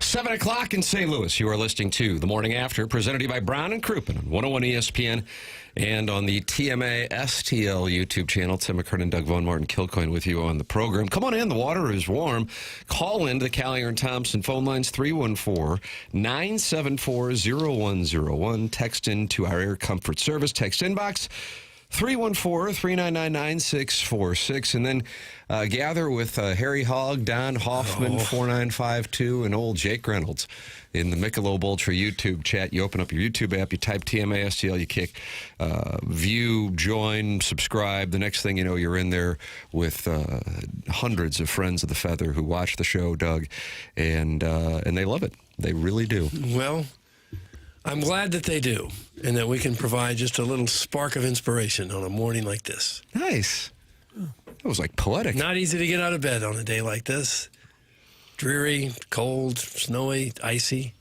7 o'clock in St. Louis. You are listening to The Morning After, presented to you by Brown and Crouppen on 101 ESPN and on the TMA STL YouTube channel. Tim McKernan, Doug Vaughn, Martin Kilcoyne with you on the program. Come on in. The water is warm. Call into the Callier and Thompson phone lines, 314-974-0101. Text in to our Air Comfort Service. Text inbox, 314-399-9646. And then gather with Harry Hogg, Don Hoffman, 4952, and old Jake Reynolds in the Michelob Ultra YouTube chat. You open up your YouTube app, you type TMA STL, you kick view, join, subscribe. The next thing you know, you're in there with hundreds of friends of the Feather who watch the show, Doug, and they love it. They really do. Well, I'm glad that they do, and that we can provide just a little spark of inspiration on a morning like this. Nice. That was like poetic. Not easy to get out of bed on a day like this. Dreary, cold, snowy, icy,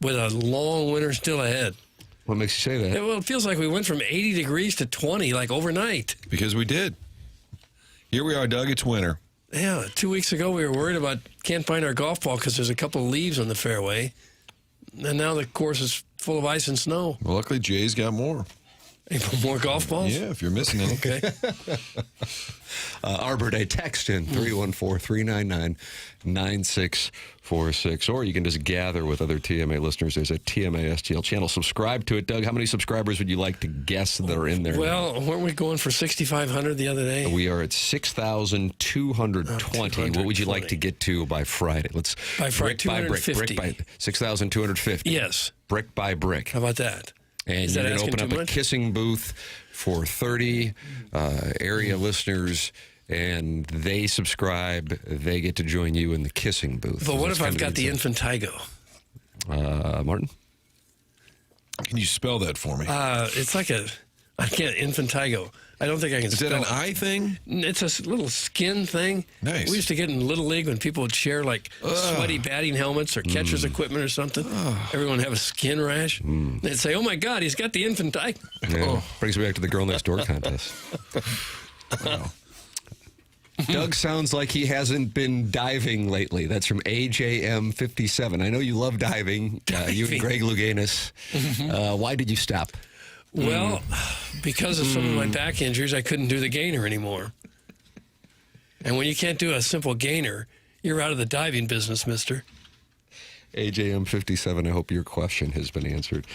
with a long winter still ahead. What makes you say that? Well, it feels like we went from 80 degrees to 20, like overnight. Because we did. Here we are, Doug. It's winter. Yeah, 2 weeks ago we were worried about can't find our golf ball because there's a couple of leaves on the fairway. And now the course is full of ice and snow. Well, luckily, Jay's got more. More golf balls? Yeah, if you're missing any. Okay. Arbor Day, text in 314-399-9646. Or you can just gather with other TMA listeners. There's a TMA STL channel. Subscribe to it. Doug, how many subscribers would you like to guess that are in there? Well, weren't we going for 6,500 the other day? We are at 6,220. What would you like to get to by Friday? Let's by Friday, brick by 6,250. Yes. Brick by brick. How about that? And you can open up a kissing booth for 30 area listeners, and they subscribe. They get to join you in the kissing booth. But what if I've got the infantigo? Martin? Can you spell that for me? It's like I can't, infantigo. I don't think I can spell it. Is that an eye thing? It's a little skin thing. Nice. We used to get in Little League when people would share like sweaty batting helmets or catcher's equipment or something. Everyone would have a skin rash. They'd say, oh my God, he's got the infantigo. Yeah. Brings me back to the Girl Next Door contest. Wow. Doug sounds like he hasn't been diving lately. That's from AJM57. I know you love diving. You and Greg Louganis. Why did you stop? Well, because of some of my back injuries, I couldn't do the gainer anymore. And when you can't do a simple gainer, you're out of the diving business, mister. AJM57, I hope your question has been answered.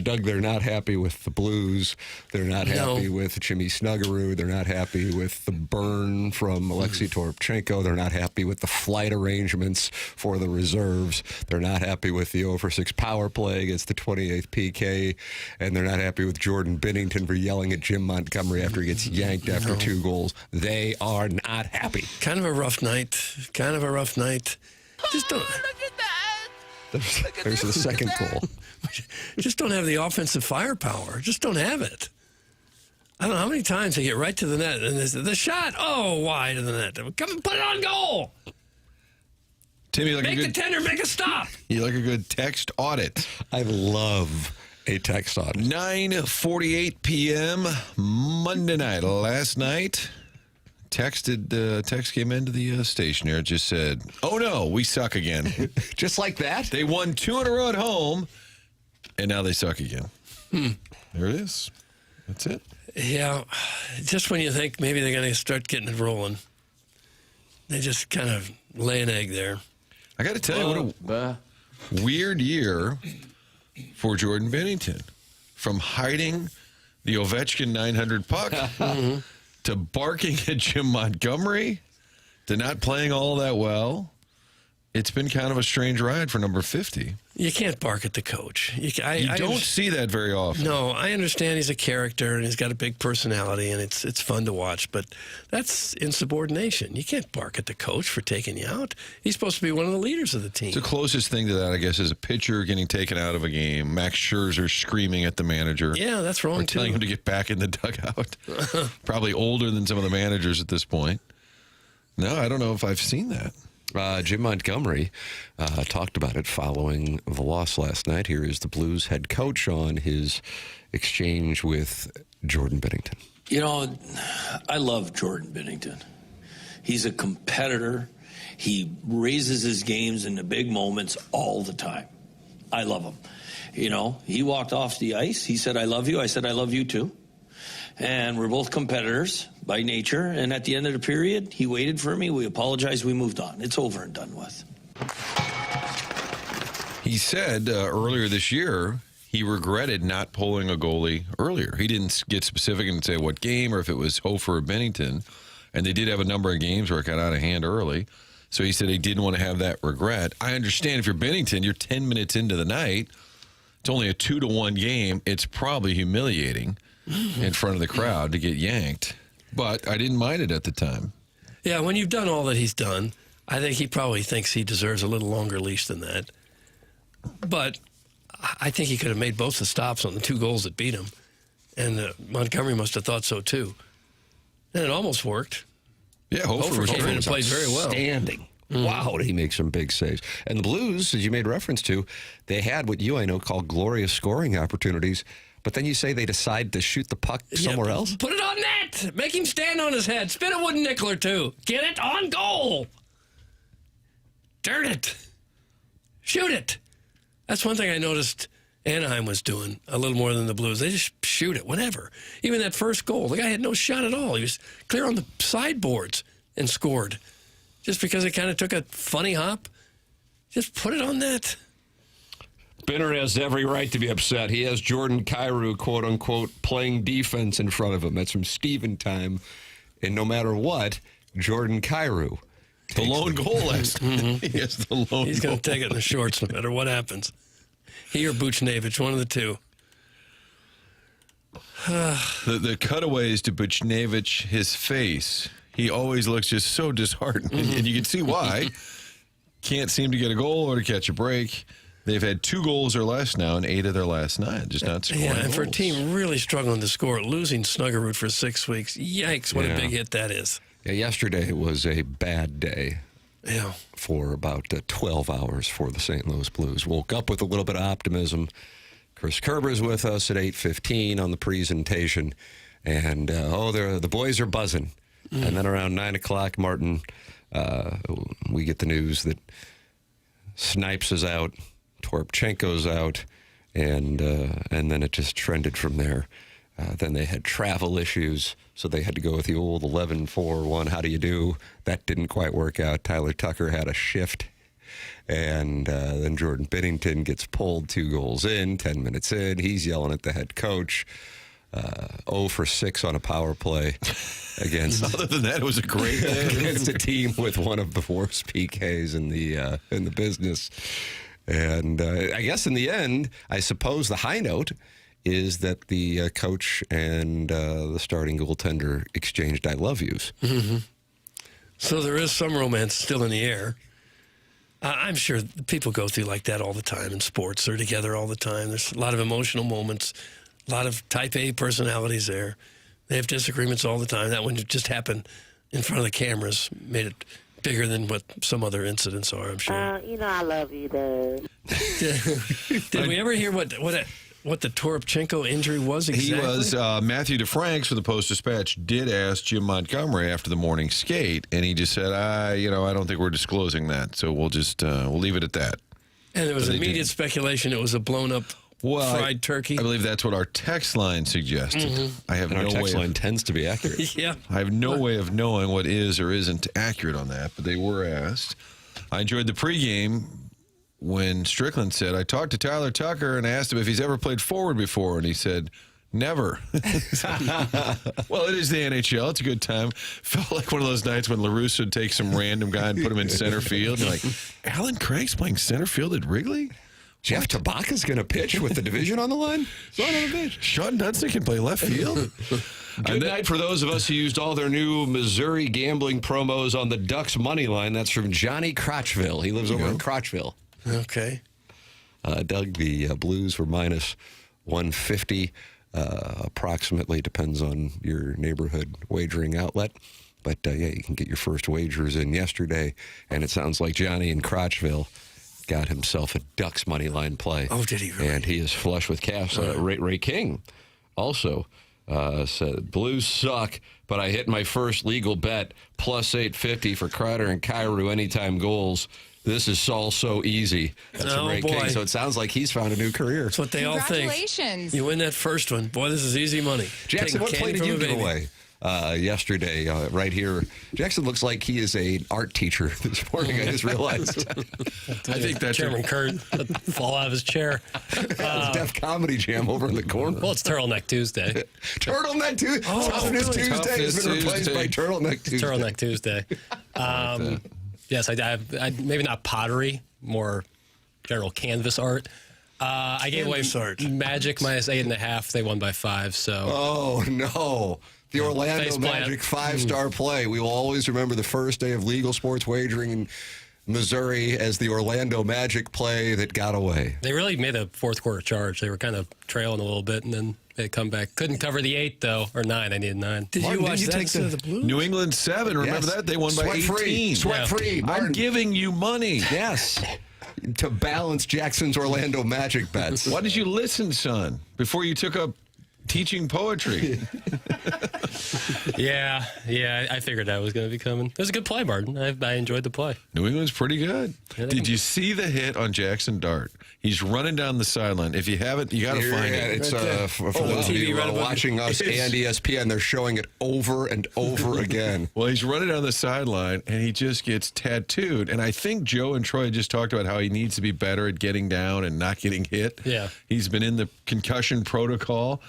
Doug, they're not happy with the Blues. They're not happy with Jimmy Snuggerud. They're not happy with the burn from Alexei Toropchenko. They're not happy with the flight arrangements for the reserves. They're not happy with the 0-for-6 power play against the 28th PK. And they're not happy with Jordan Binnington for yelling at Jim Montgomery after he gets yanked after 2 goals. They are not happy. Kind of a rough night. Just don't... Look at that. There's the second goal. Just don't have the offensive firepower. Just don't have it. I don't know how many times they get right to the net and the shot, wide of the net. Come and put it on goal. Timmy, make the tender, make a stop. You like a good text audit. I love a text audit. 9:48 p.m. Monday night. Last night, text came into the station here. It just said, oh no, we suck again. Just like that? They won 2 in a row at home, and now they suck again. There it is. That's it. Yeah, just when you think maybe they're going to start getting it rolling, they just kind of lay an egg there. I got to tell you, what a weird year for Jordan Binnington. From hiding the Ovechkin 900 puck to barking at Jim Montgomery, to not playing all that well. It's been kind of a strange ride for number 50. You can't bark at the coach. You don't see that very often. No, I understand he's a character and he's got a big personality and it's fun to watch, but that's insubordination. You can't bark at the coach for taking you out. He's supposed to be one of the leaders of the team. The closest thing to that, I guess, is a pitcher getting taken out of a game. Max Scherzer screaming at the manager. Yeah, that's wrong, too. Telling him to get back in the dugout. Probably older than some of the managers at this point. No, I don't know if I've seen that. Jim Montgomery talked about it following the loss last night. Here is the Blues head coach on his exchange with Jordan Binnington. You know, I love Jordan Binnington. He's a competitor. He raises his games in the big moments all the time. I love him. You know, he walked off the ice. He said, I love you. I said, I love you too. And we're both competitors by nature. And at the end of the period, he waited for me. We apologized. We moved on. It's over and done with. He said earlier this year he regretted not pulling a goalie earlier. He didn't get specific and say what game or if it was Hofer or Bennington. And they did have a number of games where it got out of hand early. So he said he didn't want to have that regret. I understand if you're Bennington, you're 10 minutes into the night. It's only a 2-1 game. It's probably humiliating in front of the crowd to get yanked. But I didn't mind it at the time. Yeah, when you've done all that he's done, I think he probably thinks he deserves a little longer leash than that. But I think he could have made both the stops on the 2 goals that beat him. And Montgomery must have thought so, too. And it almost worked. Yeah, Hofer came in and played very well. Outstanding. Wow, did he make some big saves. And the Blues, as you made reference to, they had what you, I know, call glorious scoring opportunities. But then you say they decide to shoot the puck somewhere else? Put it on net. Make him stand on his head. Spin a wooden nickel or two. Get it on goal. Dirt it. Shoot it. That's one thing I noticed Anaheim was doing a little more than the Blues. They just shoot it, whatever. Even that first goal, the guy had no shot at all. He was clear on the sideboards and scored. Just because it kind of took a funny hop, just put it on net. Benner has every right to be upset. He has Jordan Kyrou, quote unquote, playing defense in front of him. That's from Steven time. And no matter what, Jordan Kyrou. The lone goal last night. Yes, the lone goal. He's going to take it in the shorts no matter what happens. He or Buchnevich, one of the two. The cutaways to Buchnevich, his face, he always looks just so disheartened. And you can see why. Can't seem to get a goal or to catch a break. They've had 2 goals or less now in 8 of their last 9. Just not scoring and goals. for a team really struggling to score, losing Snuggerud for 6 weeks, yikes, what a big hit that is. Yeah, yesterday was a bad day. Yeah. For about 12 hours for the St. Louis Blues. Woke up with a little bit of optimism. Chris Kerber's with us at 8:15 on the presentation. And, the boys are buzzing. And then around 9 o'clock, Martin, we get the news that Snipes is out, Torpchenko's out, and then it just trended from there. Then they had travel issues, so they had to go with the old 11-4-1. How do you do? That didn't quite work out. Tyler Tucker had a shift, and then Jordan Binnington gets pulled 2 goals in, 10 minutes in. He's yelling at the head coach. 0 for 6 on a power play against. Other than that, it was a great day against a team with one of the worst PKs in the business. And I guess in the end, I suppose the high note is that the coach and the starting goaltender exchanged I love yous. Mm-hmm. So there is some romance still in the air. I'm sure people go through like that all the time in sports. They're together all the time. There's a lot of emotional moments, a lot of type A personalities there. They have disagreements all the time. That one just happened in front of the cameras, made it bigger than what some other incidents are, I'm sure. I love you, Doug. Did we ever hear what the Torpchenko injury was exactly? He was, Matthew DeFranks for the Post-Dispatch did ask Jim Montgomery after the morning skate, and he just said, I don't think we're disclosing that, so we'll just, we'll leave it at that. And there was immediate speculation it was a blown-up fried turkey. I believe that's what our text line suggested. Mm-hmm. I have and no our text way line tends to be accurate. Yeah. I have no way of knowing what is or isn't accurate on that, but they were asked. I enjoyed the pregame when Strickland said, I talked to Tyler Tucker and asked him if he's ever played forward before, and he said, never. Well, it is the NHL. It's a good time. Felt like one of those nights when LaRusse would take some random guy and put him in center field. You're like, Alan Craig's playing center field at Wrigley? Jeff Tabaka's going to pitch with the division on the line? Son of a bitch. Sean Dunston can play left field? Good night for those of us who used all their new Missouri gambling promos on the Ducks money line. That's from Johnny Crotchville. He lives over in Crotchville. Okay. Doug, the Blues were minus 150, approximately, depends on your neighborhood wagering outlet. But, you can get your first wagers in yesterday, and it sounds like Johnny in Crotchville got himself a Ducks money line play. Oh, did he really? And he is flush with cash. Ray King also said, Blues suck, but I hit my first legal bet, plus 850 for Kreider and Kyrou anytime goals. This is all so easy. That's from Ray King. So it sounds like he's found a new career. That's what they all think. Congratulations. You win that first one. Boy, this is easy money. Jackson, what play did you give away yesterday right here? Jackson looks like he is an art teacher this morning. I just realized. I think that's Chairman Kurt fall out of his chair. It's Def Comedy Jam over in the corner. Well, it's Turtleneck Tuesday. Turtleneck Tuesday. Toughness Tuesday has been replaced by Turtleneck Tuesday. Turtleneck Tuesday. Yes, I maybe not pottery, more general canvas art. I gave away Magic minus 8.5. They won by 5. So. Oh no. The Orlando Magic 5-star play. We will always remember the first day of legal sports wagering in Missouri as the Orlando Magic play that got away. They really made a fourth quarter charge. They were kind of trailing a little bit, and then they come back. Couldn't cover the 8, though, or 9. I needed 9. Did you watch that instead of the Blues? New England 7. Remember that? They won by 18. Sweat-free. I'm giving you money. Yes. To balance Jackson's Orlando Magic bets. Why did you listen, son, before you took up teaching poetry? Yeah, I figured that was going to be coming. It was a good play, Martin. I enjoyed the play. New England's pretty good. Yeah, Did you see the hit on Jackson Dart? He's running down the sideline. If you haven't, you got to find it. It's for those of you who are watching us and ESPN, they're showing it over and over again. Well, he's running down the sideline, and he just gets tattooed. And I think Joe and Troy just talked about how he needs to be better at getting down and not getting hit. Yeah. He's been in the concussion protocol.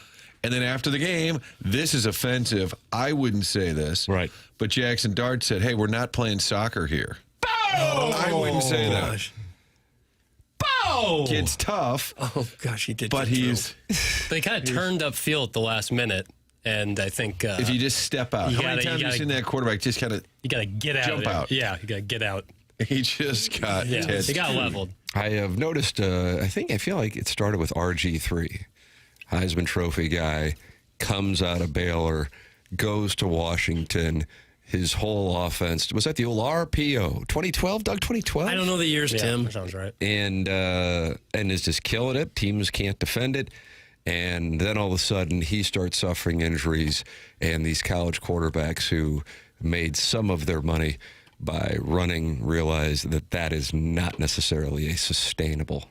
And then after the game, this is offensive. I wouldn't say this. Right. But Jackson Dart said, hey, we're not playing soccer here. I wouldn't say that. Bow! Kid's tough. Oh, gosh, he did. But he's... They kind of turned upfield at the last minute, and I think... if you just step out. How many times have you seen that quarterback just kind of... You got to get out. Jump out. Yeah, you got to get out. He just got... Yeah, he got leveled. I have noticed, I feel like it started with RG3. Heisman Trophy guy, comes out of Baylor, goes to Washington. His whole offense, was that the old RPO? 2012, Doug, 2012? I don't know the years, Tim. That sounds right. And is just killing it. Teams can't defend it. And then all of a sudden, he starts suffering injuries. And these college quarterbacks who made some of their money by running realize that that is not necessarily a sustainable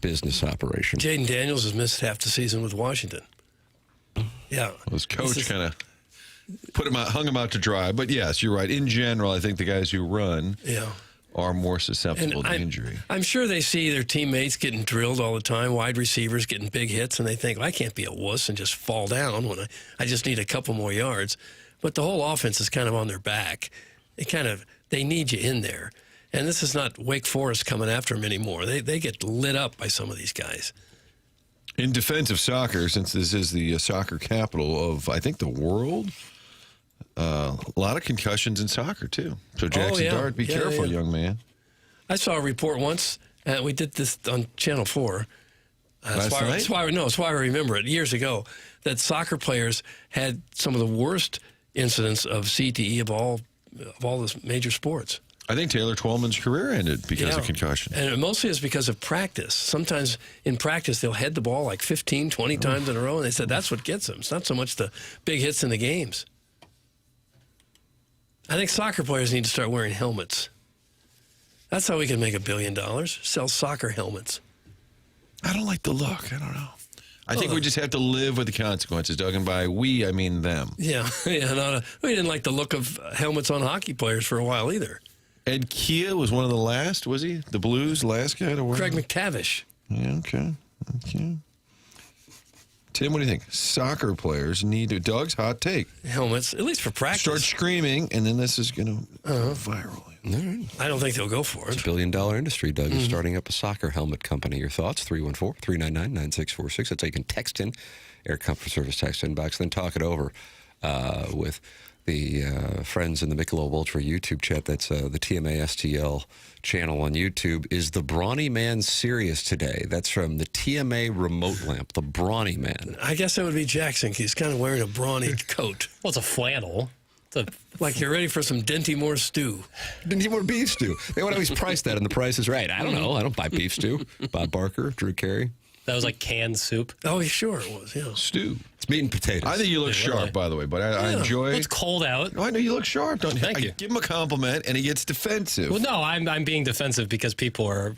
business operation. Jaden Daniels has missed half the season with Washington. Yeah. Well, his coach kind of hung him out to dry. But yes, you're right. In general, I think the guys who run are more susceptible to injury. I'm sure they see their teammates getting drilled all the time, wide receivers getting big hits, and they think, well, I can't be a wuss and just fall down when I just need a couple more yards. But the whole offense is kind of on their back. They need you in there. And this is not Wake Forest coming after them anymore. They get lit up by some of these guys. In defense of soccer, since this is the soccer capital of, I think, the world, a lot of concussions in soccer, too. So Jackson Dart, be careful, young man. I saw a report once. We did this on Channel 4. That's why I remember it years ago, that soccer players had some of the worst incidents of CTE of all the major sports. I think Taylor Twellman's career ended because of concussion. And mostly it's because of practice. Sometimes in practice, they'll head the ball like 15, 20 times in a row, and they said that's what gets them. It's not so much the big hits in the games. I think soccer players need to start wearing helmets. That's how we can make $1 billion. Sell soccer helmets. I don't like the look. I don't know. I think we just have to live with the consequences, Doug. And by we, I mean them. Yeah. We didn't like the look of helmets on hockey players for a while either. Ed Kia was one of the last, was he? The Blues, last guy to wear Craig McTavish. Yeah, okay. Tim, what do you think? Soccer players need to... Doug's hot take. Helmets, at least for practice. Start screaming, and then this is going to viral. I don't think they'll go for it. It's a $1 billion industry. Doug is starting up a soccer helmet company. Your thoughts? 314-399-9646. That's how you can text in. Air Comfort Service text inbox. Then talk it over with the friends in the Michelob Ultra YouTube chat. That's the TMA STL channel on YouTube. Is the Brawny Man serious today? That's from the TMA remote lamp, the Brawny Man. I guess that would be Jackson. He's kind of wearing a brawny coat. Well, it's a flannel. Like you're ready for some Dinty Moore stew. Dinty Moore beef stew. They would always price that, and the price is right. I don't know. I don't buy beef stew. Bob Barker, Drew Carey. That was like canned soup. Oh, sure it was, yeah. Stew. It's meat and potatoes. I think you look sharp, really. by the way, but I enjoy. It's cold out. Oh, I know you look sharp. Don't Thank you. Give him a compliment, and he gets defensive. Well, no, I'm being defensive because people are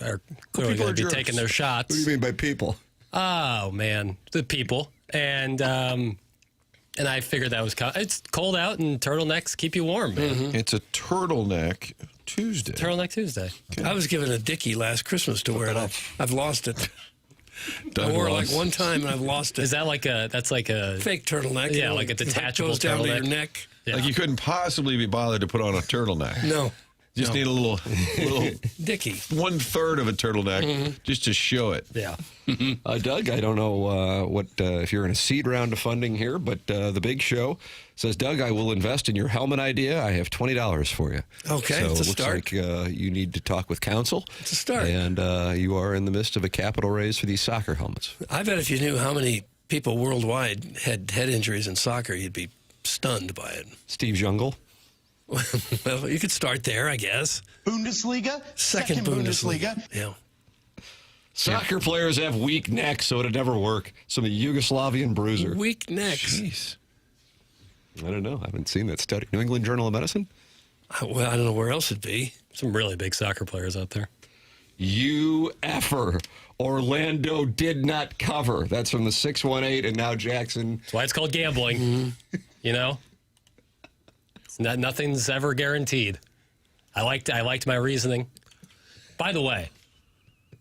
clearly People going are to be jerks. taking their shots. What do you mean by people? Oh man, the people and I figured that was it's cold out and turtlenecks keep you warm, man. It's a turtleneck Tuesday. Turtleneck Tuesday. I was given a dickie last Christmas to wear it. I've lost it. Doug I wore it Ross. like one time and I've lost it. Is that that's like a Fake turtleneck? Yeah, like a detachable It goes down to your turtleneck. neck. Yeah. Like you couldn't possibly be bothered to put on a turtleneck. No. Just No. need a little Dickie. 1/3 of a turtleneck just to show it. Yeah. Doug, I don't know if you're in a seed round of funding here, but the big show says, Doug, I will invest in your helmet idea. I have $20 for you. Okay, so it's a it looks start. like you need to talk with council. It's a start. And you are in the midst of a capital raise for these soccer helmets. I bet if you knew how many people worldwide had head injuries in soccer, you'd be stunned by it. Steve Jungle. Well, you could start there, I guess. Bundesliga, Second Bundesliga. Yeah. Soccer players have weak necks, so it'd never work. Some Yugoslavian bruiser. Weak necks. Jeez. I don't know. I haven't seen that study. New England Journal of Medicine? Well, I don't know where else it'd be. Some really big soccer players out there. You effer. Orlando did not cover. That's from the 618, and now Jackson. That's why it's called gambling. You know? It's nothing's ever guaranteed. I liked my reasoning. By the way,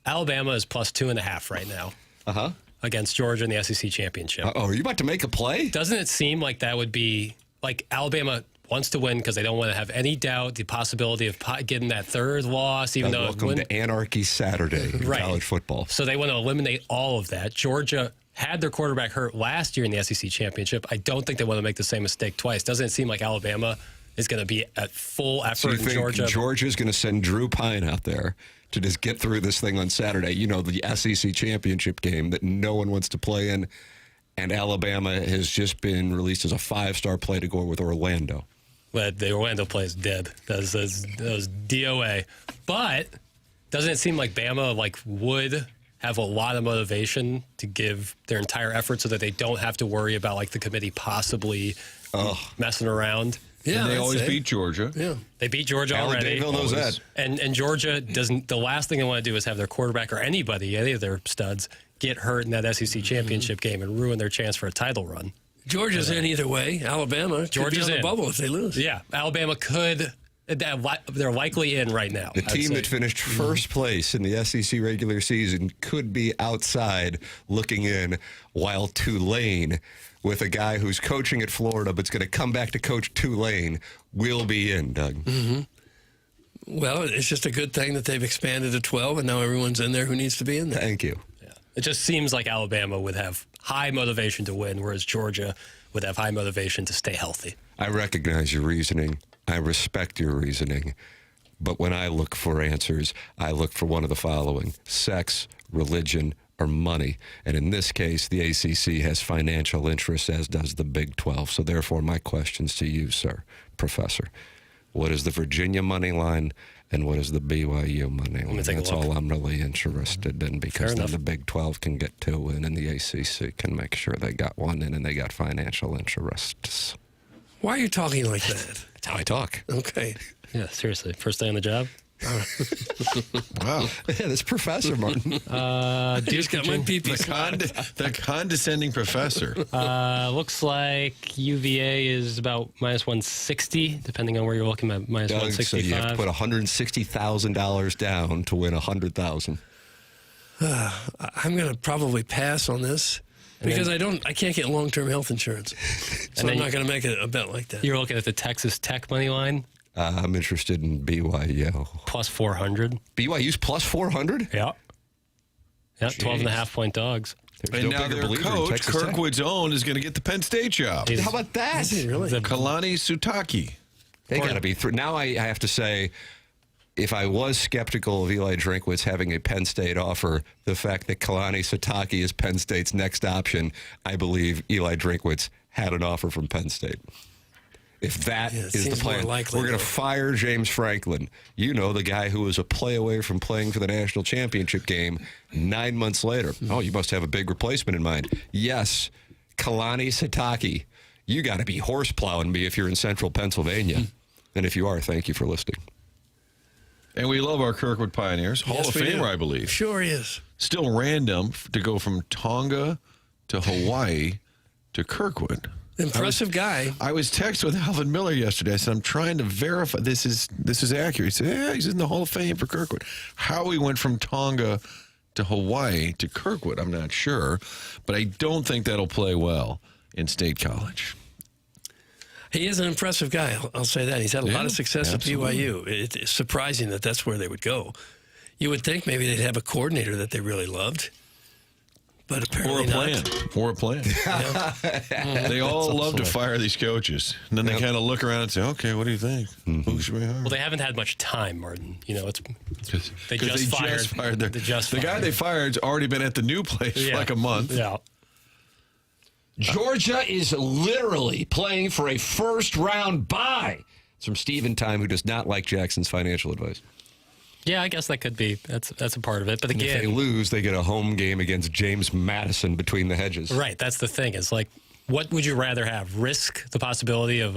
Alabama is plus 2.5 right now. Uh-huh. Against Georgia in the SEC championship. Are you about to make a play? Doesn't it seem like that would be like Alabama wants to win because they don't want to have any doubt the possibility of getting that third loss, even though Welcome to Anarchy Saturday in Right. college football. So they want to eliminate all of that. Georgia had their quarterback hurt last year in the SEC championship. I don't think they want to make the same mistake twice. Doesn't it seem like Alabama is going to be at full effort So you in think Georgia? Georgia's going to send Drew Pine out there to just get through this thing on Saturday? You know, the SEC championship game that no one wants to play in, and Alabama has just been released as a 5-star play to go with Orlando. But the Orlando play is dead. That was DOA. But doesn't it seem like Bama would have a lot of motivation to give their entire effort so that they don't have to worry about the committee possibly messing around? Yeah, And they I'd always say. beat Georgia. Yeah. They beat Georgia Alan already. Daville knows that. And Georgia doesn't. The last thing they want to do is have their quarterback or any of their studs get hurt in that SEC championship game and ruin their chance for a title run. Georgia's in either way. Alabama could Georgia's be on the in. bubble if they lose. Yeah, Alabama could. They're likely in right now. The I'd team say. that finished first place in the SEC regular season could be outside looking in, while Tulane, with a guy who's coaching at Florida but's going to come back to coach Tulane, will be in, Doug. Well, it's just a good thing that they've expanded to 12, and now everyone's in there who needs to be in there. Thank you. Yeah. It just seems like Alabama would have high motivation to win, whereas Georgia would have high motivation to stay healthy. I recognize your reasoning. I respect your reasoning. But when I look for answers, I look for one of the following: sex, religion, or money. And in this case, the ACC has financial interests, as does the Big 12. So therefore, my questions to you, sir, Professor. What is the Virginia money line, and what is the BYU money line? take a That's look. all I'm really interested in, because then enough. the Big 12 can get 2 in, and the ACC can make sure they got 1 in, and they got financial interests. Why are you talking like that? That's how I talk. Okay. Yeah, seriously. First day on the job. Wow. Yeah, this Professor Martin. Just got my pee-pee spot. The condescending professor. Looks like UVA is about minus 160, depending on where you're looking at minus Doug, so you have to 165. put $160,000 down to win $100,000. I'm going to probably pass on this because I can't get long-term health insurance. So And I'm then not going to make a bet like that. You're looking at the Texas Tech money line, I'm interested in BYU. plus 400. BYU's plus 400? Yeah. Yeah, 12.5-point dogs. There's And no now bigger their believer in coach, Texas Tech. Kirkwood's own, is going to get the Penn State job. He's- How about that? Is he really? the- Kalani Sutaki. They got to be through. Now I have to say, if I was skeptical of Eli Drinkwitz having a Penn State offer, the fact that Kalani Sitake is Penn State's next option, I believe Eli Drinkwitz had an offer from Penn State. If that Yeah, it is the seems more plan, likely, we're going to though. fire James Franklin. You know, the guy who was a play away from playing for the national championship game 9 months later. Oh, you must have a big replacement in mind. Yes, Kalani Sitake. You got to be horse plowing me if you're in central Pennsylvania. And if you are, thank you for listening. And we love our Kirkwood Pioneers. Hall Yes, of we do. Famer, I believe. Sure he is. Still random to go from Tonga to Hawaii to Kirkwood. Impressive guy. I was texting with Alvin Miller yesterday. I said, I'm trying to verify this is accurate. He said, yeah, he's in the Hall of Fame for Kirkwood. How he went from Tonga to Hawaii to Kirkwood, I'm not sure. But I don't think that'll play well in State College. He is an impressive guy. I'll say that. He's had a lot of success absolutely. at BYU. It's surprising that that's where they would go. You would think maybe they'd have a coordinator that they really loved. But apparently Or a plan. They all love to fire these coaches. And then they kind of look around and say, okay, what do you think? Who should we hire? Well, they haven't had much time, Martin. You know, they Because just fired their, the guy they fired's already been at the new place for like a month. Yeah. Georgia is literally playing for a first-round bye. It's from Stephen Time, who does not like Jackson's financial advice. Yeah, I guess that could be. That's a part of it. But And if they again, lose, they get a home game against James Madison between the hedges. right, that's the thing. It's like, what would you rather have? Risk the possibility of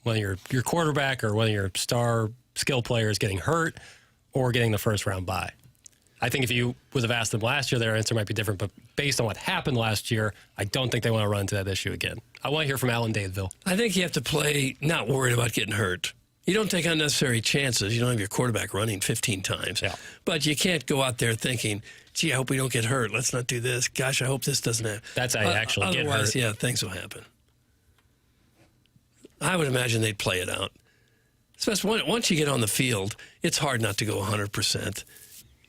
one of your quarterback or one of your star skill players getting hurt or getting the first round bye? I think if you would have asked them last year, their answer might be different. But based on what happened last year, I don't think they want to run into that issue again. I want to hear from Alan Dadeville. I think you have to play not worried about getting hurt. You don't take unnecessary chances. You don't have your quarterback running 15 times. Yeah. But you can't go out there thinking, gee, I hope we don't get hurt. Let's not do this. Gosh, I hope this doesn't happen. That's how you actually get Otherwise, hurt. yeah, things will happen. I would imagine they'd play it out. Especially once you get on the field, it's hard not to go 100%.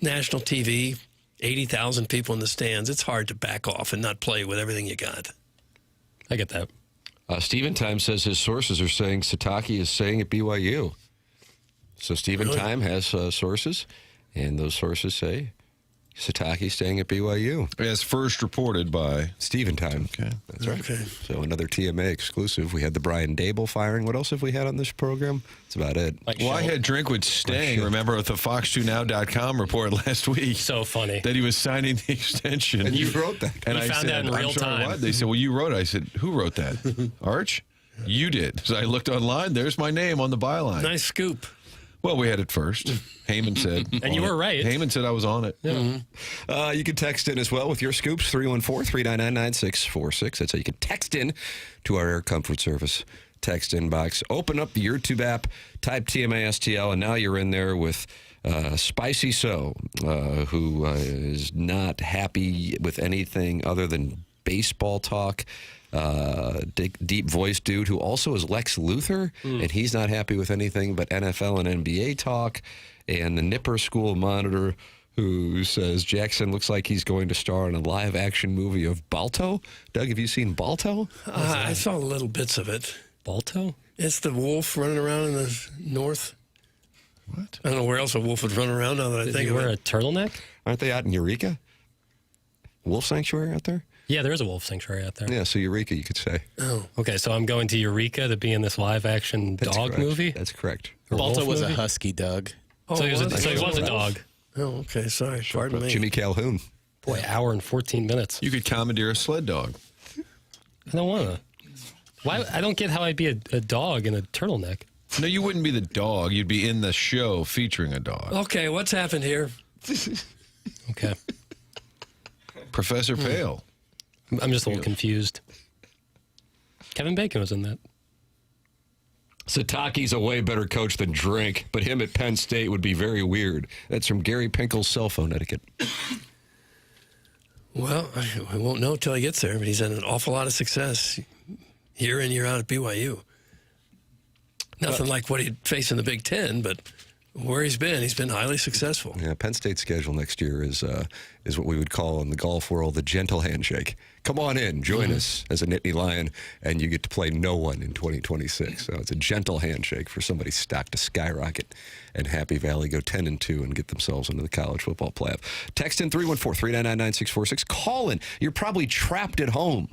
National TV, 80,000 people in the stands. It's hard to back off and not play with everything you got. I get that. Stephen Time says his sources are saying Sitake is saying at BYU. So Stephen Time has sources, and those sources say Sitake staying at BYU. As first reported by Stephen Time. Okay. That's right. Okay. So another TMA exclusive. We had the Brian Dable firing. What else have we had on this program? That's about it. Well, I had Drinkwood staying, remember, with the Fox2Now.com report last week. So funny. That he was signing the extension. And you wrote that. And You I found said, that in I'm real sorry, time. what? They said, well, you wrote it. I said, who wrote that? Arch? You did. So I looked online. There's my name on the byline. Nice scoop. Well, we had it first. Heyman said. And you on were it. right. Heyman said I was on it. You can text in as well with your scoops, 314-399-9646. That's how you can text in to our Air Comfort Service text inbox. Open up the YouTube app, type TMASTL, and now you're in there with Spicy So, who is not happy with anything other than baseball talk. Deep voice dude who also is Lex Luthor, and he's not happy with anything but NFL and NBA talk. And the Nipper School Monitor, who says Jackson looks like he's going to star in a live action movie of Balto. Doug, have you seen Balto? I saw little bits of it. Balto? It's the wolf running around in the north. What? I don't know where else a wolf would run around now that I Did think you of wear it. a turtleneck? Aren't they out in Eureka? Wolf Sanctuary out there? Yeah, there is a wolf sanctuary out there. Yeah, so Eureka, you could say. Oh, Okay, so I'm going to Eureka to be in this live action That's dog correct. movie. That's correct. Balto wolf was a movie? husky, Doug. So he was was a it? dog. Oh, okay. Sorry. Pardon me. Jimmy Calhoun. Boy, hour and 14 minutes. You could commandeer a sled dog. I don't want to. Why? I don't get how I'd be a dog in a turtleneck. No, you wouldn't be the dog. You'd be in the show featuring a dog. Okay, what's happened here? Okay. Professor Pale. I'm just a little confused. Kevin Bacon was in that. Sitake's a way better coach than Drink, but him at Penn State would be very weird. That's from Gary Pinkel's cell phone etiquette. Well, I won't know till he gets there, but he's had an awful lot of success year in, year out at BYU. Nothing like what he'd face in the Big Ten, but where he's been highly successful. Yeah, Penn State's schedule next year is what we would call in the golf world the gentle handshake. Come on in, join us as a Nittany Lion, and you get to play no one in 2026. So it's a gentle handshake for somebody's stock to skyrocket and Happy Valley go 10-2 and get themselves into the college football playoff. Text in 314-399-9646. Call in. You're probably trapped at home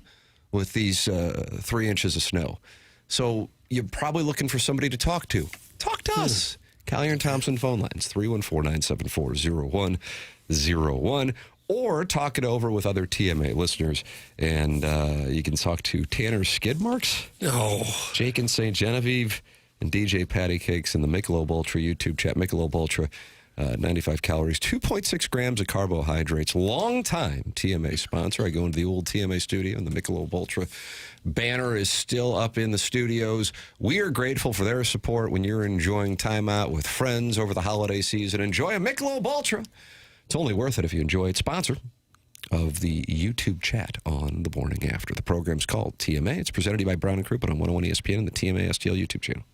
with these 3 inches of snow. So you're probably looking for somebody to talk to. Talk to us. Collier and Thompson phone lines, 314-974-0101. Or talk it over with other TMA listeners. And you can talk to Tanner Skidmarks, Jake and St. Genevieve, and DJ Patty Cakes in the Michelob Ultra YouTube chat. Michelob Ultra, 95 calories, 2.6 grams of carbohydrates. Long-time TMA sponsor. I go into the old TMA studio, and the Michelob Ultra banner is still up in the studios. We are grateful for their support when you're enjoying time out with friends over the holiday season. Enjoy a Michelob Ultra. It's only worth it if you enjoy it. Sponsor of the YouTube chat on the Morning After. The program's called TMA. It's presented to you by Brown & Crouppen on 101 ESPN and the TMA STL YouTube channel.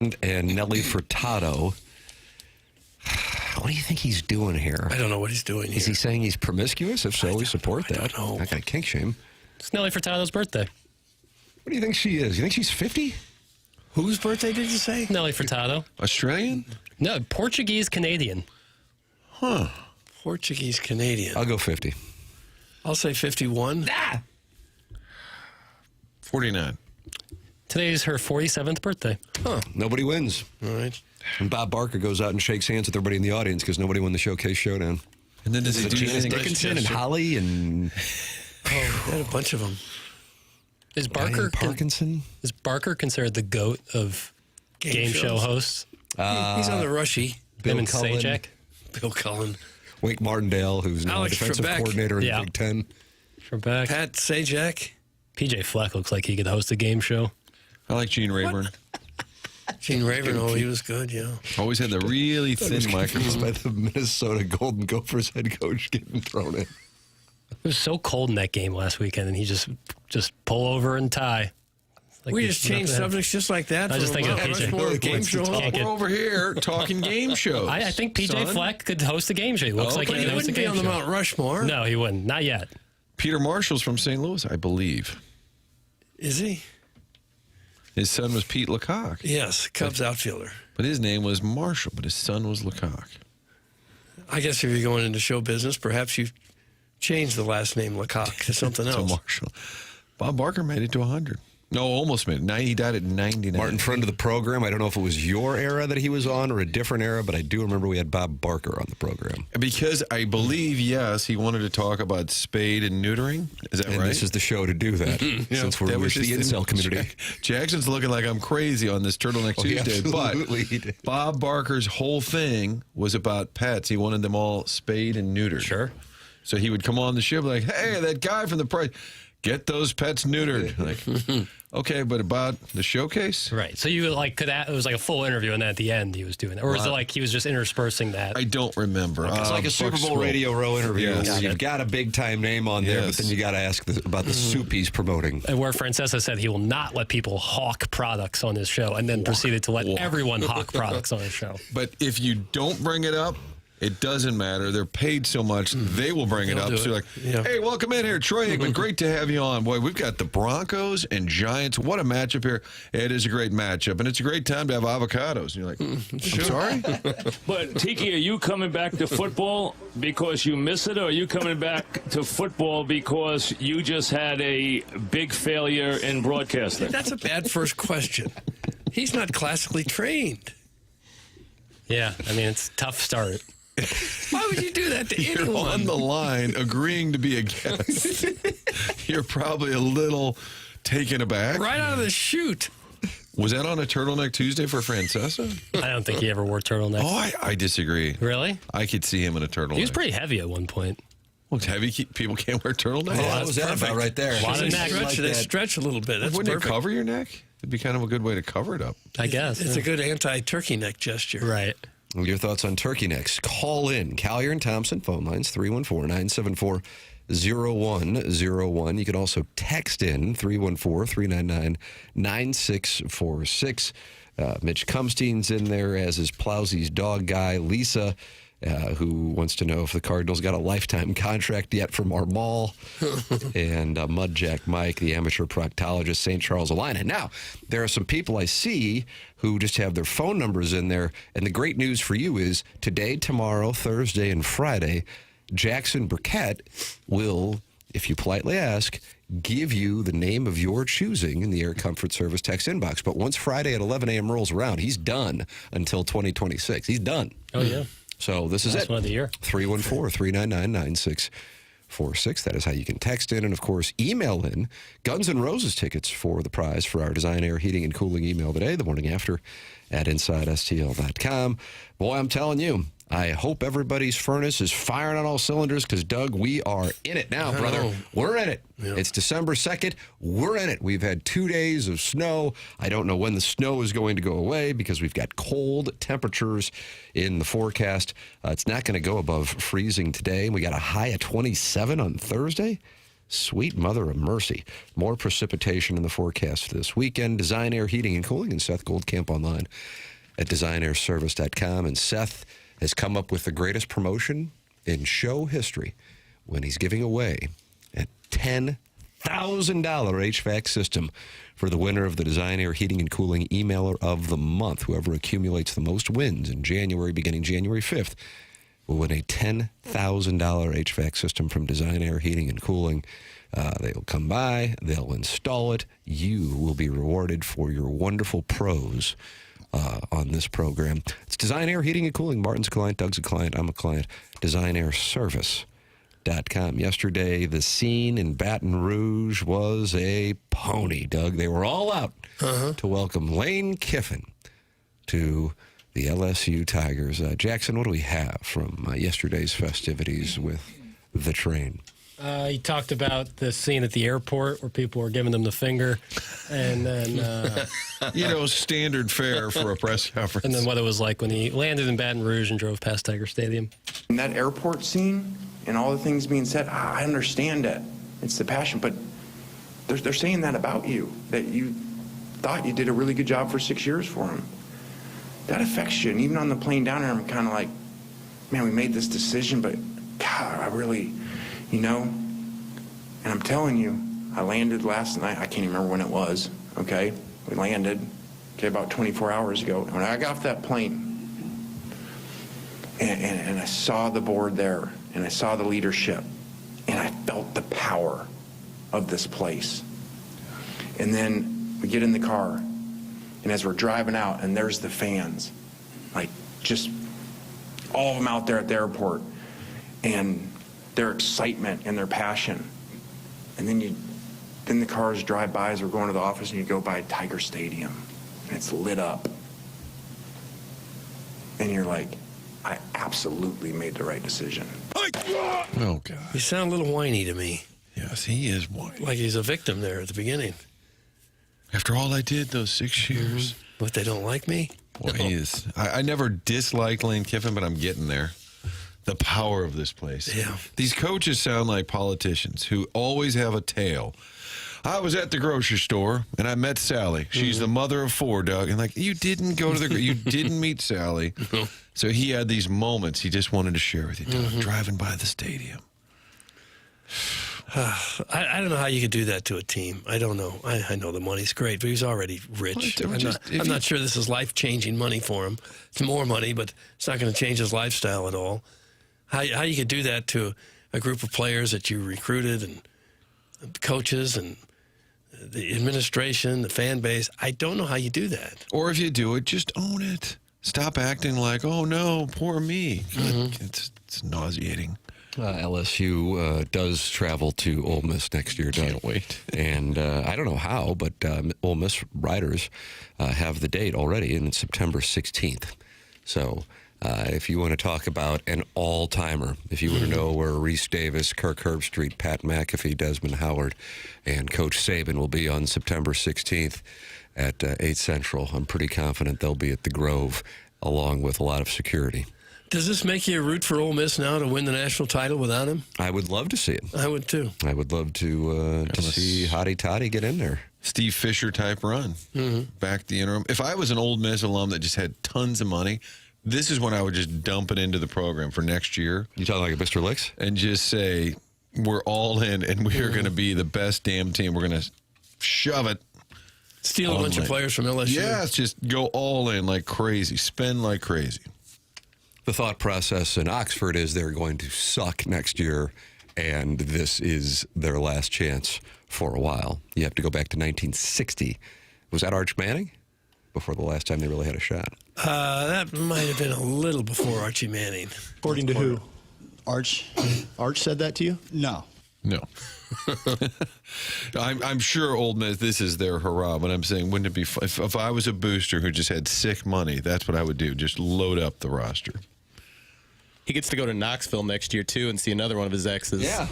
and Nelly Furtado. What do you think he's doing here? I don't know what he's doing here. Is he saying he's promiscuous? If so, we support that. I don't know. That kind of kink shame. It's Nelly Furtado's birthday. What do you think she is? You think she's 50? Whose birthday did you say? Nelly Furtado. Australian? No, Portuguese-Canadian. Huh. Portuguese-Canadian. I'll go 50. I'll say 51. 49. Today's her 47th birthday. Huh. Nobody wins. All right. And Bob Barker goes out and shakes hands with everybody in the audience because nobody won the Showcase Showdown. And then does he do Janice anything? Dickinson and Holly and Oh, we had a bunch of them. Is Ryan Parkinson? Is Barker considered the GOAT of game show shows. hosts? He's on the Rushy. Bill Him and Cullen. Sajak? Bill Cullen. Wake Martindale, who's now Alex defensive Trebek. coordinator in Yeah. the Big Ten. Trebek. Pat Sajak. PJ Fleck looks like he could host a game show. I like Gene Rayburn. Gene Rayburn. Oh, he was good, yeah. Always had the really thin microphone. By the Minnesota Golden Gophers head coach getting thrown in. It was so cold in that game last weekend, and he just pull over and tie. Like We he's just changed nothing- subjects just like that. I just from think of Mount PJ. Rushmore game Wants to show. talk. Can't We're get- over here talking game shows. I think PJ son. Fleck could host a game show. He looks like But he he could host a wouldn't be game on the show. Mount Rushmore. No, he wouldn't. Not yet. Peter Marshall's from St. Louis, I believe. Is he? His son was Pete Lecoq. Yes, Cubs outfielder. But his name was Marshall, but his son was Lecoq. I guess if you're going into show business, perhaps you change the last name Lecoq to something So else. Marshall. Bob Barker made it to 100. No, almost made it. He died at 99. Martin, friend of the program. I don't know if it was your era that he was on or a different era, but I do remember we had Bob Barker on the program. Because I believe, yes, he wanted to talk about spade and neutering. Is that And right? this is the show to do that, since we're That with was the just incel community. Jackson's looking like I'm crazy on this Turtleneck Oh, he Tuesday, absolutely but did. Bob Barker's whole thing was about pets. He wanted them all spayed and neutered. Sure. So he would come on the show like, hey, that guy from the price, get those pets neutered. Like, okay, but about the showcase? Right. So you it was like a full interview, and then at the end he was doing it, or was it like he was just interspersing that? I don't remember. It's like a Super Buck Bowl Swope. Radio Row interview Yes. where you've got a big time name on there, Yes. but then you got to ask about the soup he's promoting. And where Francesa said he will not let people hawk products on his show, and then proceeded to let everyone hawk products on his show. But if you don't bring it up, it doesn't matter. They're paid so much, they will bring it They'll up. do So you're it. like, Yeah. hey, welcome in here. Troy Aikman, great to have you on. Boy, we've got the Broncos and Giants. What a matchup here. It is a great matchup, and it's a great time to have avocados. And you're like, I'm sorry? But, Tiki, are you coming back to football because you miss it, or are you coming back to football because you just had a big failure in broadcasting? That's a bad first question. He's not classically trained. Yeah, I mean it's a tough start. Why would you do that to You're anyone? on the line agreeing to be a guest. You're probably a little taken aback. Right out of the chute. Was that on a Turtleneck Tuesday for Francesa? I don't think he ever wore turtlenecks. Oh, I disagree. Really? I could see him in a turtleneck. He was pretty heavy at one point. Well, it's heavy. People can't wear turtlenecks. Oh, that's that was that perfect. about right there. A lot They of neck stretch, like they that. stretch a little bit. That's Wouldn't perfect. it cover your neck? It'd be kind of a good way to cover it up. I guess. It's a good anti-turkey neck gesture. Right. Your thoughts on turkey necks? Call in. Collier and Thompson, phone lines 314-974-0101. You can also text in 314-399-9646. Mitch Cumstein's in there, as is Plowsy's dog guy, Lisa, who wants to know if the Cardinals got a lifetime contract yet from our mall. And Mudjack Mike, the amateur proctologist, St. Charles Illini. Now, there are some people I see who just have their phone numbers in there. And the great news for you is today, tomorrow, Thursday, and Friday, Jackson Burkett will, if you politely ask, give you the name of your choosing in the Air Comfort Service text inbox. But once Friday at 11 a.m. rolls around, he's done until 2026. He's done. Oh yeah. So this is Last it. one of the year. 314-399-9646. That is how you can text in and, of course, email in Guns N' Roses tickets for the prize for our Design Air Heating and Cooling email today, the morning after, at InsideSTL.com. Boy, I'm telling you, I hope everybody's furnace is firing on all cylinders because, Doug, we are in it now, brother. know. We're in it. Yeah. It's December 2nd. We're in it. We've had 2 days of snow. I don't know when the snow is going to go away because we've got cold temperatures in the forecast. It's not going to go above freezing today. We got a high of 27 on Thursday. Sweet mother of mercy. More precipitation in the forecast this weekend. Design Air Heating and Cooling and Seth Goldcamp online at designairservice.com. And Seth has come up with the greatest promotion in show history when he's giving away a $10,000 HVAC system for the winner of the Design Air Heating and Cooling Emailer of the Month. Whoever accumulates the most wins in January, beginning January 5th, will win a $10,000 HVAC system from Design Air Heating and Cooling. They'll come by, they'll install it. You will be rewarded for your wonderful pros on this program. It's Design Air Heating and Cooling. Martin's a client, Doug's a client, I'm a client. DesignAirService.com. Yesterday, the scene in Baton Rouge was a pony, Doug. They were all out to welcome Lane Kiffin to the LSU Tigers. Jackson, what do we have from yesterday's festivities with the train? He talked about the scene at the airport where people were giving them the finger, and then standard fare for a press conference. and then what it was like when he landed in Baton Rouge and drove past Tiger Stadium. In that airport scene and all the things being said, I understand it. It's the passion, but they're saying that about you, that you thought you did a really good job for 6 years for them. That affects you. And even on the plane down there, I'm kind of like, man, we made this decision, but God, I really, and I'm telling you, I landed last night. I can't even remember when it was, okay? We landed, about 24 hours ago. When I got off that plane, and I saw the board there, and I saw the leadership, and I felt the power of this place. And then we get in the car, and as we're driving out, and there's the fans, like just all of them out there at the airport, and their excitement and their passion. And then the cars drive by as we're going to the office, and you go by Tiger Stadium, and it's lit up. And you're like, I absolutely made the right decision. Oh, God. You sound a little whiny to me. Yes, he is whiny. Like he's a victim there at the beginning. After all I did those 6 years. But they don't like me? Boy, he is. I never disliked Lane Kiffin, but I'm getting there. The power of this place. Yeah. These coaches sound like politicians who always have a tale. I was at the grocery store and I met Sally. She's the mother of four, Doug. And like, you didn't go to you didn't meet Sally. No. So he had these moments he just wanted to share with you, Doug, driving by the stadium. I don't know how you could do that to a team. I don't know. I know the money's great, but he's already rich. Well, I'm not sure this is life-changing money for him. It's more money, but it's not going to change his lifestyle at all. How you could do that to a group of players that you recruited and coaches and the administration, the fan base. I don't know how you do that. Or if you do it, just own it. Stop acting like, oh, no, poor me. It's nauseating. LSU does travel to Ole Miss next year, Doug. Can't wait. And I don't know how, but Ole Miss riders have the date already, and it's September 16th. So if you want to talk about an all-timer, if you want to know where Reese Davis, Kirk Herbstreit, Pat McAfee, Desmond Howard, and Coach Saban will be on September 16th at 8 Central, I'm pretty confident they'll be at the Grove, along with a lot of security. Does this make you root for Ole Miss now to win the national title without him? I would love to see it. I would, too. I would love to see Hottie Toddy get in there. Steve Fisher type run. Back the interim. If I was an Ole Miss alum that just had tons of money, this is when I would just dump it into the program for next year. You talking like a Mr. Licks? And just say, we're all in, and we are going to be the best damn team. We're going to shove it. Steal a bunch of players from LSU. Yes, just go all in like crazy. Spend like crazy. The thought process in Oxford is they're going to suck next year, and this is their last chance for a while. You have to go back to 1960. Was that Arch Manning? Before the last time they really had a shot. That might have been a little before Archie Manning. According to who? Arch said that to you? No. I'm sure Ole Miss, this is their hurrah, but I'm saying, wouldn't it be fun? If I was a booster who just had sick money, that's what I would do. Just load up the roster. He gets to go to Knoxville next year, too, and see another one of his exes. Yeah.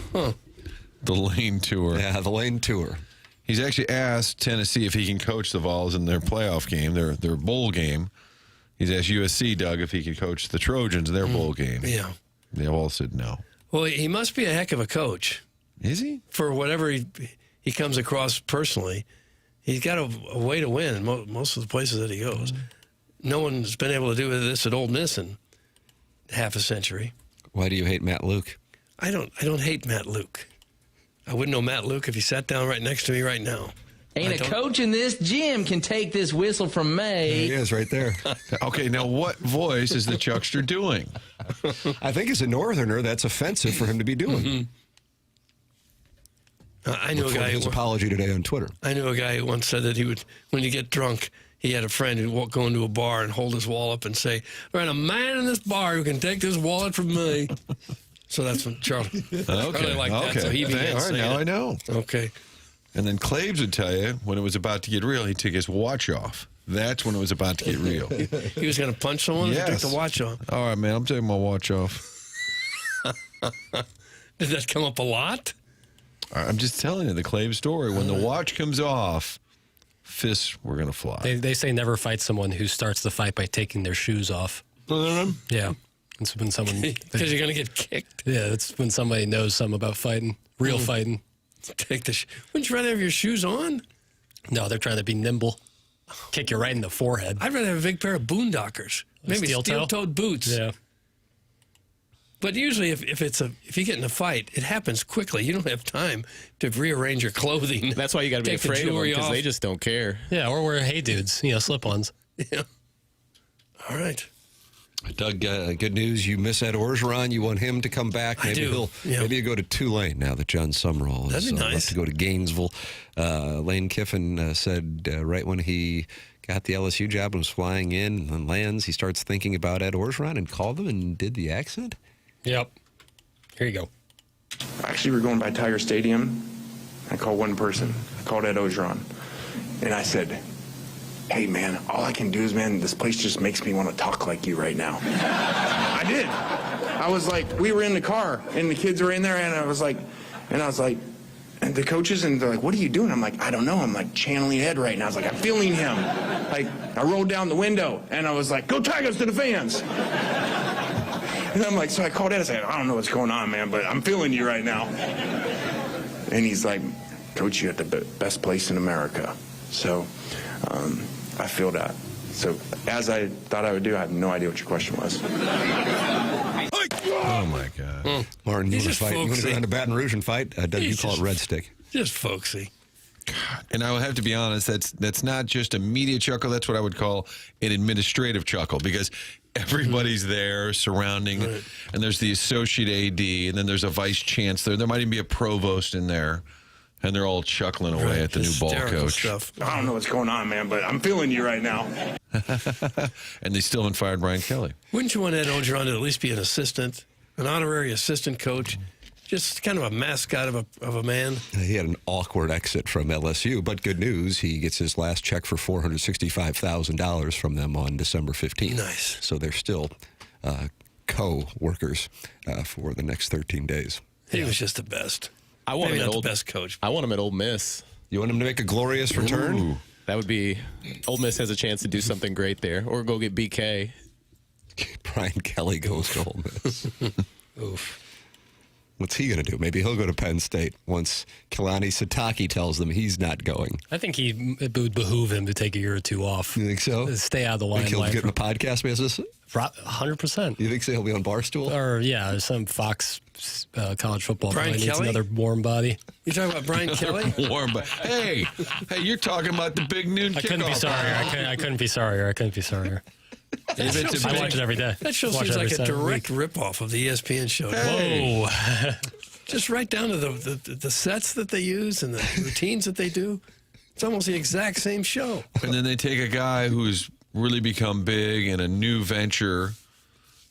The Lane Tour. Yeah, the Lane Tour. He's actually asked Tennessee if he can coach the Vols in their playoff game, their bowl game. He's asked USC, Doug, if he can coach the Trojans in their bowl game. Yeah. They all said no. Well, he must be a heck of a coach. Is he? For whatever he comes across personally, he's got a way to win in most of the places that he goes. No one's been able to do this at Ole Miss in half a century. Why do you hate Matt Luke? I don't hate Matt Luke. I wouldn't know Matt Luke if he sat down right next to me right now. Ain't a coach in this gym can take this whistle from me. There he is right there. Okay, now what voice is the Chuckster doing? I think as a Northerner, that's offensive for him to be doing. I knew a guy his apology today on Twitter. I knew a guy who once said that he would, when you get drunk, he had a friend who'd go into a bar and hold his wallet up and say, "There ain't a man in this bar who can take this wallet from me." So that's when Charlie liked that. So he began all right, saying now it. I know. Okay. And then Claves would tell you when it was about to get real, he took his watch off. That's when it was about to get real. He was going to punch someone and take the watch off. All right, man, I'm taking my watch off. Did that come up a lot? I'm just telling you the Claves story. When the watch comes off, fists were going to fly. They say never fight someone who starts the fight by taking their shoes off. Yeah. It's when someone... Because you're going to get kicked. Yeah, it's when somebody knows something about fighting, real fighting. Wouldn't you rather have your shoes on? No, they're trying to be nimble. Kick you right in the forehead. I'd rather have a big pair of boondockers. Maybe steel-toed boots. Yeah. But usually if you get in a fight, it happens quickly. You don't have time to rearrange your clothing. That's why you got to be afraid of them, because they just don't care. Yeah, or wear hey dudes, slip-ons. Yeah. All right. Doug, good news. You miss Ed Orgeron. You want him to come back. Maybe maybe he'll go to Tulane now that John Summerall is left to go to Gainesville. Lane Kiffin said right when he got the LSU job and was flying in and lands, he starts thinking about Ed Orgeron and called him and did the accent. Yep. Here you go. Actually, we're going by Tiger Stadium. I called one person. I called Ed Orgeron. And I said, "Hey, man, all I can do is, man, this place just makes me want to talk like you right now." I did. I was like, we were in the car, and the kids were in there, and I was like, and the coaches, and they're like, "What are you doing?" I'm like, "I don't know. I'm like channeling Ed right now." I was like, "I'm feeling him." Like, I rolled down the window, and I was like, "Go Tigers" to the fans. And I'm like, so I called Ed. I said, "I don't know what's going on, man, but I'm feeling you right now." And he's like, "Coach, you're at the best place in America." So I feel that. So as I thought I would do, I have no idea what your question was. Oh, my God. Martin, you want to fight? You want to go down to Baton Rouge and fight? Doug, you call it Red Stick. Just folksy. God. And I will have to be honest, that's not just a media chuckle. That's what I would call an administrative chuckle, because everybody's there surrounding, and there's the associate AD, and then there's a vice chancellor. There might even be a provost in there, and they're all chuckling away at the new ball coach. Stuff. I don't know what's going on, man, but I'm feeling you right now. And they still haven't fired Brian Kelly. Wouldn't you want Ed Orgeron to at least be an assistant, an honorary assistant coach? Just kind of a mascot of a man. He had an awkward exit from LSU, but good news, he gets his last check for $465,000 from them on December 15th. Nice. So they're still co-workers for the next 13 days. He was just the best. I want Maybe him not at the best coach. I want him at Ole Miss. You want him to make a glorious return? Ooh. That would be... Ole Miss has a chance to do something great there, or go get BK. Brian Kelly goes to Ole Miss. Oof. What's he going to do? Maybe he'll go to Penn State once Kalani Sitake tells them he's not going. I think it would behoove him to take a year or two off. You think so? Stay out of the Think limelight. he'll get in the podcast business? 100%. You think so? He'll be on Barstool? Or, yeah, some Fox college football Brian probably needs Kelly? another warm body. You talking about Brian Kelly? Warm, but hey, you're talking about the big noon kickoff. I couldn't be sorrier. I couldn't be sorrier. I couldn't be sorrier. I watch it every day. That show Watch seems it like every a Saturday direct week. ripoff of the ESPN show. Hey. Whoa. Just right down to the sets that they use and the routines that they do. It's almost the exact same show. And then they take a guy who's really become big in a new venture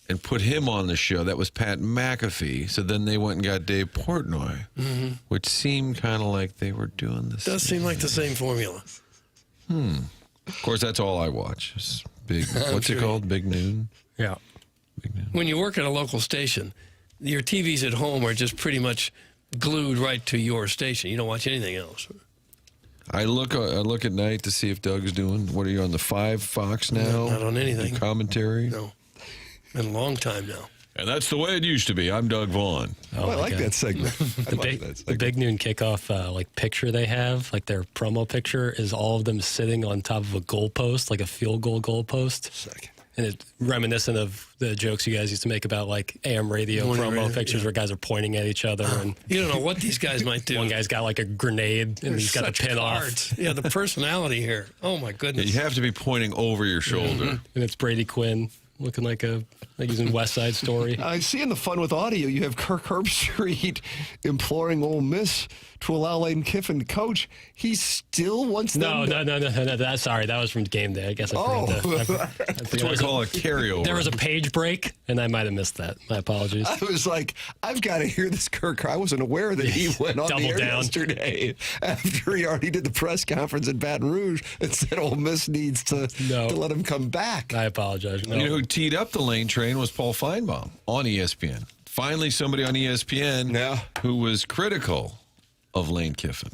and put him on the show. That was Pat McAfee. So then they went and got Dave Portnoy, which seemed kind of like they were doing this. Does seem like the same formula. Of course, that's all I watch. It's big. What's it called? Big Noon? Yeah. Big Noon. When you work at a local station, your TVs at home are just pretty much glued right to your station. You don't watch anything else. I look at night to see if Doug's doing. What are you on the 5 Fox now? Not on anything. Commentary. No. Been a long time now. And that's the way it used to be. I'm Doug Vaughn. I like that segment. The big noon kickoff picture they have, like their promo picture, is all of them sitting on top of a goalpost, like a field goal goalpost. Second. And it's reminiscent of the jokes you guys used to make about like AM radio promo pictures where guys are pointing at each other. And you don't know what these guys might do. One guy's got like a grenade and he's got the pin off. Yeah, the personality here. Oh my goodness. You have to be pointing over your shoulder. And it's Brady Quinn looking like he's in West Side Story. I see in the fun with audio, you have Kirk Herbstreit imploring Ole Miss to allow Lane Kiffin to coach. He still wants them. No. Sorry, that was from game day. I guess I forgot. That's what I call a carryover. There was a page break, and I might have missed that. My apologies. I was like, I've got to hear this, Kirk. I wasn't aware that he went on the air yesterday after he already did the press conference in Baton Rouge and said Ole Miss needs to let him come back. I apologize. No. You know who teed up the Lane train was Paul Feinbaum on ESPN. Finally, somebody on ESPN who was critical of Lane Kiffin.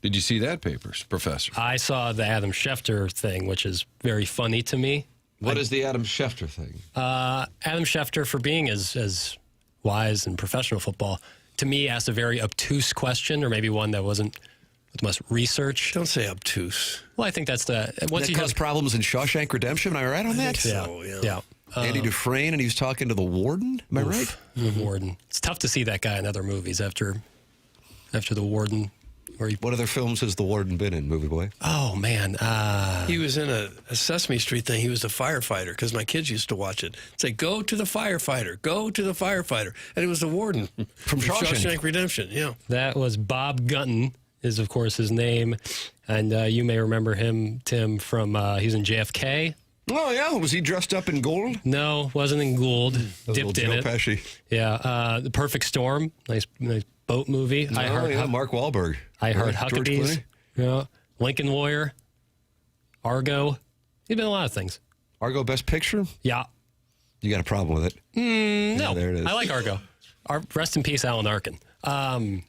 Did you see that, papers, Professor? I saw the Adam Schefter thing, which is very funny to me. What is the Adam Schefter thing? Adam Schefter, for being as wise in professional football, to me asked a very obtuse question, or maybe one that wasn't with much research. Don't say obtuse. Well, I think that's That caused problems in Shawshank Redemption. Am I right on that? So, yeah. Andy Dufresne, and he was talking to the warden. Am I right? The warden. It's tough to see that guy in other movies after the warden. What other films has the warden been in, Movie Boy? Oh, man. He was in a Sesame Street thing. He was a firefighter because my kids used to watch it. Say, go to the firefighter. Go to the firefighter. And it was the warden from Shawshank Redemption. Yeah. That was Bob Gunton is, of course, his name. And you may remember him, Tim, from he's in JFK. Oh, yeah. Was he dressed up in gold? No, wasn't in gold. Dipped in Joe it. Pesci. Yeah. The Perfect Storm. Nice boat movie. Mark Wahlberg. I Heart Huckabees. Yeah. Lincoln Lawyer. Argo. He's been in a lot of things. Argo Best Picture? Yeah. You got a problem with it? No. There it is. I like Argo. Rest in peace, Alan Arkin. What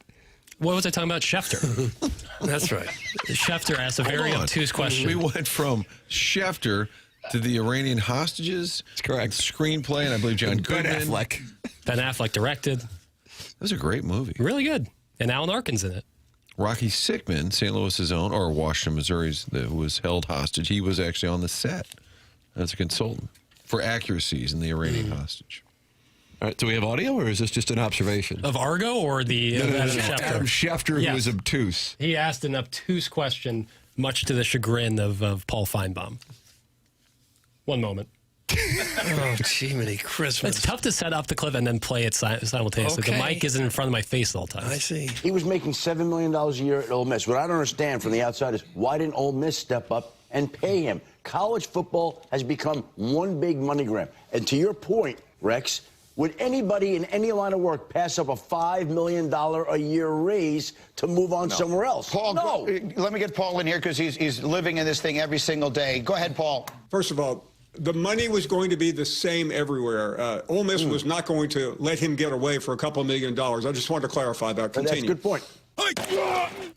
was I talking about? Schefter. That's right. Schefter asked a very obtuse question. We went from Schefter to the Iranian hostages. That's correct. Screenplay, and I believe John Goodman. Ben Affleck directed. That was a great movie. Really good. And Alan Arkin's in it. Rocky Sickman, St. Louis's own, or Washington, Missouri's, that was held hostage. He was actually on the set as a consultant for accuracies in the Iranian hostage. All right, do we have audio, or is this just an observation? Of Argo or the Adam Schefter? Adam Schefter, Yes. who was obtuse. He asked an obtuse question, much to the chagrin of Paul Feinbaum. One moment. Oh, Jiminy Christmas. It's tough to set up the clip and then play it simultaneously. Okay. The mic isn't in front of my face at all times. I see. He was making $7 million a year at Ole Miss. What I don't understand from the outside is why didn't Ole Miss step up and pay him? College football has become one big money grab. And to your point, Rex, would anybody in any line of work pass up a $5 million a year raise to move on somewhere else? Paul, no. Let me get Paul in here because he's living in this thing every single day. Go ahead, Paul. First of all, the money was going to be the same everywhere. Ole Miss was not going to let him get away for a couple $1 million. I just wanted to clarify that. Continue. That's a good point.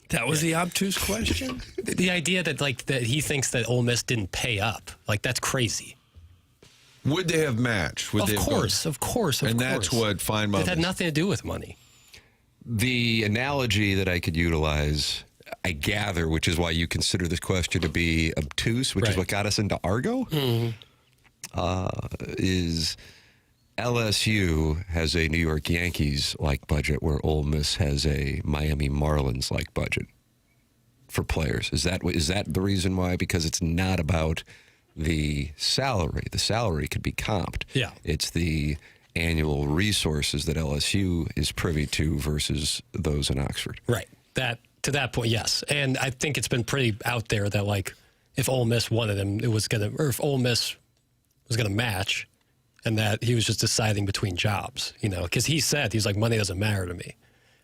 That was the obtuse question? The idea that that he thinks that Ole Miss didn't pay up, that's crazy. Would they have matched? Of course. And that's what Feinbaum It had nothing to do with money. The analogy that I could utilize, I gather, which is why you consider this question to be obtuse, which is what got us into Argo, is LSU has a New York Yankees-like budget where Ole Miss has a Miami Marlins-like budget for players. Is that the reason why? Because it's not about the salary. The salary could be comped. Yeah. It's the annual resources that LSU is privy to versus those in Oxford. Right. To that point, yes. And I think it's been pretty out there that if Ole Miss wanted him, if Ole Miss was gonna match, and that he was just deciding between jobs, because he said he's like, money doesn't matter to me.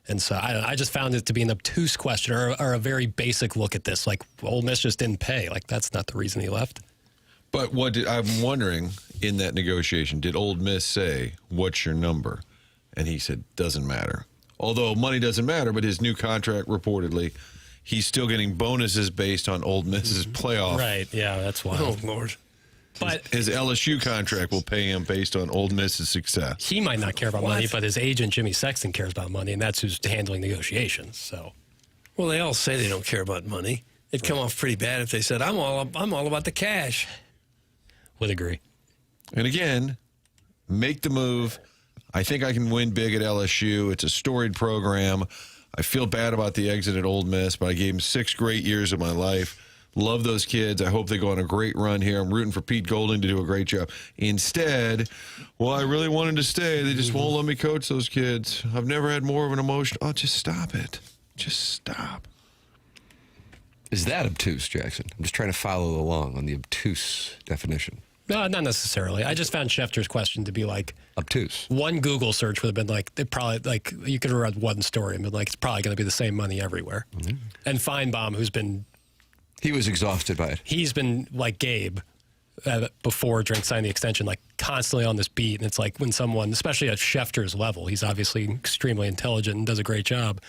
And so I just found it to be an obtuse question or a very basic look at this. Ole Miss just didn't pay. That's not the reason he left. But I'm wondering, in that negotiation, did Ole Miss say, what's your number? And he said, doesn't matter. Although money doesn't matter, but his new contract, reportedly, he's still getting bonuses based on Ole Miss's playoff. Right, yeah, that's wild. Oh, Lord. But his LSU contract will pay him based on Ole Miss's success. he might not care about money, but his agent, Jimmy Sexton, cares about money, and that's who's handling negotiations. So, well, they all say they don't care about money. It'd come off pretty bad if they said, I'm all about the cash. Would agree. And again, make the move. I think I can win big at LSU. It's a storied program. I feel bad about the exit at Ole Miss, but I gave him 6 great years of my life. Love those kids. I hope they go on a great run here. I'm rooting for Pete Golding to do a great job. Instead, well, I really wanted to stay. They just won't let me coach those kids. I've never had more of an emotion. Oh, just stop it. Just stop. Is that obtuse, Jackson? I'm just trying to follow along on the obtuse definition. No, not necessarily. I just found Schefter's question to be like obtuse. One Google search would have been like, they probably, like, you could have read one story and been like, it's probably going to be the same money everywhere. Mm-hmm. And Feinbaum, who's been... He was exhausted by it. He's been like Gabe before Drink signed the extension, like constantly on this beat. And it's like when someone, especially at Schefter's level, he's obviously extremely intelligent and does a great job.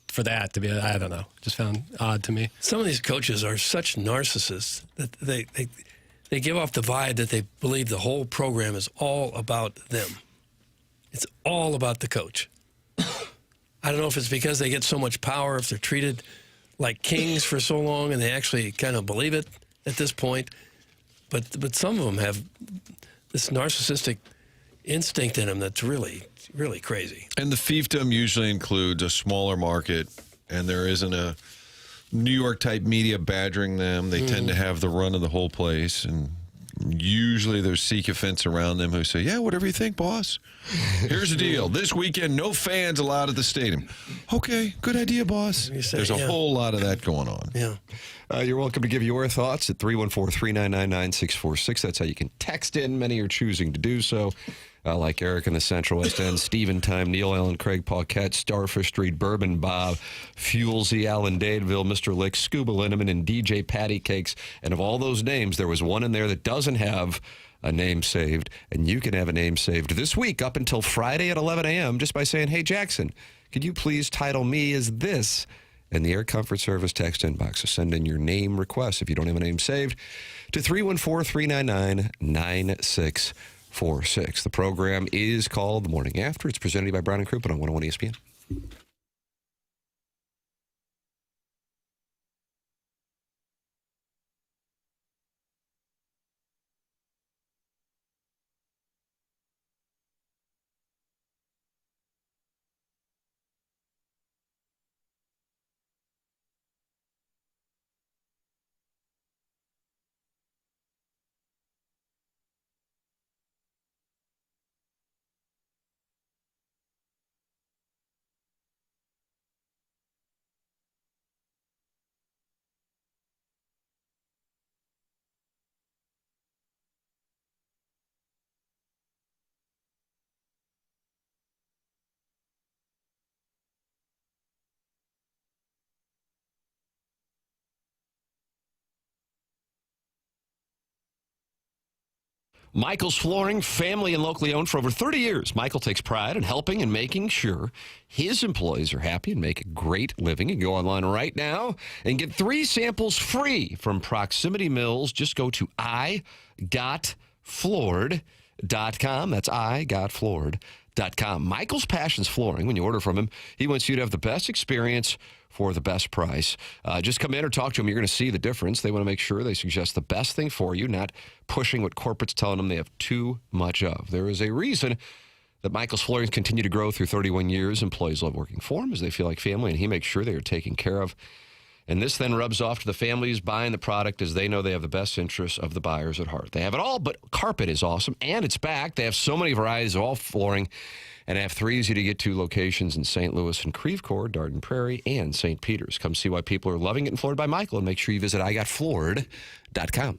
For that to be, I don't know, just found odd to me. Some of these coaches are such narcissists that they give off the vibe that they believe the whole program is all about them. It's all about the coach. I don't know if it's because they get so much power, if they're treated like kings for so long and they actually kind of believe it at this point. But some of them have this narcissistic instinct in them that's really, really crazy. And the fiefdom usually includes a smaller market, and there isn't a New York-type media badgering them. They tend to have the run of the whole place, and usually there's sycophants around them who say, yeah, whatever you think, boss. Here's the deal. This weekend, no fans allowed at the stadium. Okay, good idea, boss. There's a whole lot of that going on. Yeah. You're welcome to give your thoughts at 314-399-9646. That's how you can text in. Many are choosing to do so. Like Eric in the Central West End, Stephen Time, Neil Allen, Craig Paquette, Starfish Street, Bourbon Bob, Fuelsy, Allen Dadeville, Mr. Lick, Scuba Linneman, and DJ Patty Cakes. And of all those names, there was one in there that doesn't have a name saved, and you can have a name saved this week up until Friday at 11 a.m. just by saying, hey, Jackson, could you please title me as this? In the Air Comfort Service text inbox. So send in your name request if you don't have a name saved to 314-399-9646. The program is called The Morning After. It's presented by Brown and Crouppen on 101 ESPN. Michael's Flooring, family and locally owned for over 30 years. Michael takes pride in helping and making sure his employees are happy and make a great living. You can go online right now and get 3 samples free from Proximity Mills. Just go to igotfloored.com. That's igotfloored.com. Michael's Passions Flooring. When you order from him, he wants you to have the best experience for the best price. Just come in or talk to them. You're going to see the difference. They want to make sure they suggest the best thing for you, not pushing what corporate's telling them they have too much of. There is a reason that Michael's Flooring continue to grow through 31 years. Employees love working for him as they feel like family, and he makes sure they are taken care of. And this then rubs off to the families buying the product as they know they have the best interests of the buyers at heart. They have it all, but carpet is awesome, and it's back. They have so many varieties of all flooring, and have 3 easy-to-get-to locations in St. Louis and Creve Coeur, Darden Prairie, and St. Peters. Come see why people are loving it in Floored by Michael, and make sure you visit igotfloored.com.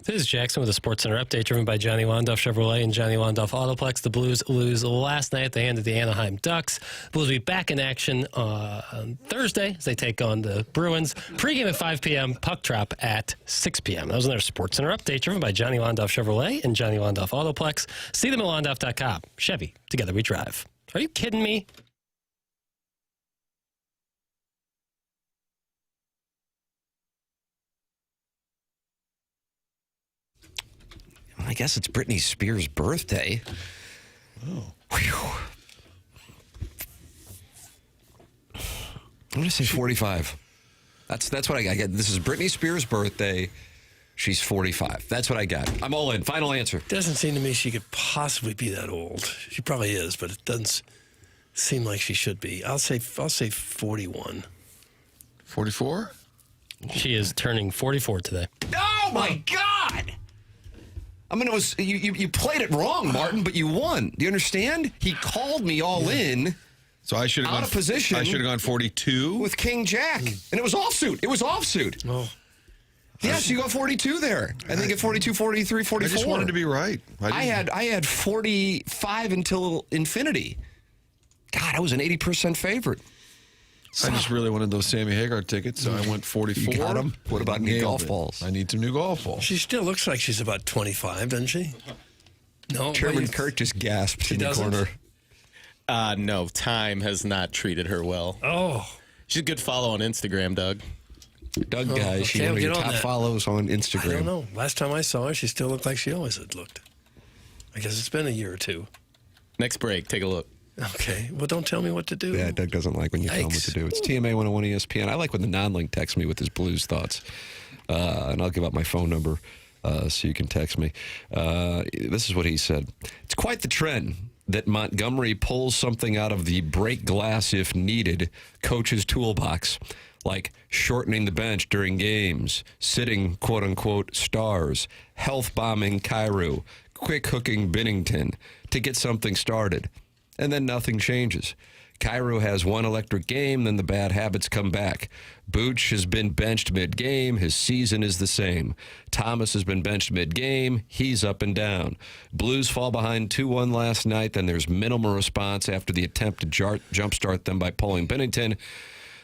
This is Jackson with a Sports Center update driven by Johnny Londoff Chevrolet and Johnny Londoff Autoplex. The Blues lose last night at the hand of the Anaheim Ducks. Blues will be back in action on Thursday as they take on the Bruins. Pre-game at 5 p.m., puck drop at 6 p.m. Those are their Sports Center update driven by Johnny Londoff Chevrolet and Johnny Londoff Autoplex. See them at londoff.com. Chevy, together we drive. Are you kidding me? I guess it's Britney Spears' birthday. Oh. Whew. I'm going to say 45. That's what I got. This is Britney Spears' birthday. She's 45. That's what I got. I'm all in. Final answer. Doesn't seem to me she could possibly be that old. She probably is, but it doesn't seem like she should be. I'll say 41. 44? She is turning 44 today. Oh, my God! I mean, it was you played it wrong, Martin, but you won. Do you understand? He called me all in. So I should have out gone of position. I should have gone 42 with King Jack, and it was offsuit. It was offsuit. Oh, yes, you got 42 there. I think at 42, 43, 44. I just wanted to be right. I had 45 until infinity. God, I was an 80% favorite. I just really wanted those Sammy Hagar tickets, so I went 44. You got 'em? What about new golf balls? I need some new golf balls. she still looks like she's about 25, doesn't she? No, Chairman Kurt just gasped in the corner. No, time has not treated her well. Oh. She's a good follow on Instagram, Doug. Doug guy, she's one of your top follows on Instagram. I don't know. Last time I saw her, she still looked like she always had looked. I guess it's been a year or two. Next break, take a look. Okay. Well, don't tell me what to do. Yeah, Doug doesn't like when you tell him what to do. It's TMA 101 ESPN. I like when the non-link texts me with his Blues thoughts. And I'll give out my phone number so you can text me. This is what he said. It's quite the trend that Montgomery pulls something out of the break glass if needed coach's toolbox, like shortening the bench during games, sitting quote-unquote stars, health bombing Cairo, quick hooking Binnington to get something started. And then nothing changes. Cairo has one electric game, then the bad habits come back. Booch has been benched mid-game. His season is the same. Thomas has been benched mid-game. He's up and down. Blues fall behind 2-1 last night. Then there's minimal response after the attempt to jumpstart them by pulling Binnington.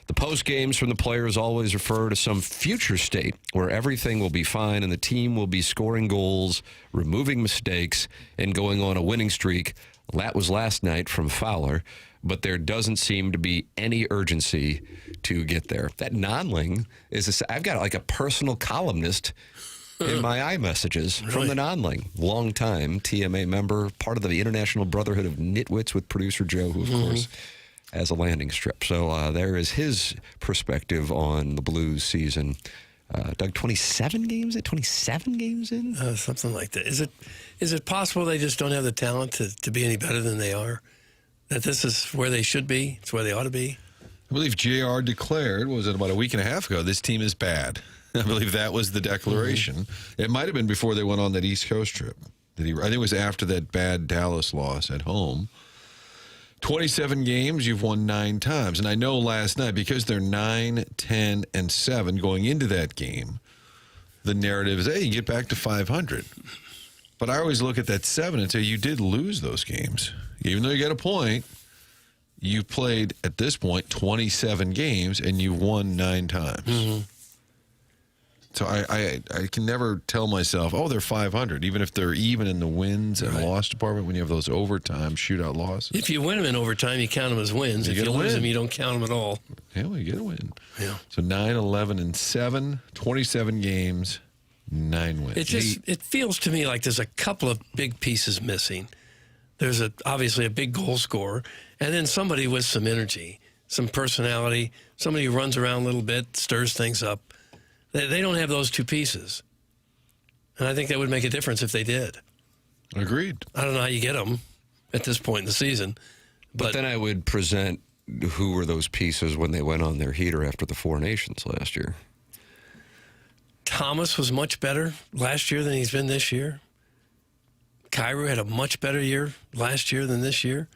The post games from the players always refer to some future state where everything will be fine and the team will be scoring goals, removing mistakes, and going on a winning streak. That was last night from Fowler, but there doesn't seem to be any urgency to get there. That non-ling is I've got like a personal columnist in my iMessages from the non-ling. Long-time TMA member, part of the International Brotherhood of Nitwits with producer Joe, who, of course, has a landing strip. So there is his perspective on the Blues season. Doug, 27 games in? Something like that. Is it possible they just don't have the talent to be any better than they are? That this is where they should be? It's where they ought to be? I believe JR declared, was it about a week and a half ago, this team is bad. I believe that was the declaration. It might have been before they went on that East Coast trip. I think it was after that bad Dallas loss at home. 27 games, you've won 9 times. And I know last night, because they're 9, 10, and 7 going into that game, the narrative is, hey, you get back to 500. But I always look at that 7 and say, you did lose those games. Even though you got a point, you played, at this point, 27 games, and you've won 9 times. So I can never tell myself, oh, they're 500, even if they're even in the wins and loss department when you have those overtime shootout losses. If you win them in overtime, you count them as wins. If you lose them, you don't count them at all. Yeah, well, you get a win. Yeah. So 9, 11, and 7, 27 games, 9 wins. It feels to me like there's a couple of big pieces missing. There's obviously a big goal scorer, and then somebody with some energy, some personality, somebody who runs around a little bit, stirs things up. They don't have those two pieces. And I think that would make a difference if they did. Agreed. I don't know how you get them at this point in the season. But then I would present who were those pieces when they went on their heater after the Four Nations last year. Thomas was much better last year than he's been this year. Cairo had a much better year last year than this year.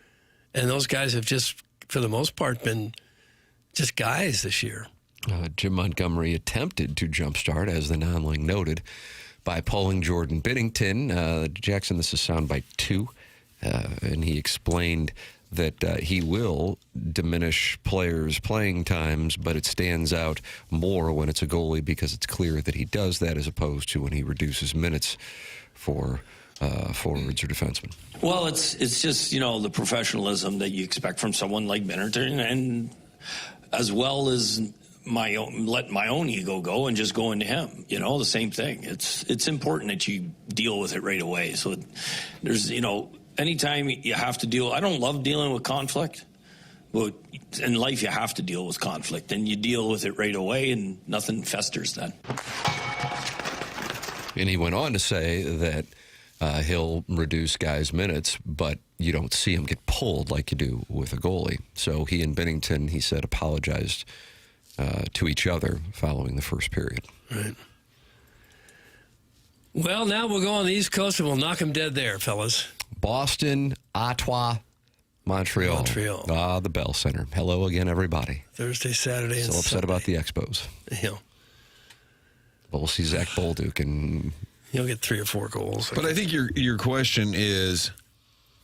And those guys have just, for the most part, been just guys this year. Jim Montgomery attempted to jumpstart, as the non-ling noted, by polling Jordan Binnington. Jackson, this is soundbite 2, and he explained that he will diminish players' playing times, but it stands out more when it's a goalie because it's clear that he does that as opposed to when he reduces minutes for forwards or defensemen. Well, it's just, the professionalism that you expect from someone like Binnington, and as well as let my own ego go and just go into him. The same thing. It's important that you deal with it right away. So there's, anytime you have to deal, I don't love dealing with conflict, but in life you have to deal with conflict, and you deal with it right away, and nothing festers then. And he went on to say that he'll reduce guys' minutes, but you don't see him get pulled like you do with a goalie. So he and Binnington, he said, apologized to each other following the first period. Right. Well, now we'll go on the East Coast and we'll knock them dead there, fellas. Boston, Ottawa, Montreal. The Bell Center. Hello again, everybody. Thursday, Saturday, and Still upset Sunday. about the Expos. Yeah. But we'll see Zach Bolduc, and he'll get 3 or 4 goals. But I think your question is,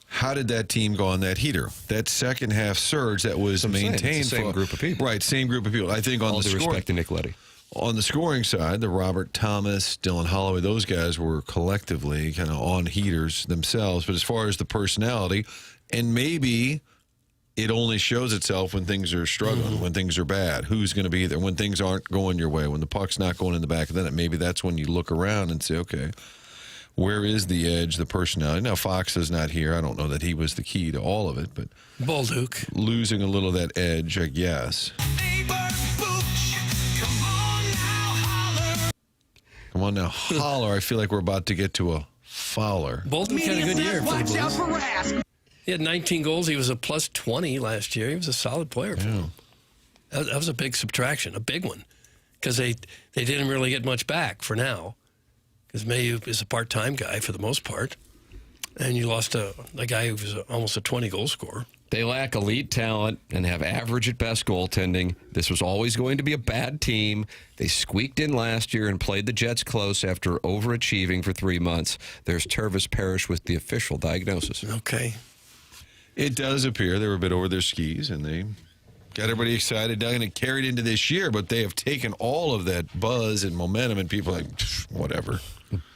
how did that team go on that heater? That second half surge that was maintained. It's the same group of people. Right, same group of people. I think on all due respect to Nick Leddy. On the scoring side, the Robert Thomas, Dylan Holloway, those guys were collectively kind of on heaters themselves. But as far as the personality, and maybe it only shows itself when things are struggling, when things are bad. Who's going to be there? When things aren't going your way, when the puck's not going in the back of the net, maybe that's when you look around and say, okay, where is the edge, the personality? Now, Fox is not here. I don't know that he was the key to all of it, but Bolduc losing a little of that edge, I guess. Come on now, holler. I feel like we're about to get to a Fowler. Bolduc had a good year for the Blues. He had 19 goals. He was a plus 20 last year. He was a solid player for them. That was a big subtraction, a big one, because they didn't really get much back for now, because Mayu is a part-time guy for the most part, and you lost a guy who was almost a 20-goal scorer. They lack elite talent and have average at best goaltending. This was always going to be a bad team. They squeaked in last year and played the Jets close after overachieving for 3 months. There's Tervis Parrish with the official diagnosis. Okay. It does appear they were a bit over their skis, and they got everybody excited, Doug, and it carried into this year, but they have taken all of that buzz and momentum, and people are like, whatever.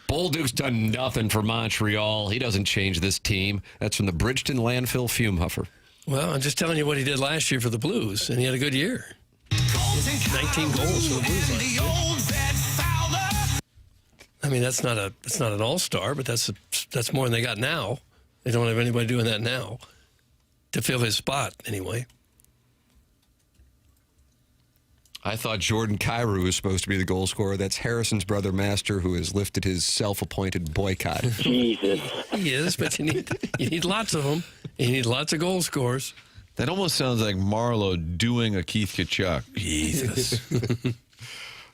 Bolduc's done nothing for Montreal. He doesn't change this team. That's from the Bridgeton Landfill Fume Huffer. Well, I'm just telling you what he did last year for the Blues, and he had a good year. 19 goals for the Blues last year. I mean, that's not an all-star, but that's more than they got now. They don't have anybody doing that now to fill his spot, anyway. I thought Jordan Kyrou was supposed to be the goal scorer. That's Harrison's brother, Master, who has lifted his self-appointed boycott. Jesus. He is, but you need lots of them. You need lots of goal scorers. That almost sounds like Marlowe doing a Keith Kachuk. Jesus.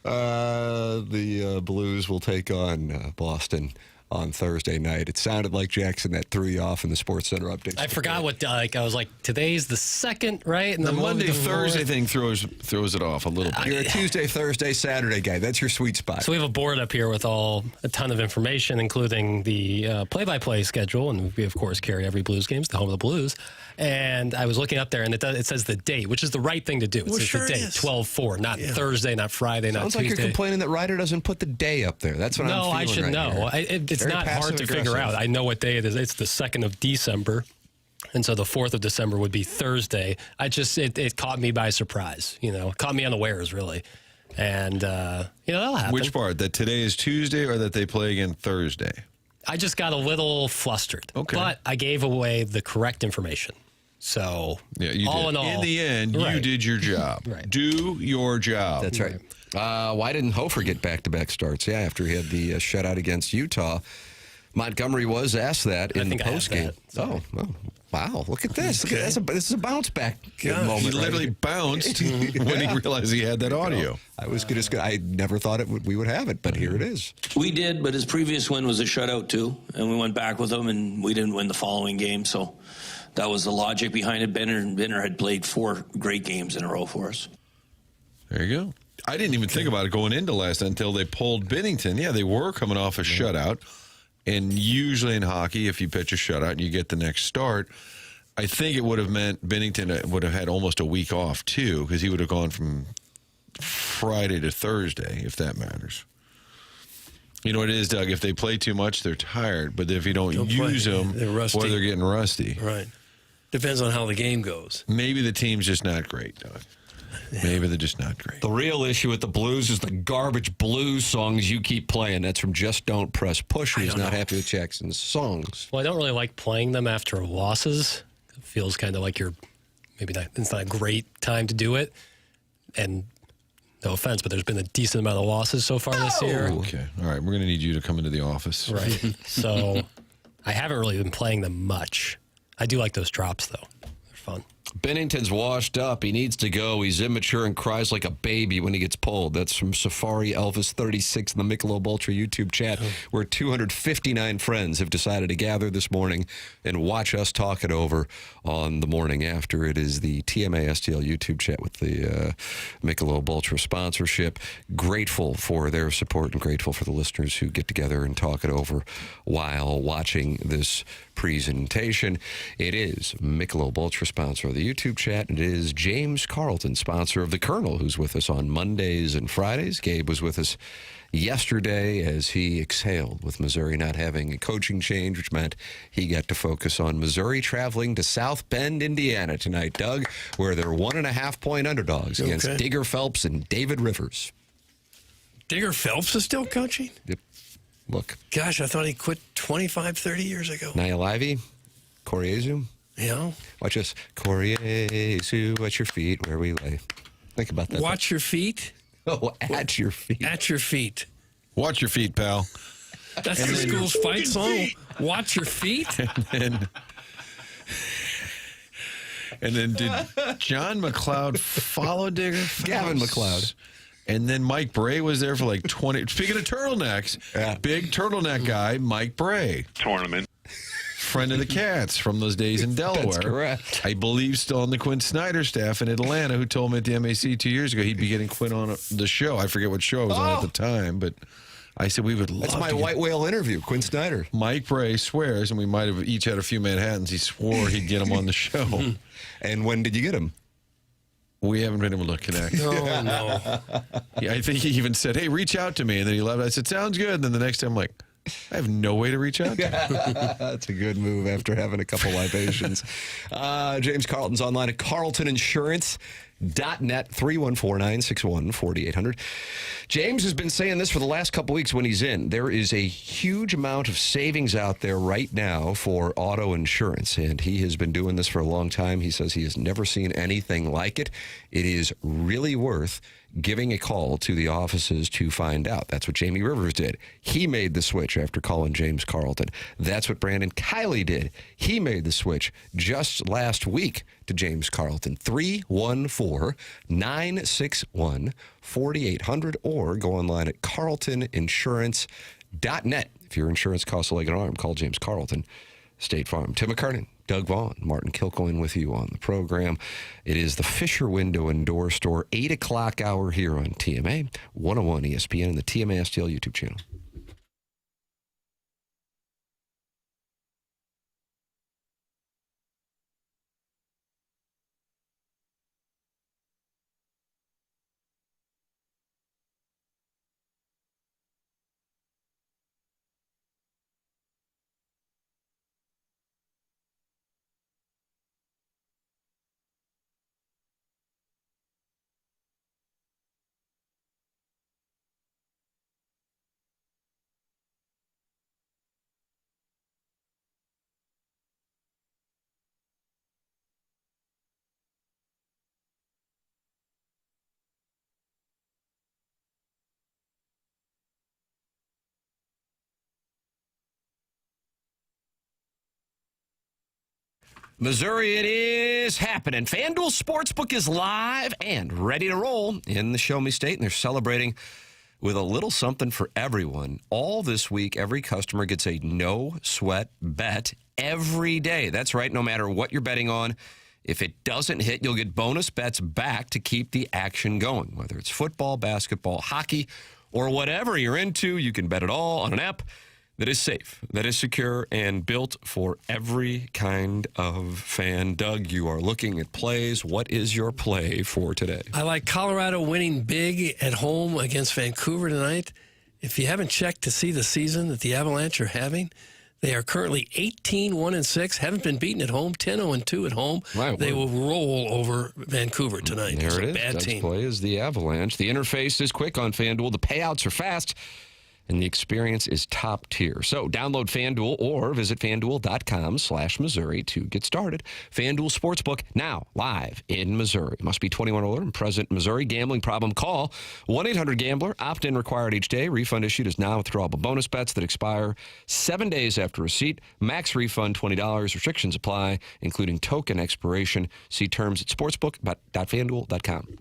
The Blues will take on Boston on Thursday night. It sounded like, Jackson, that threw you off in the Sports Center update. I forgot what, I was like, today's the second, right? And the Monday, the Thursday thing throws it off a little bit. You're a Tuesday, Thursday, Saturday guy. That's your sweet spot. So we have a board up here with a ton of information, including the play-by-play schedule, and we, of course, carry every Blues game. It's the home of the Blues. And I was looking up there, and it says the date, which is the right thing to do. It says the date, 12/4, not Thursday, not Friday, not Tuesday. Sounds like you're complaining that Ryder doesn't put the day up there. That's what I'm feeling. No, I should know. It's not hard to figure out. I know what day it is. It's the 2nd of December. And so the 4th of December would be Thursday. It caught me by surprise, caught me unawares, really. And, that'll happen. Which part? That today is Tuesday or that they play again Thursday? I just got a little flustered. Okay. But I gave away the correct information. So, yeah, you all did. in all. In the end, you did your job. Right. Do your job. That's right. Why didn't Hofer get back-to-back starts? Yeah, after he had the shutout against Utah. Montgomery was asked that in the postgame. Oh, wow. Look at this. Okay. This is a bounce-back moment. He literally bounced when he realized he had that audio. I never thought we would have it, but here it is. We did, but his previous win was a shutout, too, and we went back with him, and we didn't win the following game, so that was the logic behind it. Benner had played 4 great games in a row for us. There you go. I didn't even think about it going into last night until they pulled Bennington. Yeah, they were coming off a shutout. And usually in hockey, if you pitch a shutout and you get the next start, I think it would have meant Bennington would have had almost a week off, too, because he would have gone from Friday to Thursday, if that matters. You know what it is, Doug? If they play too much, they're tired. But if you don't use them, they're rusty. or they're getting rusty. Right. Depends on how the game goes. Maybe the team's just not great, Doug. Yeah. Maybe they're just not great. The real issue with the Blues is the garbage blues songs you keep playing. That's from Just Don't Press Push, who's not happy with Jackson's songs. Well, I don't really like playing them after losses. It feels kind of like it's not a great time to do it. And no offense, but there's been a decent amount of losses so far this year. Okay. All right. We're going to need you to come into the office. Right. So I haven't really been playing them much. I do like those drops, though. They're fun. Bennington's washed up. He needs to go. He's immature and cries like a baby when he gets pulled. That's from Safari Elvis 36 in the Michelob Ultra YouTube chat, where 259 friends have decided to gather this morning and watch us talk it over on the morning after. It is the TMA STL YouTube chat with the Michelob Ultra sponsorship. Grateful for their support and grateful for the listeners who get together and talk it over while watching this presentation. It is Michelob Ultra, sponsor of the YouTube chat. It is James Carlton, sponsor of the Colonel, who's with us on Mondays and Fridays. Gabe was with us yesterday as he exhaled with Missouri not having a coaching change, which meant he got to focus on Missouri traveling to South Bend, Indiana tonight, Doug, where they're 1.5-point underdogs against Digger Phelps and David Rivers. Digger Phelps is still coaching? Yep. Look. Gosh, I thought he quit 25, 30 years ago. Nialivey, Koriezu. Yeah. Watch us. Koriezu at your feet where we lay. Think about that. Watch your feet? Oh, at your feet. At your feet. Watch your feet, pal. That's the school's fight song. Watch your feet? And then did John McLeod follow Digger? Gavin McLeod. And then Mike Bray was there for like 20. Speaking of turtlenecks, big turtleneck guy, Mike Bray. Tournament. Friend of the Cats from those days in Delaware. That's correct. I believe still on the Quinn Snyder staff in Atlanta, who told me at the MAC 2 years ago he'd be getting Quinn on the show. I forget what show it was on at the time, but I said we would love That's my white whale interview, Quinn Snyder. Mike Bray swears, and we might have each had a few Manhattans, he swore he'd get him on the show. And when did you get him? We haven't been able to connect. Oh, no. Yeah, I think he even said, hey, reach out to me. And then he left. I said, sounds good. And then the next time I'm like, I have no way to reach out to him. That's a good move after having a couple libations. James Carlton's online at carltoninsurance.net, 314-961-4800. James has been saying this for the last couple weeks when he's in. There is a huge amount of savings out there right now for auto insurance, and he has been doing this for a long time. He says he has never seen anything like it. It is really worth giving a call to the offices to find out. That's what Jamie Rivers did. He made the switch after calling James Carlton. That's what Brandon Kiley did. He made the switch just last week to James Carlton. 314-961-4800 or go online at carltoninsurance.net. If your insurance costs a leg and arm, call James Carlton, State Farm. Tim McKernan, Doug Vaughn, Martin Kilcoyne with you on the program. It is the Fisher Window and Door Store, 8 o'clock hour here on TMA, 101 ESPN and the TMA STL YouTube channel. Missouri, it is happening. FanDuel Sportsbook is live and ready to roll in the Show Me State, and they're celebrating with a little something for everyone. All this week, every customer gets a no-sweat bet every day. That's right, no matter what you're betting on. If it doesn't hit, you'll get bonus bets back to keep the action going. Whether it's football, basketball, hockey, or whatever you're into, you can bet it all on an app that is safe, that is secure, and built for every kind of fan. Doug, you are looking at plays. What is your play for today? I like Colorado winning big at home against Vancouver tonight. If you haven't checked to see the season that the Avalanche are having, they are currently 18-1-6, haven't been beaten at home, 10-2 at home. Right, they will roll over Vancouver tonight. There it is. Bad Doug's team. play is the Avalanche. The interface is quick on FanDuel. The payouts are fast, and the experience is top tier. So download FanDuel or visit FanDuel.com/Missouri to get started. FanDuel Sportsbook, now live in Missouri. Must be 21 or older and present in Missouri. Gambling problem? Call 1-800-GAMBLER. Opt-in required each day. Refund issued is now withdrawable bonus bets that expire 7 days after receipt. Max refund $20. Restrictions apply, including token expiration. See terms at sportsbook.fanduel.com.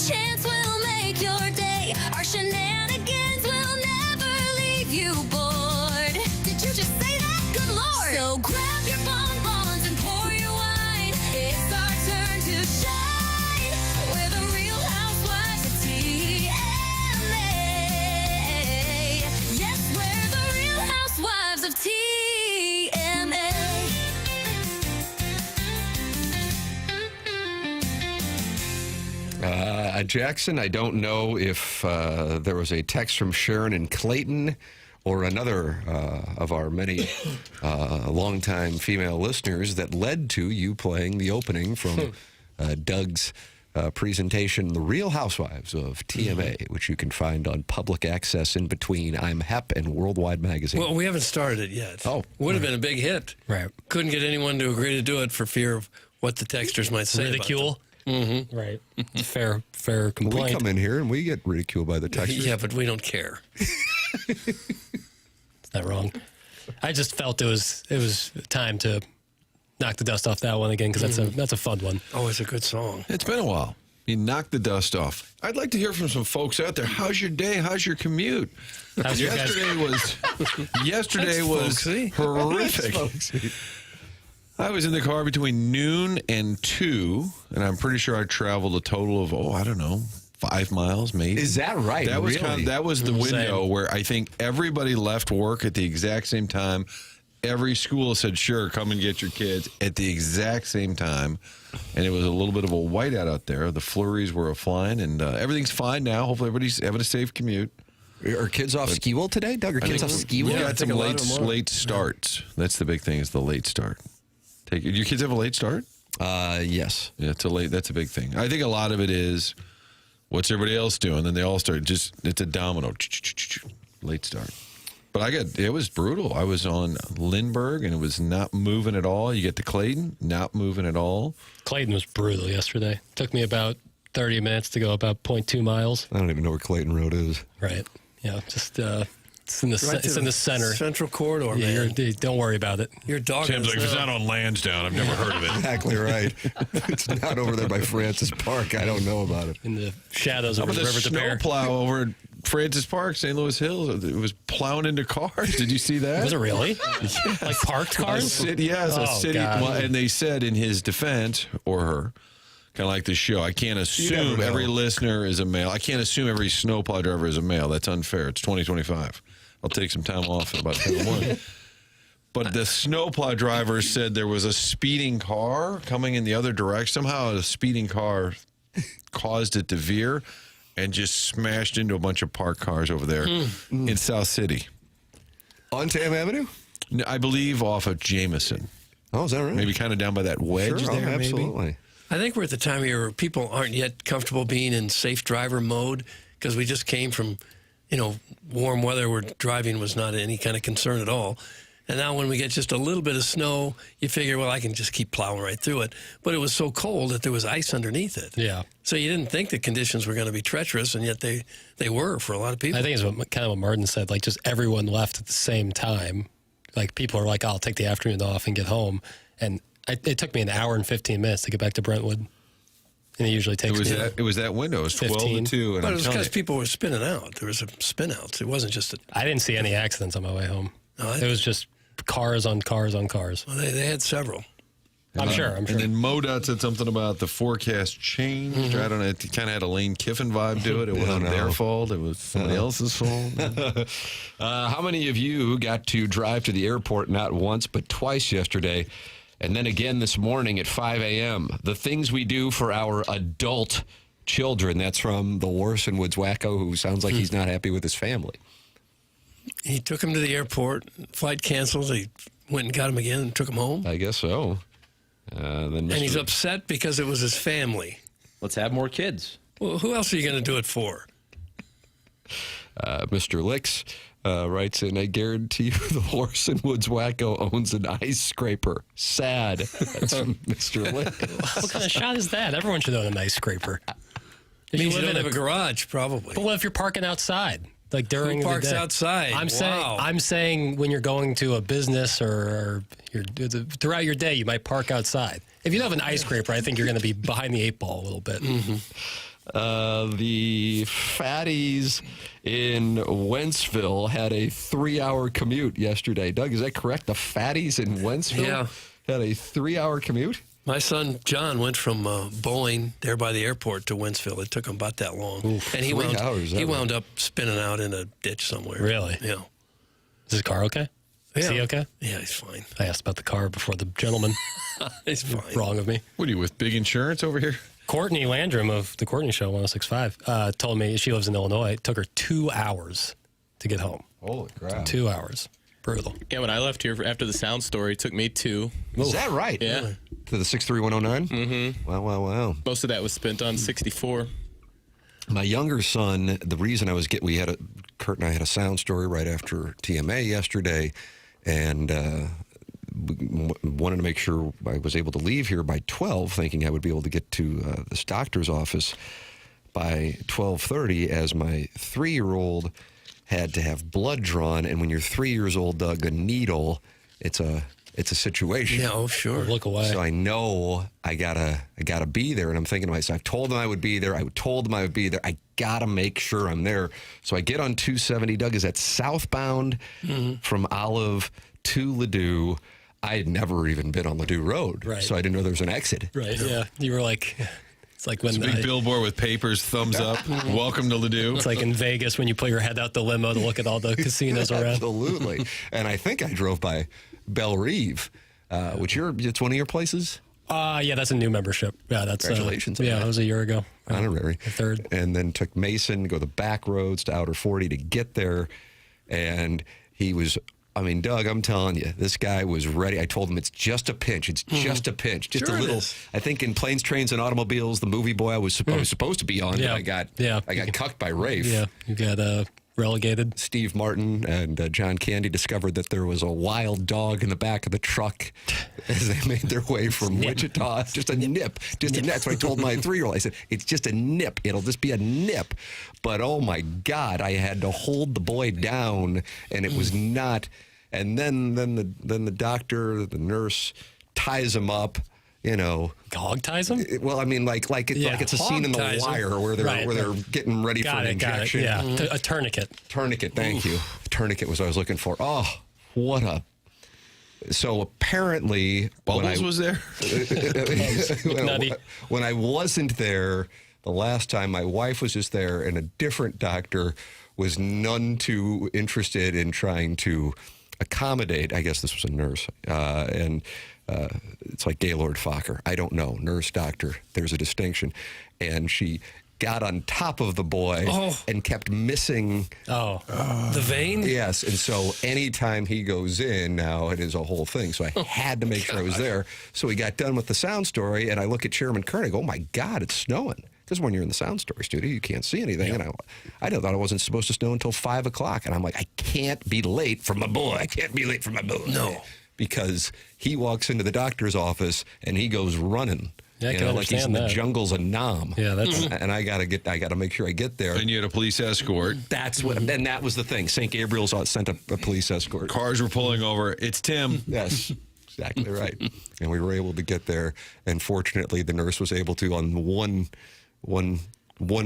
chance will make your day. Our shenanigans will never leave you bored. Did you just say that? Good Lord. So grab your bonbons and pour your wine. It's our turn to shine. We're the Real Housewives of TMA. Yes, we're the Real Housewives of TMA. Jackson, I don't know if there was a text from Sharon in Clayton or another of our many longtime female listeners that led to you playing the opening from Doug's presentation, The Real Housewives of TMA, which you can find on public access in between I'm Hep and Worldwide Magazine. Well, we haven't started it yet. Oh. Would have been a big hit. Right. Couldn't get anyone to agree to do it for fear of what the texters might say. Ridicule. Mm-hmm. Right. Fair complaint. We come in here and we get ridiculed by the texters. Yeah, but we don't care. It's not wrong. I just felt it was time to knock the dust off that one again because that's a fun one. Oh, it's a good song. It's been a while. You knocked the dust off. I'd like to hear from some folks out there. How's your day? How's your commute? Yesterday was horrific. I was in the car between noon and 2, and I'm pretty sure I traveled a total of 5 miles maybe. Is that right? That was really? that was the window where I think everybody left work at the exact same time. Every school said, "Sure, come and get your kids" at the exact same time, and it was a little bit of a whiteout out there. The flurries were flying, and everything's fine now. Hopefully, everybody's having a safe commute. Are kids off school today, Doug? Are kids off school? We got some late starts. That's the big thing, is the late start. Do your kids have a late start? Yes. Yeah, that's a big thing. I think a lot of it is what's everybody else doing? Then they all start. It's a domino. Late start. But it was brutal. I was on Lindbergh, and it was not moving at all. You get to Clayton, not moving at all. Clayton was brutal yesterday. Took me about 30 minutes to go about 0.2 miles. I don't even know where Clayton Road is. Right. Yeah, just it's in the center. Central corridor, yeah, man. Don't worry about it. Your dog. Tim's like, if it's not on Lansdowne, I've never heard of it. Exactly right. It's not over there by Francis Park. I don't know about it. In the shadows of the river to bear. Snowplow over at Francis Park, St. Louis Hills. It was plowing into cars. Did you see that? Was it really? Yes. Like parked cars? A city. Well, and they said in his defense, or her, kind of like the show, I can't assume every listener is a male. I can't assume every snowplow driver is a male. That's unfair. It's 2025. I'll take some time off at about 10 in the morning. But the snowplow driver said there was a speeding car coming in the other direction. Somehow a speeding car caused it to veer and just smashed into a bunch of parked cars over there in South City. On Tam Avenue? No, I believe off of Jameson. Oh, is that right? Maybe kind of down by that wedge there, absolutely. maybe. I think we're at the time of year where people aren't yet comfortable being in safe driver mode because we just came from, warm weather where driving was not any kind of concern at all. And now when we get just a little bit of snow, you figure, well, I can just keep plowing right through it. But it was so cold that there was ice underneath it. Yeah. So you didn't think the conditions were going to be treacherous, and yet they were for a lot of people. I think it's kind of what Martin said, like just everyone left at the same time. Like people are like, I'll take the afternoon off and get home. And it took me an hour and 15 minutes to get back to Brentwood. And it usually takes it was that window. It was 12 to 2. And but it was because people were spinning out. There was a spin out. It wasn't just I didn't see any accidents on my way home. No, it was just cars on cars on cars. Well, they had several. I'm sure. And then MoDOT said something about the forecast changed. I don't know. It kind of had a Lane Kiffin vibe to it. It wasn't their fault. It was somebody else's fault. How many of you got to drive to the airport not once but twice yesterday? And then again this morning at 5 a.m. The things we do for our adult children. That's from the Larson Woods wacko who sounds like he's not happy with his family. He took him to the airport. Flight canceled. He went and got him again and took him home. I guess so. And he's upset because it was his family. Let's have more kids. Well, who else are you going to do it for? Mr. Licks writes in, I guarantee you the Larson Woods wacko owns an ice scraper. Sad. That's from Mr. Licks. What kind of shot is that? Everyone should own an ice scraper. It means you don't have a garage, probably. But what if you're parking outside? Like during Who parks the day? outside? I'm saying when you're going to a business or throughout your day, you might park outside. If you don't have an ice scraper, I think you're going to be behind the eight ball a little bit. The fatties in Wentzville had a 3-hour commute yesterday. Doug, is that correct? The fatties in Wentzville had a 3-hour commute? My son, John, went from Boeing there by the airport to Wentzville. It took him about that long. Oof, and he wound up spinning out in a ditch somewhere. Really? Yeah. Is his car okay? Is he okay? Yeah, he's fine. I asked about the car before the gentleman. He's fine. Wrong of me. What are you with, big insurance over here? Courtney Landrum of the Courtney Show, 106.5, told me she lives in Illinois. It took her 2 hours to get home. Holy crap. 2 hours. Brutal. Yeah, when I left here after the sound story, it took me 2. Is that right? Yeah. To the 63109? Mm-hmm. Wow. Most of that was spent on 64. My younger son, the reason Kurt and I had a sound story right after TMA yesterday, and wanted to make sure I was able to leave here by 12, thinking I would be able to get to this doctor's office by 12:30, as my 3-year-old had to have blood drawn. And when you're 3 years old, Doug, a needle, it's a situation. Yeah, sure. Look away. So I know I gotta be there, and I'm thinking to myself, I've told them I would be there. I told them I would be there. I gotta make sure I'm there. So I get on 270. Doug, is that southbound from Olive to Ladue? I had never even been on Ladue Road, right. So I didn't know there was an exit. Right. Yeah. You were like. It's like when it's a big billboard with papers, thumbs up, welcome to Ladue. It's like in Vegas when you put your head out the limo to look at all the casinos around. Absolutely. And I think I drove by Belle Rive, which it's one of your places? Yeah, that's a new membership. Yeah, that's congratulations. That was a year ago. Honorary. The third. And then took Mason, go the back roads to Outer 40 to get there. And he was, Doug, I'm telling you, this guy was ready. I told him it's just a pinch. It's just a pinch. Just sure a little. I think in Planes, Trains, and Automobiles, the movie boy I was supposed to be on, but I got cucked by Rafe. Yeah, you got relegated. Steve Martin and John Candy discovered that there was a wild dog in the back of the truck as they made their way from Wichita. Just a nip. That's what I told my 3-year-old. I said, it's just a nip. It'll just be a nip. But oh my God, I had to hold the boy down, and it was not. And then the doctor, the nurse, ties him up. Hog ties him. Well, like it's a scene in The Wire where they're getting ready for an injection. Yeah, a tourniquet. Tourniquet. Thank you. Tourniquet was what I was looking for. Oh, what a. So apparently, Bubbles was there. When I wasn't there the last time, my wife was just there, and a different doctor was none too interested in trying to accommodate. I guess this was a nurse, and it's like Gaylord Fokker. I don't know. Nurse, doctor, there's a distinction. And she got on top of the boy and kept missing the vein? Yes. And so anytime he goes in now, it is a whole thing. So I had to make sure I was there. So we got done with the sound story, and I look at Chairman Kern, I go, oh my God, it's snowing. Because when you're in the sound story studio, you can't see anything. And I thought it wasn't supposed to snow until 5 o'clock. And I'm like, I can't be late for my boy. I can't be late for my boy. No. Because he walks into the doctor's office and he goes running. Yeah, like he's in the jungles of Nam. Yeah, that's. And I gotta make sure I get there. And you had a police escort. That's what. And that was the thing. St. Gabriel's sent a police escort. Cars were pulling over. It's Tim. Yes. Exactly right. And we were able to get there. And fortunately, the nurse was able to, on one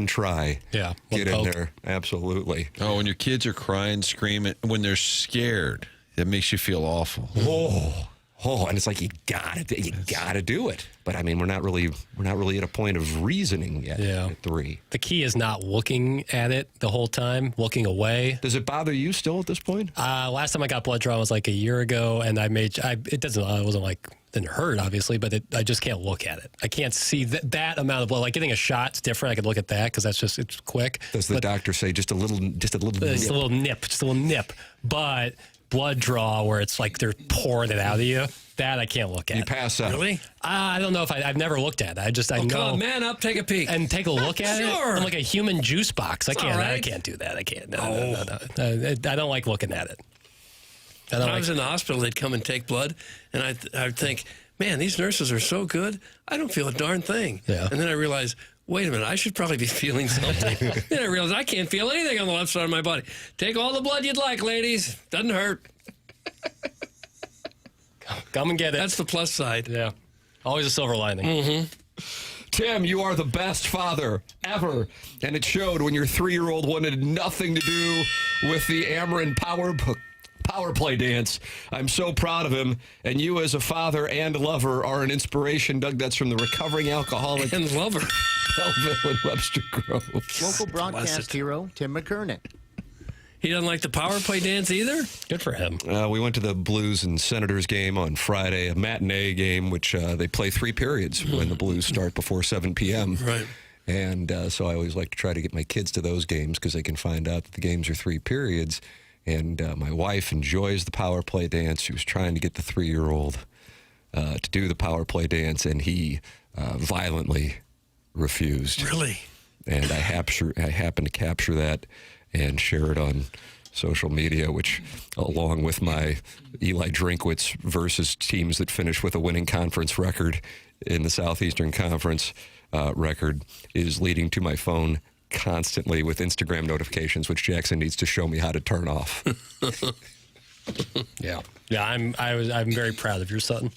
try, get in there. Absolutely. Oh, when your kids are crying, screaming, when they're scared, it makes you feel awful. And it's like you gotta do it. But we're not really at a point of reasoning yet. Yeah. At 3. The key is not looking at it the whole time, looking away. Does it bother you still at this point? Last time I got blood drawn was like a year ago, and it wasn't like didn't hurt obviously, but I just can't look at it. I can't see that amount of blood. Like getting a shot's different. I could look at that because it's quick. Does the doctor say just a little nip? But blood draw where it's like they're pouring it out of you, that I can't look at. You pass out. Really? I don't know if I've never looked at it. I know. Come on, man up, take a peek. And take a look at it. Sure. I'm like a human juice box. I can't do that. I can't. No. I don't like looking at it. When I was in the hospital, they'd come and take blood, and I'd think, man, these nurses are so good, I don't feel a darn thing. Yeah. And then I realized, wait a minute, I should probably be feeling something. Then I realized I can't feel anything on the left side of my body. Take all the blood you'd like, ladies. Doesn't hurt. Come and get it. That's the plus side. Yeah. Always a silver lining. Mm-hmm. Tim, you are the best father ever. And it showed when your 3-year-old wanted nothing to do with the Ameren power play dance. I'm so proud of him. And you as a father and lover are an inspiration. Doug, that's from the recovering alcoholic. And lover. Belleville and Webster Grove. Local broadcast hero, Tim McKernan. He doesn't like the power play dance either? Good for him. We went to the Blues and Senators game on Friday, a matinee game, which they play 3 periods when the Blues start before 7 p.m. Right. And so I always like to try to get my kids to those games because they can find out that the games are 3 periods. And my wife enjoys the power play dance. She was trying to get the 3-year-old to do the power play dance, and he violently refused. Really? And I happened to capture that and share it on social media, which, along with my Eli Drinkwitz versus teams that finish with a winning conference record in the Southeastern Conference record, is leading to my phone constantly with Instagram notifications, which Jackson needs to show me how to turn off. Yeah. I'm very proud of your son.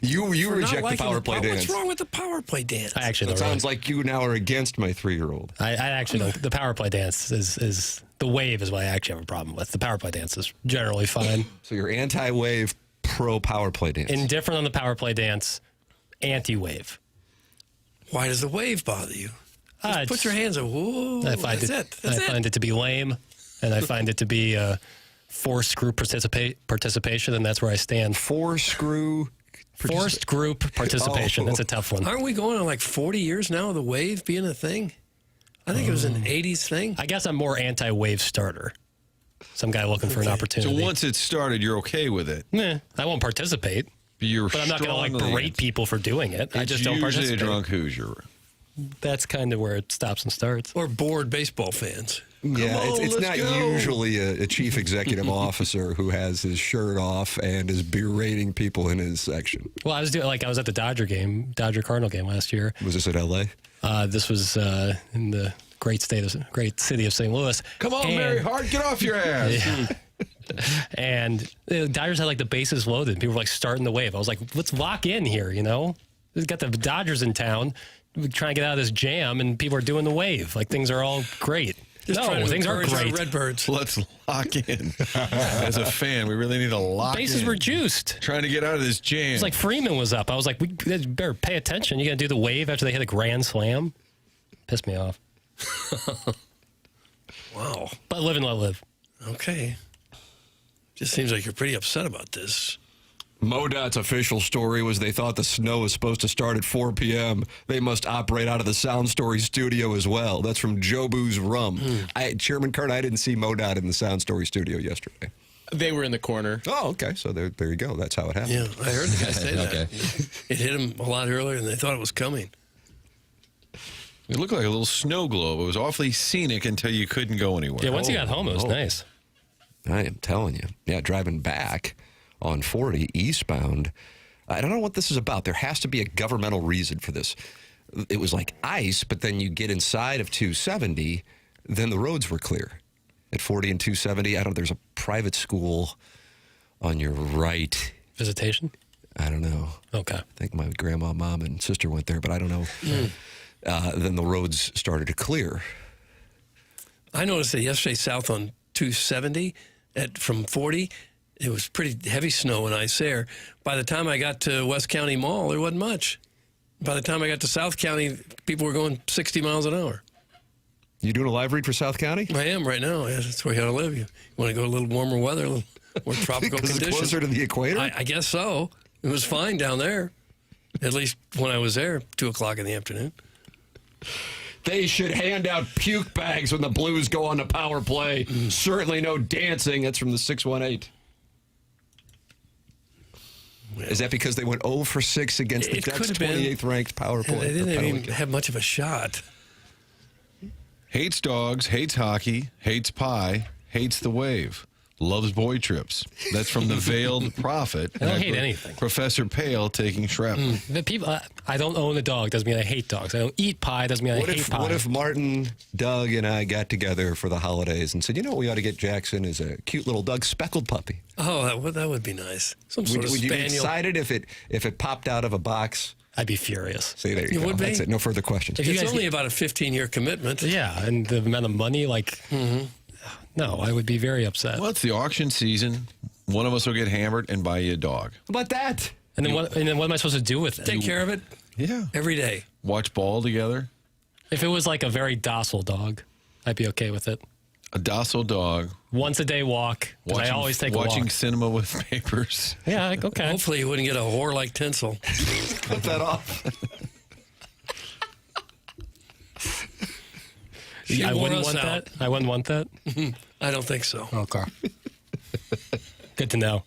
You reject the power play dance. What's wrong with the power play dance? I actually It sounds like you now are against my 3-year-old. I actually don't. The power play dance is the wave is what I actually have a problem with. The power play dance is generally fine. So you're anti-wave, pro-power play dance. Indifferent on the power play dance, anti-wave. Why does the wave bother you? Just put your hands up. Whoa, I find it to be lame, and I find it to be forced group participation, and that's where I stand. Forced group participation. That's a tough one. Aren't we going on like 40 years now of the wave being a thing? I think it was an 80s thing. I guess I'm more anti-wave starter. Some guy looking for an opportunity. So once it's started, you're okay with it? I won't participate. But I'm not going to berate people for doing it. I just don't participate. Usually a drunk Hoosier. That's kind of where it stops and starts. Or bored baseball fans. Yeah, it's not usually a chief executive officer who has his shirt off and is berating people in his section. Well, I was at the Dodger Cardinal game last year. Was this at L.A.? This was in the great city of St. Louis. Come on, Mary Hart, get off your ass. Yeah. And the Dodgers had the bases loaded. People were starting the wave. I was like, let's lock in here, We've got the Dodgers in town. We're trying to get out of this jam, and people are doing the wave. Things are all great. Things aren't great. Redbirds. Let's lock in. As a fan, we really need to lock in. Bases were juiced. Trying to get out of this jam. It was like Freeman was up. I was like, we better pay attention. You got to do the wave after they hit a grand slam. Pissed me off. Wow. But live and let live. Okay. Just seems like you're pretty upset about this. MoDOT's official story was they thought the snow was supposed to start at 4 p.m. They must operate out of the Sound Story studio as well. That's from Jobu's Rum. Chairman Kern, I didn't see MoDOT in the Sound Story studio yesterday. They were in the corner. Oh, okay. So there you go. That's how it happened. Yeah, I heard the guy say that. Okay. It hit him a lot earlier than they thought it was coming. It looked like a little snow globe. It was awfully scenic until you couldn't go anywhere. Yeah, once you got home, it was nice. I am telling you. Yeah, driving back on 40 eastbound. I don't know what this is about. There has to be a governmental reason for this. It was like ice, but then you get inside of 270, then the roads were clear. At 40 and 270, there's a private school on your right. Visitation? I don't know. Okay. I think my grandma, mom, and sister went there, but I don't know. Then the roads started to clear. I noticed that yesterday south on 270 from 40, it was pretty heavy snow and ice there. By the time I got to West County Mall, there wasn't much. By the time I got to South County, people were going 60 miles an hour. You doing a live read for South County? I am right now. Yeah, that's where you ought to live. You want to go to a little warmer weather, a little more tropical conditions. It's closer to the equator? I guess so. It was fine down there, at least when I was there, 2 o'clock in the afternoon. They should hand out puke bags when the Blues go on the power play. Certainly no dancing. That's from the 618. Is that because they went 0 for 6 against the Ducks' 28th ranked power play? They didn't even have much of a shot. Hates dogs, hates hockey, hates pie, hates the wave. Loves boy trips. That's from the Veiled Prophet. I don't hate anything. Professor Pale taking shrapnel. The people, I don't own a dog doesn't mean I hate dogs. I don't eat pie doesn't mean I hate pie. What if Martin, Doug, and I got together for the holidays and said, you know what we ought to get Jackson is a cute little Doug speckled puppy? Oh, that would be nice. Some sort of spaniel. Would you be excited if it popped out of a box I'd be furious. See, there you, You go. would be? That's it. No further questions. It's only about a 15-year commitment. Yeah, and the amount of money, no, I would be very upset. Well, it's the auction season. One of us will get hammered and buy you a dog. How about that? And then what am I supposed to do with it? Take care of it. Yeah. Every day. Watch ball together. If it was like a very docile dog, I'd be okay with it. A docile dog. Once a day walk. 'Cause I always take a walk. Watching cinema with papers. Yeah, okay. Hopefully you wouldn't get a whore like Tinsel. Cut that off. I wouldn't want that. I wouldn't want that. I don't think so. Okay. Good to know.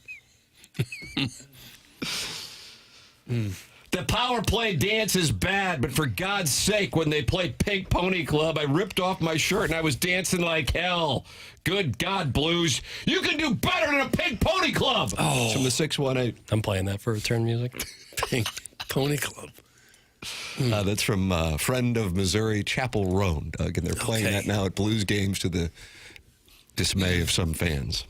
The power play dance is bad, but for God's sake, when they played Pink Pony Club, I ripped off my shirt and I was dancing like hell. Good God, Blues. You can do better than a Pink Pony Club. Oh. It's from the 618. I'm playing that for return music. Pink Pony Club. That's from friend of Missouri, Chapel Roan, Doug, and they're playing that now at Blues games to the dismay of some fans.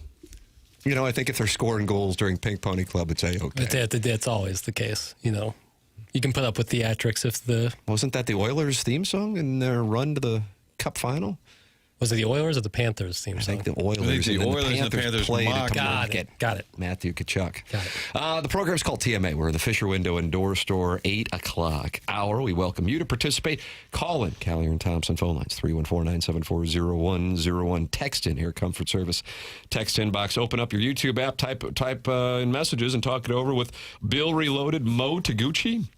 You know, I think if they're scoring goals during Pink Pony Club, it's A-okay. It's always the case, you know. You can put up with theatrics if the... Wasn't that the Oilers theme song in their run to the Cup final? Was it the Oilers or the Panthers theme song? I think the Oilers, I think the Oilers and the Panthers played mock. to Got it. Matthew Kachuk. Got it. The program's called TMA. We're in the Fisher Window and Door Store, 8 o'clock hour. We welcome you to participate. Call in, Callier and Thompson phone lines, 314-974-0101. Text in here, Comfort Service. Text inbox. Open up your YouTube app, type in messages, and talk it over with Bill Reloaded, Mo Taguchi,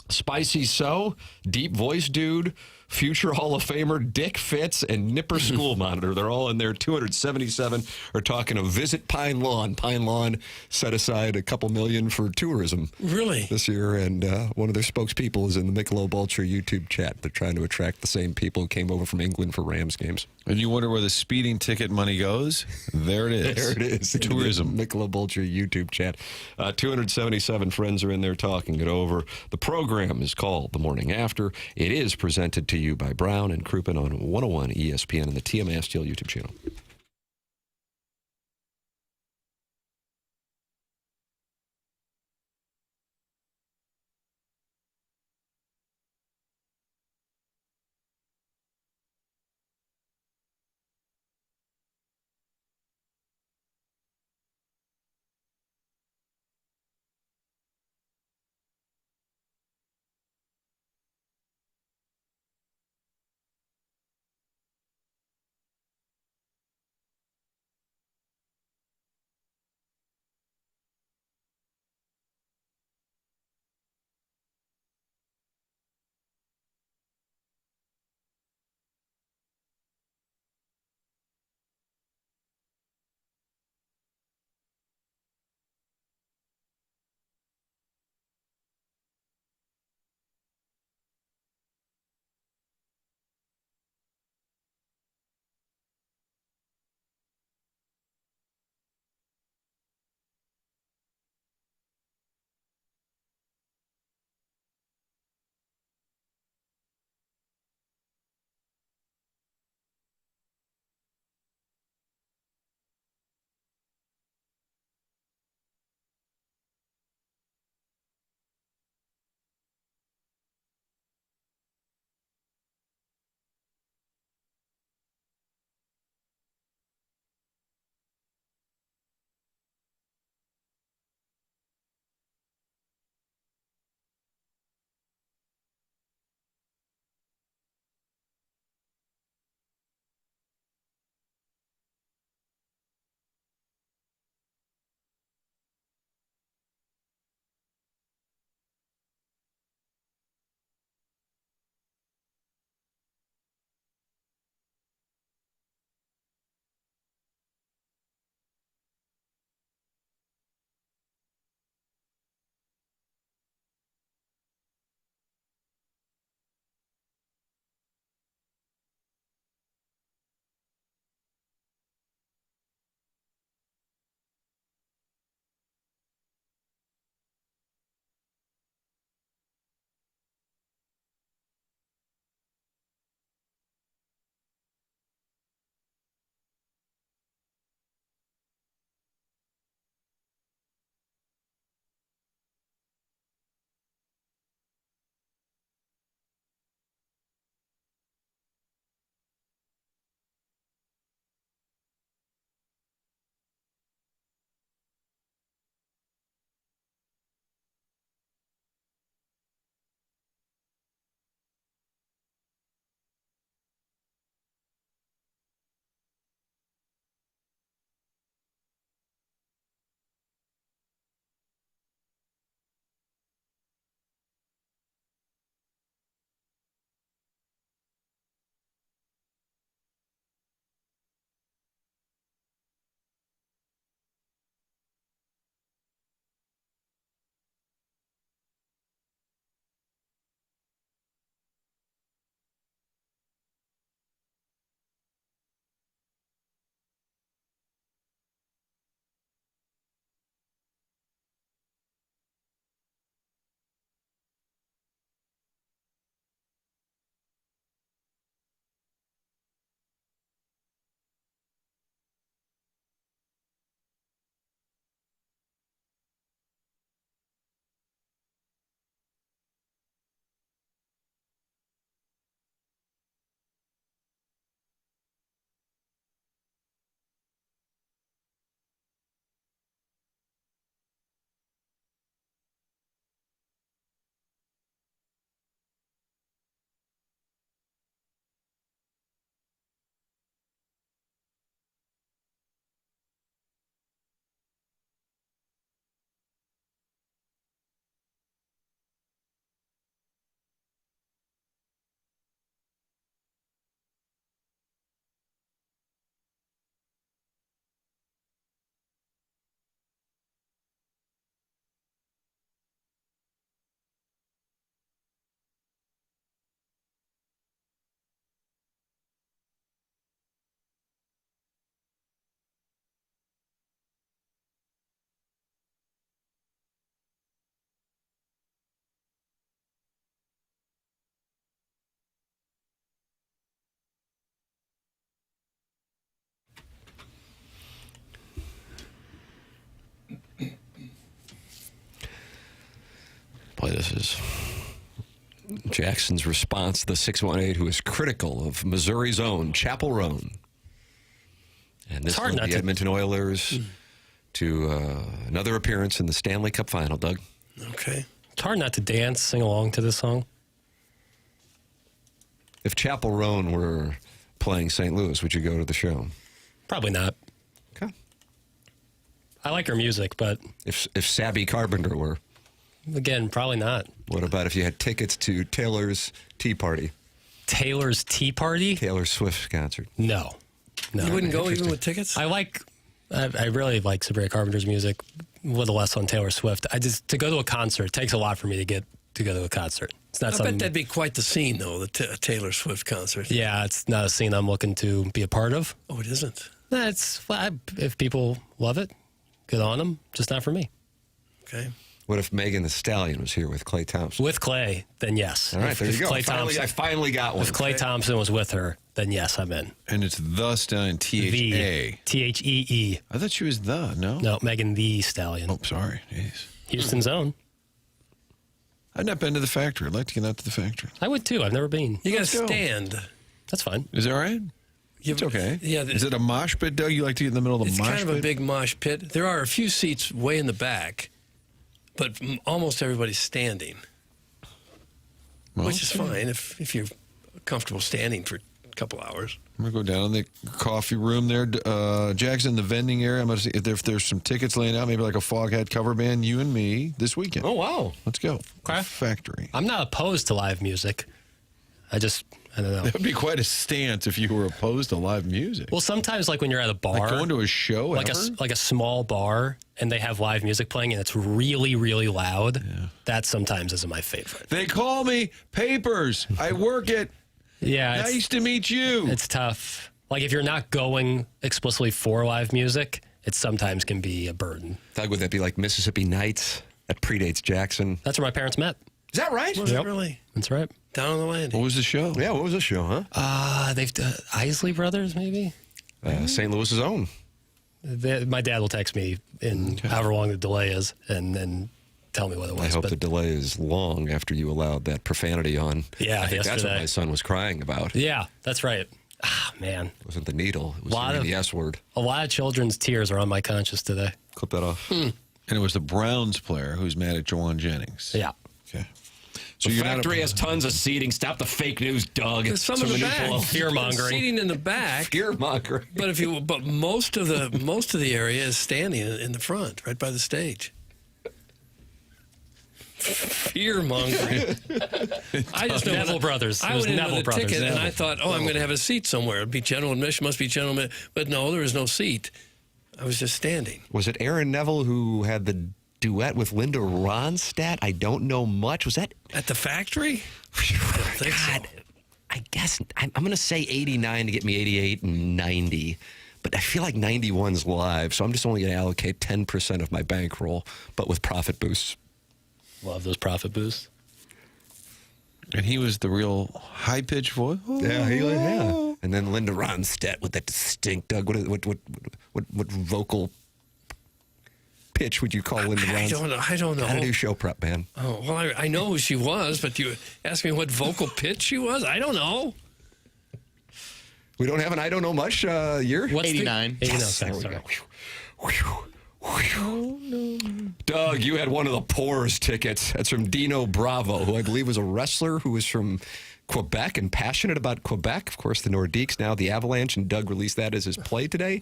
Spicy So, Deep Voice Dude, future Hall of Famer Dick Fitz, and Nipper School Monitor. They're all in there. 277 are talking to Visit Pine Lawn. Pine Lawn set aside a couple million for tourism. Really? This year, and one of their spokespeople is in the Michelob Ultra YouTube chat. They're trying to attract the same people who came over from England for Rams games. And you wonder where the speeding ticket money goes? There it is. There it is. Tourism. Michelob Ultra YouTube chat. 277 friends are in there talking it over. The program is called The Morning After. It is presented to you by Brown and Crouppen on 101 ESPN and the TMA STL YouTube channel. Golly, this is Jackson's response to the 618, who is critical of Missouri's own Chapel Roan. And this led the Edmonton Oilers to another appearance in the Stanley Cup Final, Doug. Okay. It's hard not to dance, sing along to this song. If Chapel Roan were playing St. Louis, would you go to the show? Probably not. Okay. I like her music, but... If Sabby Carpenter were? Again, probably not. What about if you had tickets to Taylor's Tea Party? Taylor's Tea Party? Taylor Swift's concert. No. You wouldn't go even with tickets? I really like Sabrina Carpenter's music, a little less on Taylor Swift. To go to a concert, it takes a lot for me to go to a concert. It's not I something. bet that'd be quite the scene, though, the Taylor Swift concert. Yeah, it's not a scene I'm looking to be a part of. Oh, it isn't? If people love it, good on them. Just not for me. Okay. What if Megan Thee Stallion was here with Klay Thompson? With Clay, then yes. All right, there you go. I finally got one. If Klay Thompson was with her, then yes, I'm in. And it's The Stallion, T-H-A. T-H-E-E. I thought she was the, no? No, Megan Thee Stallion. Oh, sorry. Jeez. Houston's own. I've not been to the factory. I'd like to get out to the factory. I would too. I've never been. You got to stand. That's fine. Is that right? It's okay. Yeah. Is it a mosh pit, Doug? You like to get in the middle of the mosh pit? It's kind of a big mosh pit. There are a few seats way in the back, but almost everybody's standing, which is fine if you're comfortable standing for a couple hours. I'm going to go down in the coffee room there. Jackson, the vending area. I'm going to see if there's some tickets laying out, maybe like a Foghat cover band, you and me, this weekend. Oh, wow. Let's go. Okay. Factory. I'm not opposed to live music. I don't know. That would be quite a stance if you were opposed to live music. Well, sometimes like when you're at a bar. Like going to a show like a small bar, and they have live music playing, and it's really, really loud. Yeah. That sometimes isn't my favorite. They call me Papers. I work at... Yeah. Nice to meet you. It's tough. Like if you're not going explicitly for live music, it sometimes can be a burden. Doug, would that be like Mississippi Nights? That predates Jackson. That's where my parents met. Is that right? Was it really? That's right. Down on the landing. What was the show? Yeah, what was the show, huh? They've Isley Brothers, maybe? St. Louis's own. My dad will text me in however long the delay is, and then tell me what it was. I hope the delay is long after you allowed that profanity on. Yeah, I think that's what yesterday. my son was crying about. Yeah, that's right. Ah, man. It wasn't the needle. It was the S word. A lot of children's tears are on my conscience today. Clip that off. And it was the Browns player who's mad at Jawan Jennings. Yeah. Okay. So the factory has tons of seating. Stop the fake news, Doug. There's some in the back. Fear mongering. Seating in the back. Fear mongering. But most of the area is standing in the front, right by the stage. Fear mongering. I just know Neville Brothers. I went in with a ticket and I thought, I'm going to have a seat somewhere. It'd be general admission. Must be general admission. But no, there was no seat. I was just standing. Was it Aaron Neville who had the duet with Linda Ronstadt? I don't know much. Was that at the factory? I don't think so. I guess I'm going to say 89 to get me 88 and 90. But I feel like 91's live, so I'm just only going to allocate 10% of my bankroll, but with profit boosts. Love those profit boosts. And he was the real high-pitched voice. Yeah. And then Linda Ronstadt with that distinct, Doug, what vocal pitch would you call Linda Ronstadt? I don't know. Gotta do show prep, man. Oh, well, I know who she was, but you asked me what vocal pitch she was? I don't know. We don't have an I don't know much year? What's 89. 89. Yes, there we Sorry. go. Oh, no. Doug, you had one of the poorest tickets. That's from Dino Bravo, who I believe was a wrestler who was from Quebec and passionate about Quebec. Of course, the Nordiques, now the Avalanche, and Doug released that as his play today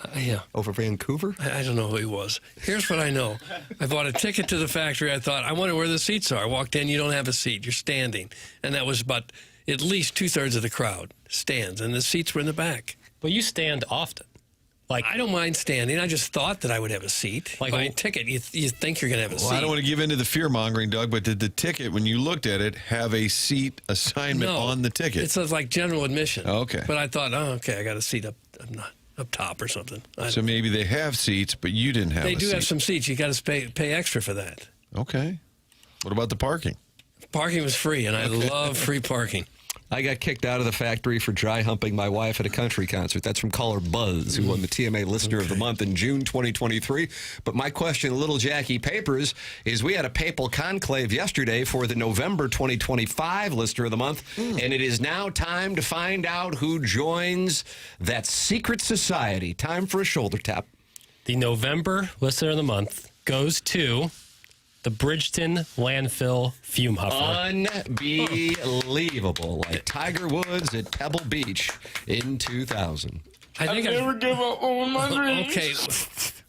over Vancouver. I don't know who he was. Here's what I know. I bought a ticket to the factory. I thought, I wonder where the seats are. I walked in, you don't have a seat. You're standing. And that was about at least two-thirds of the crowd stands, and the seats were in the back. But you stand often. Like I don't mind standing. I just thought that I would have a seat. Like a ticket, you think you're going to have a seat. I don't want to give in to the fear-mongering, Doug, but did the ticket, when you looked at it, have a seat assignment on the ticket? It says like general admission. Okay. But I thought, I got a seat up top or something. So maybe they have seats, but you didn't have a seat. They do have some seats. You got to pay extra for that. Okay. What about the parking? Parking was free, and I love free parking. I got kicked out of the factory for dry humping my wife at a country concert. That's from caller Buzz, who won the TMA Listener of the Month in June 2023. But my question, Little Jackie Papers, is we had a papal conclave yesterday for the November 2025 Listener of the Month, and it is now time to find out who joins that secret society. Time for a shoulder tap. The November Listener of the Month goes to the Bridgeton Landfill Fume Huffer. Unbelievable. Like Tiger Woods at Pebble Beach in 2000. I think never give up on my dreams. Okay.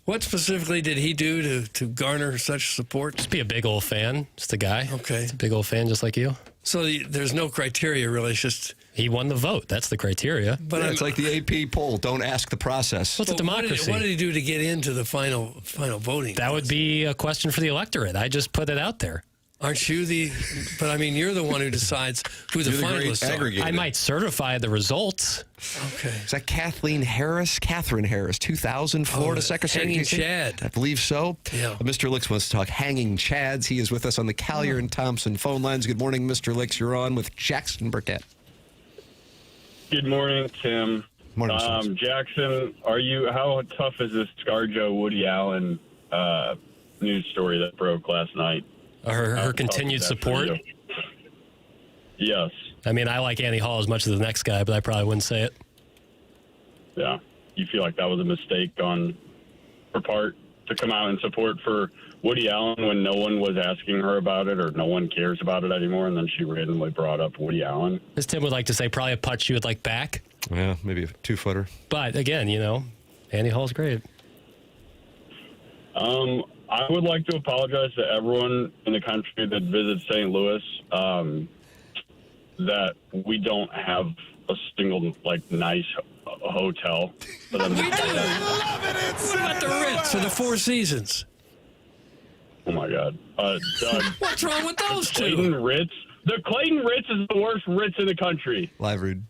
What specifically did he do to garner such support? Just be a big old fan. Just a guy. Okay. Just a big old fan just like you. So there's no criteria, really. It's just... He won the vote. That's the criteria. But it's like the AP poll. Don't ask the process. What's a democracy? What did he do to get into the final voting? That would be a question for the electorate. I just put it out there. Aren't you the... But, I mean, you're the one who decides who the finalists are. I might certify the results. Okay. Is that Catherine Harris, 2000 Florida Secretary? Hanging Chad. I believe so. Yeah. Mr. Licks wants to talk hanging Chads. He is with us on the Collier and Thompson phone lines. Good morning, Mr. Licks. You're on with Jackson Burkett. Good morning, Tim. Morning, Jackson, how tough is this ScarJo Woody Allen news story that broke last night? Her continued support? Yes. I mean, I like Annie Hall as much as the next guy, but I probably wouldn't say it. Yeah. You feel like that was a mistake on her part to come out and support for Woody Allen when no one was asking her about it or no one cares about it anymore, and then she randomly brought up Woody Allen? As Tim would like to say, probably a putt she would like back. Yeah, maybe a 2-footer. But, again, Annie Hall's great. I would like to apologize to everyone in the country that visits St. Louis that we don't have a single, nice hotel for them to We do. What about the Ritz or the Four Seasons? Oh, my God. Doug, What's wrong with those Clayton two? Ritz? The Clayton Ritz is the worst Ritz in the country. Live read.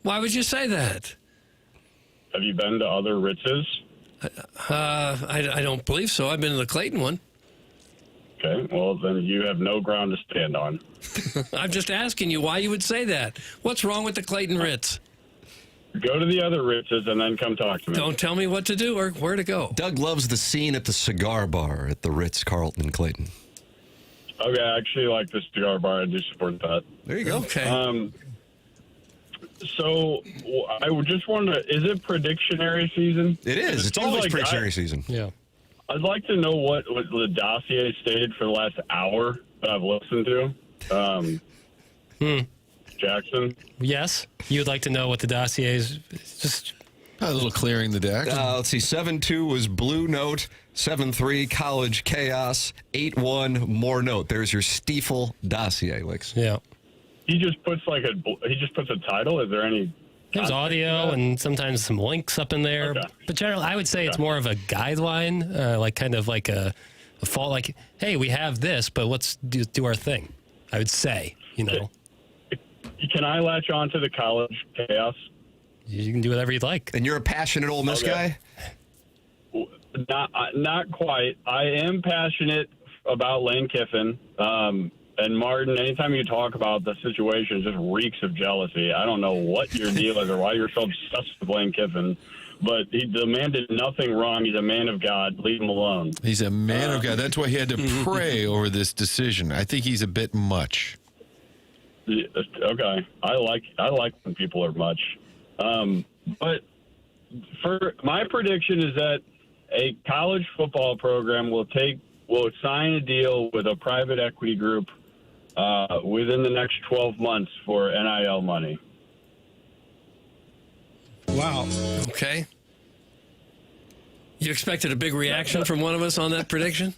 Why would you say that? Have you been to other Ritzes? I don't believe so. I've been to the Clayton one. Okay, well, then you have no ground to stand on. I'm just asking you why you would say that. What's wrong with the Clayton Ritz? Go to the other Ritzes and then come talk to me. Don't tell me what to do or where to go. Doug loves the scene at the cigar bar at the Ritz-Carlton in Clayton. Okay, I actually like the cigar bar. I do support that. There you go. Okay. So I just wanted to, is it predictionary season? It is. It's always predictionary season. Yeah. I'd like to know what the dossier stated for the last hour that I've listened to. Jackson? Yes. You would like to know what the dossier is? Just a little clearing the deck. Let's see. 7-2 was Blue Note. 7-3 College Chaos. 8-1 More Note. There's your Stiefel dossier, Licks. Yeah. He just puts a title. Is there any? There's audio and sometimes some links up in there. Okay. But generally, I would say it's more of a guideline, like a fault, like, hey, we have this, but let's do our thing. I would say, Can I latch on to the College Chaos? You can do whatever you'd like. And you're a passionate Ole Miss guy? Not quite. I am passionate about Lane Kiffin. And Martin, anytime you talk about the situation, it just reeks of jealousy. I don't know what your deal is or why you're so obsessed with Lane Kiffin, but the man did nothing wrong. He's a man of God. Leave him alone. He's a man of God. That's why he had to pray over this decision. I think he's a bit much. Okay, I like when people are much, but for my prediction is that a college football program will sign a deal with a private equity group within the next 12 months for NIL money. Wow. Okay. You expected a big reaction from one of us on that prediction?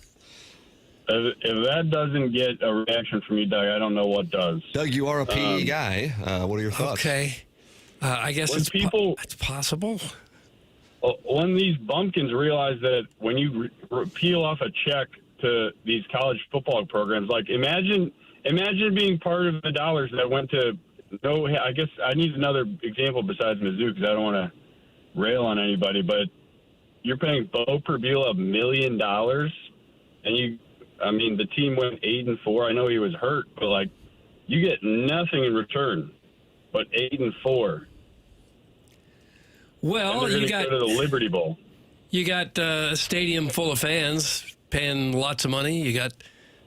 If that doesn't get a reaction from you, Doug, I don't know what does. Doug, you are a PE guy. What are your thoughts? Okay. I guess it's possible. When these bumpkins realize that when you peel off a check to these college football programs, like imagine being part of the dollars that went to I guess I need another example besides Mizzou because I don't want to rail on anybody, but you're paying Bo Perbila $1 million and the team went 8-4. I know he was hurt, but you get nothing in return. but 8-4. Well, and you they're got going to go to the Liberty Bowl. You got a stadium full of fans paying lots of money. You got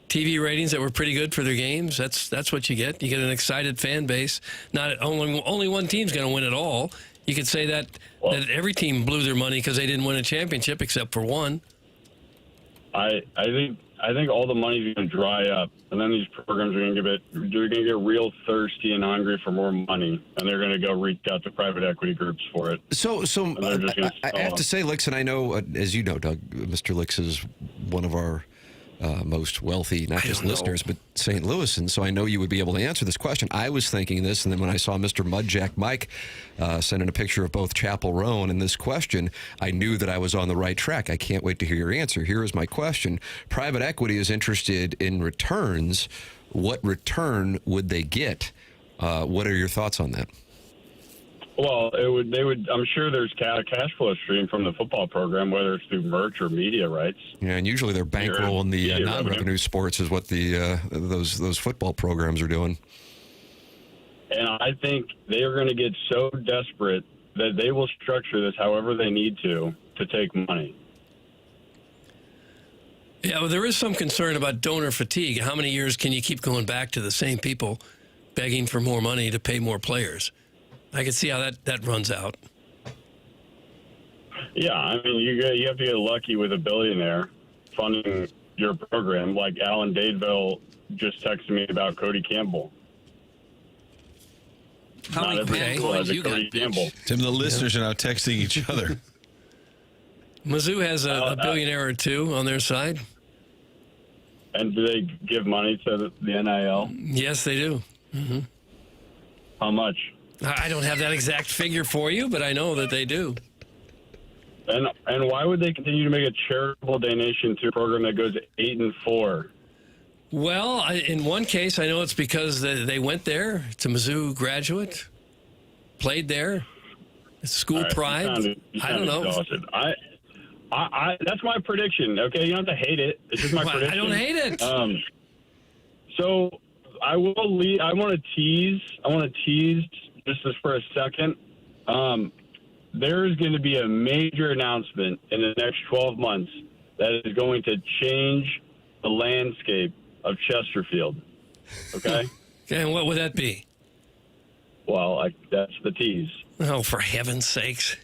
TV ratings that were pretty good for their games. That's what you get. You get an excited fan base. Not only one team's going to win it all. You could say that every team blew their money because they didn't win a championship except for one. I think all the money's going to dry up, and then these programs are going to get real thirsty and hungry for more money, and they're going to go reach out to private equity groups for it. So I have to say, Licks, and I know, as you know, Doug, Mr. Licks is one of our most wealthy, not just listeners, but St. Louis, and so I know you would be able to answer this question. I was thinking this, and then when I saw Mr. Mudjack Mike sending a picture of both Chapel Roan and this question, I knew that I was on the right track. I can't wait to hear your answer. Here is my question. Private equity is interested in returns. What return would they get? What are your thoughts on that? Well, they would. I'm sure there's a cash flow stream from the football program, whether it's through merch or media rights. Yeah, and usually they're bankrolling the non-revenue sports is what the those football programs are doing. And I think they are going to get so desperate that they will structure this however they need to take money. Yeah, well, there is some concern about donor fatigue. How many years can you keep going back to the same people begging for more money to pay more players? I can see how that runs out. Yeah, I mean, you have to get lucky with a billionaire funding your program, like Alan Dadeville just texted me about Cody Campbell. Not every school has a Cody Campbell. Tim, the listeners are now texting each other. Mizzou has a billionaire or two on their side. And do they give money to the NIL? Yes, they do. Mm-hmm. How much? I don't have that exact figure for you, but I know that they do. And why would they continue to make a charitable donation to a program that goes 8-4? Well, in one case, I know it's because they went there. It's a Mizzou graduate, played there. It's school pride. I don't know. Exhausted. I that's my prediction. Okay, you don't have to hate it. It's just my prediction. I don't hate it. So I will leave. I want to tease just for a second. There is going to be a major announcement in the next 12 months that is going to change the landscape of Chesterfield. Okay? And what would that be? Well, that's the tease. Oh, for heaven's sakes.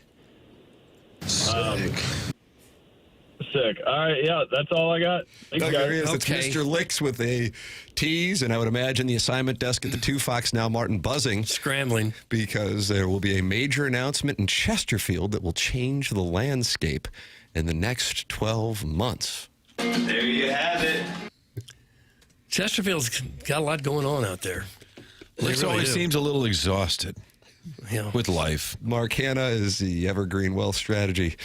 Sick. All right, yeah, that's all I got. Thanks, guys. There he is. It's Mr. Licks with a tease, and I would imagine the assignment desk at the 2 Fox Now Martin buzzing. Scrambling. Because there will be a major announcement in Chesterfield that will change the landscape in the next 12 months. There you have it. Chesterfield's got a lot going on out there. Licks always seems a little exhausted. Yeah. With life. Mark Hanna is the Evergreen Wealth Strategy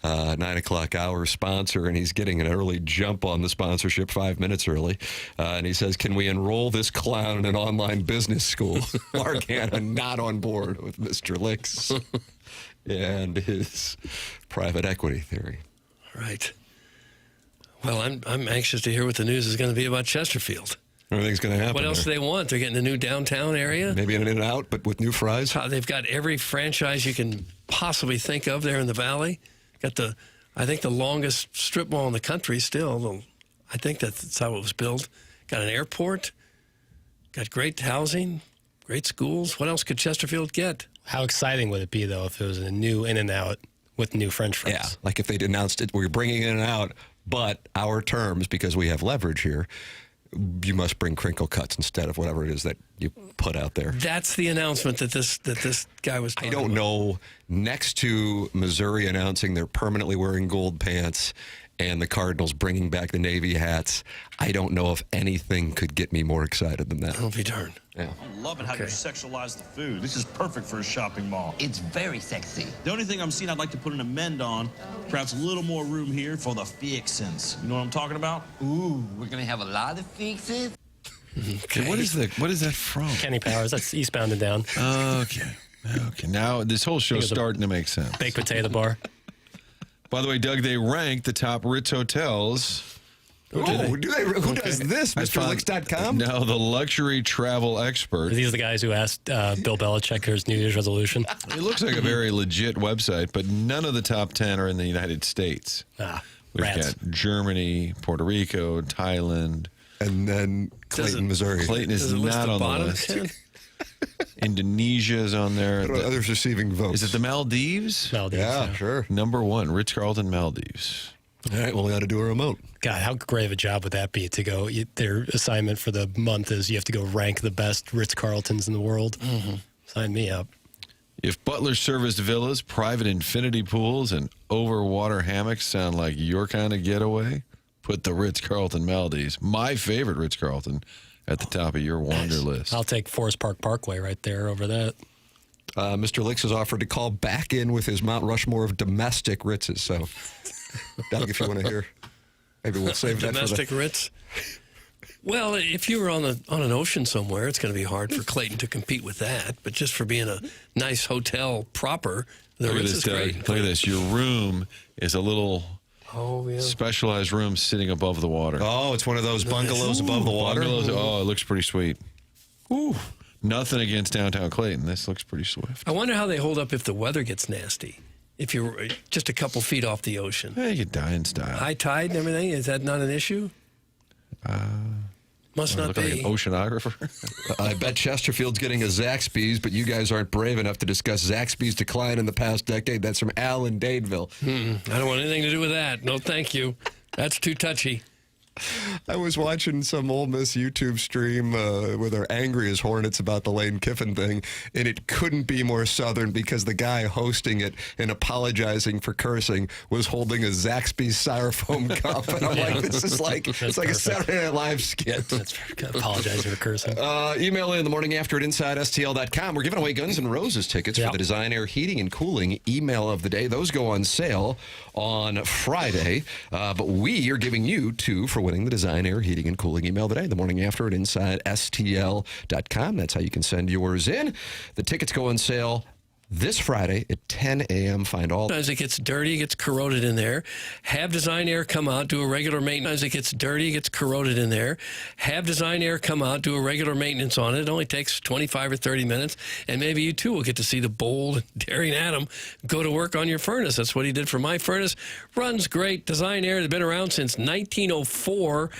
9 o'clock hour sponsor, and he's getting an early jump on the sponsorship 5 minutes early. And he says, can we enroll this clown in an online business school? Mark Hanna not on board with Mr. Licks and his private equity theory. Right. Well, I'm anxious to hear what the news is going to be about Chesterfield. Everything's going to happen. What else do they want? They're getting a new downtown area? Maybe an In-N-Out, but with new fries? They've got every franchise you can possibly think of there in the valley. Got I think the longest strip mall in the country still. I think that's how it was built. Got an airport. Got great housing, great schools. What else could Chesterfield get? How exciting would it be, though, if it was a new In-N-Out with new French fries? Yeah, like if they'd announced it, we're bringing In-N-Out, but our terms, because we have leverage here, you must bring crinkle cuts instead of whatever it is that you put out there. That's the announcement that this guy was talking about. I don't know. Next to Missouri announcing they're permanently wearing gold pants and the Cardinals bringing back the Navy hats, I don't know if anything could get me more excited than that. I'll be darned. Yeah. I'm loving how you sexualize the food. This is perfect for a shopping mall. It's very sexy. The only thing I'm seeing I'd like to put an amend on, perhaps a little more room here for the fixins. You know what I'm talking about? Ooh, we're going to have a lot of fixins. Okay. What is that from? Kenny Powers. That's Eastbound and Down. Okay. Now this whole show's starting to make sense. Baked potato bar. By the way, Doug, they ranked the top Ritz hotels Who does this? MrLicks.com? No, the luxury travel expert. These are the guys who asked Bill Belichick his New Year's resolution. It looks like a very legit website, but none of the top 10 are in the United States. We've rats. got Germany, Puerto Rico, Thailand. And then Clayton, Missouri. Clayton is not on the list. Indonesia is on there. Others receiving votes. Is it the Maldives? Maldives. Yeah, sure. Number 1, Ritz-Carlton, Maldives. All right, well, we got to do a remote. God, how great of a job would that be to go? Their assignment for the month is you have to go rank the best Ritz-Carltons in the world. Mm-hmm. Sign me up. If Butler serviced villas, private infinity pools, and overwater hammocks sound like your kind of getaway, put the Ritz-Carlton Maldives, my favorite Ritz-Carlton, at the top of your wander list. I'll take Forest Park Parkway right there over that. Mr. Licks has offered to call back in with his Mount Rushmore of domestic Ritzes. So, Doug, if you want to hear, maybe we'll save that for domestic Ritz. Well, if you were on an ocean somewhere, it's going to be hard for Clayton to compete with that. But just for being a nice hotel proper, the Ritz is great. Look at this. Your room is a little specialized room sitting above the water. Oh, it's one of those bungalows above the water? Bungalows. Oh, it looks pretty sweet. Ooh. Nothing against downtown Clayton. This looks pretty swift. I wonder how they hold up if the weather gets nasty. If you're just a couple feet off the ocean. Hey, you die in style. High tide and everything, is that not an issue? Must not be. Like an oceanographer. I bet Chesterfield's getting a Zaxby's, but you guys aren't brave enough to discuss Zaxby's decline in the past decade. That's from Al in Dadeville. I don't want anything to do with that. No, thank you. That's too touchy. I was watching some Ole Miss YouTube stream where they're angry as hornets about the Lane Kiffin thing, and it couldn't be more Southern because the guy hosting it and apologizing for cursing was holding a Zaxby's Styrofoam cup. And I'm like, this is like, it's like a Saturday Night Live skit. That's apologizing for cursing. Email in the morning after at InsideSTL.com. We're giving away Guns N' Roses tickets for the Design Air Heating and Cooling email of the day. Those go on sale on Friday, but we are giving you two for winning the Design Air Heating and Cooling email today. The morning after at InsideSTL.com. That's how you can send yours in. The tickets go on sale this Friday at 10 a.m. Find all. Sometimes it gets dirty, it gets corroded in there. Have Design Air come out, do a regular maintenance. Sometimes it gets dirty, it gets corroded in there. Have Design Air come out, do a regular maintenance on it. It only takes 25 or 30 minutes, and maybe you too will get to see the bold, daring Adam go to work on your furnace. That's what he did for my furnace. Runs great. Design Air has been around since 1904.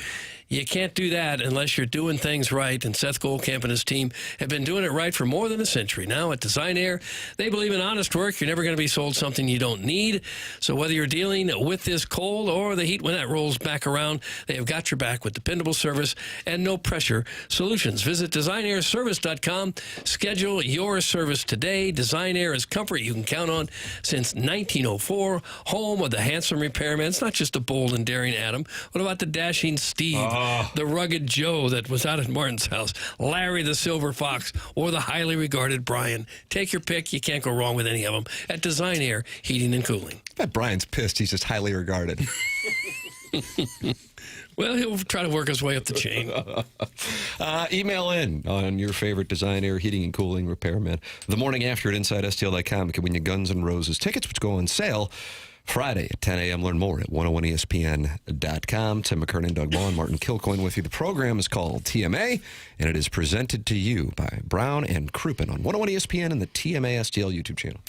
You can't do that unless you're doing things right, and Seth Goldcamp and his team have been doing it right for more than a century. Now at Design Air, they believe in honest work. You're never going to be sold something you don't need. So whether you're dealing with this cold or the heat when that rolls back around, they have got your back with dependable service and no pressure solutions. Visit DesignAirService.com. Schedule your service today. Design Air is comfort you can count on since 1904. Home of the handsome repairman. It's not just a bold and daring Adam. What about the dashing Steve? The rugged Joe that was out at Martin's house, Larry the Silver Fox, or the highly regarded Brian. Take your pick. You can't go wrong with any of them at Design Air Heating and Cooling. I bet Brian's pissed. He's just highly regarded. Well, he'll try to work his way up the chain. Email in on your favorite Design Air Heating and Cooling repairman. The morning after at InsideSTL.com can win you Guns N' Roses tickets, which go on sale Friday at 10 a.m. Learn more at 101ESPN.com. Tim McKernan, Doug Vaughn, Martin Kilcoyne with you. The program is called TMA, and it is presented to you by Brown and Crouppen on 101 ESPN and the TMA STL YouTube channel.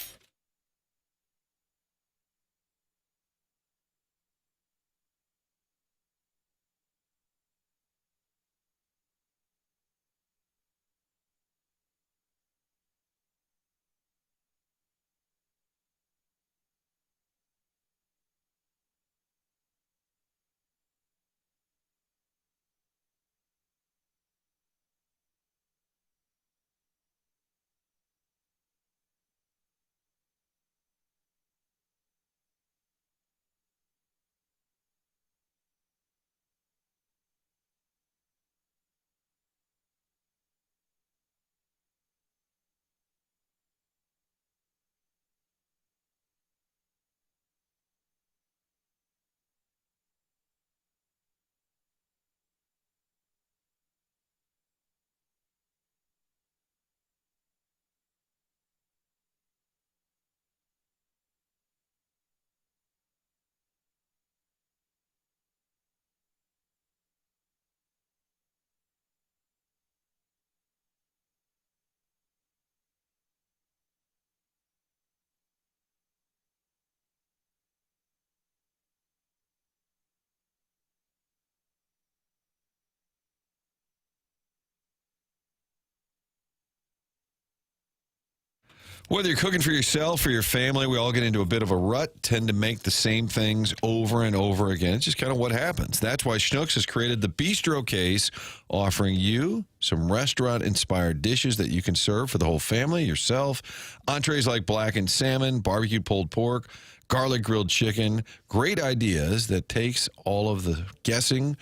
Whether you're cooking for yourself or your family, we all get into a bit of a rut, tend to make the same things over and over again. It's just kind of what happens. That's why Schnucks has created the Bistro Case, offering you some restaurant-inspired dishes that you can serve for the whole family, yourself. Entrees like blackened salmon, barbecue pulled pork, garlic grilled chicken. Great ideas that takes all of the guessing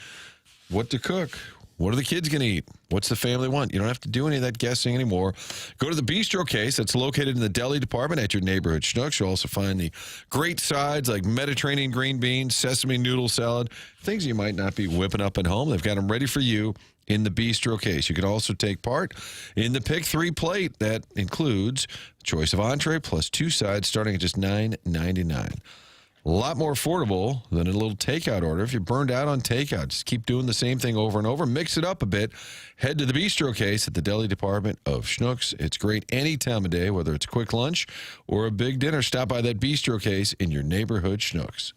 what to cook. What are the kids going to eat? What's the family want? You don't have to do any of that guessing anymore. Go to the Bistro Case that's located in the deli department at your neighborhood Schnucks. You'll also find the great sides like Mediterranean green beans, sesame noodle salad, things you might not be whipping up at home. They've got them ready for you in the Bistro Case. You can also take part in the Pick 3 plate that includes choice of entree plus 2 sides starting at just $9.99. A lot more affordable than a little takeout order. If you're burned out on takeout, just keep doing the same thing over and over. Mix it up a bit. Head to the Bistro Case at the deli department of Schnucks. It's great any time of day, whether it's a quick lunch or a big dinner. Stop by that Bistro Case in your neighborhood Schnucks.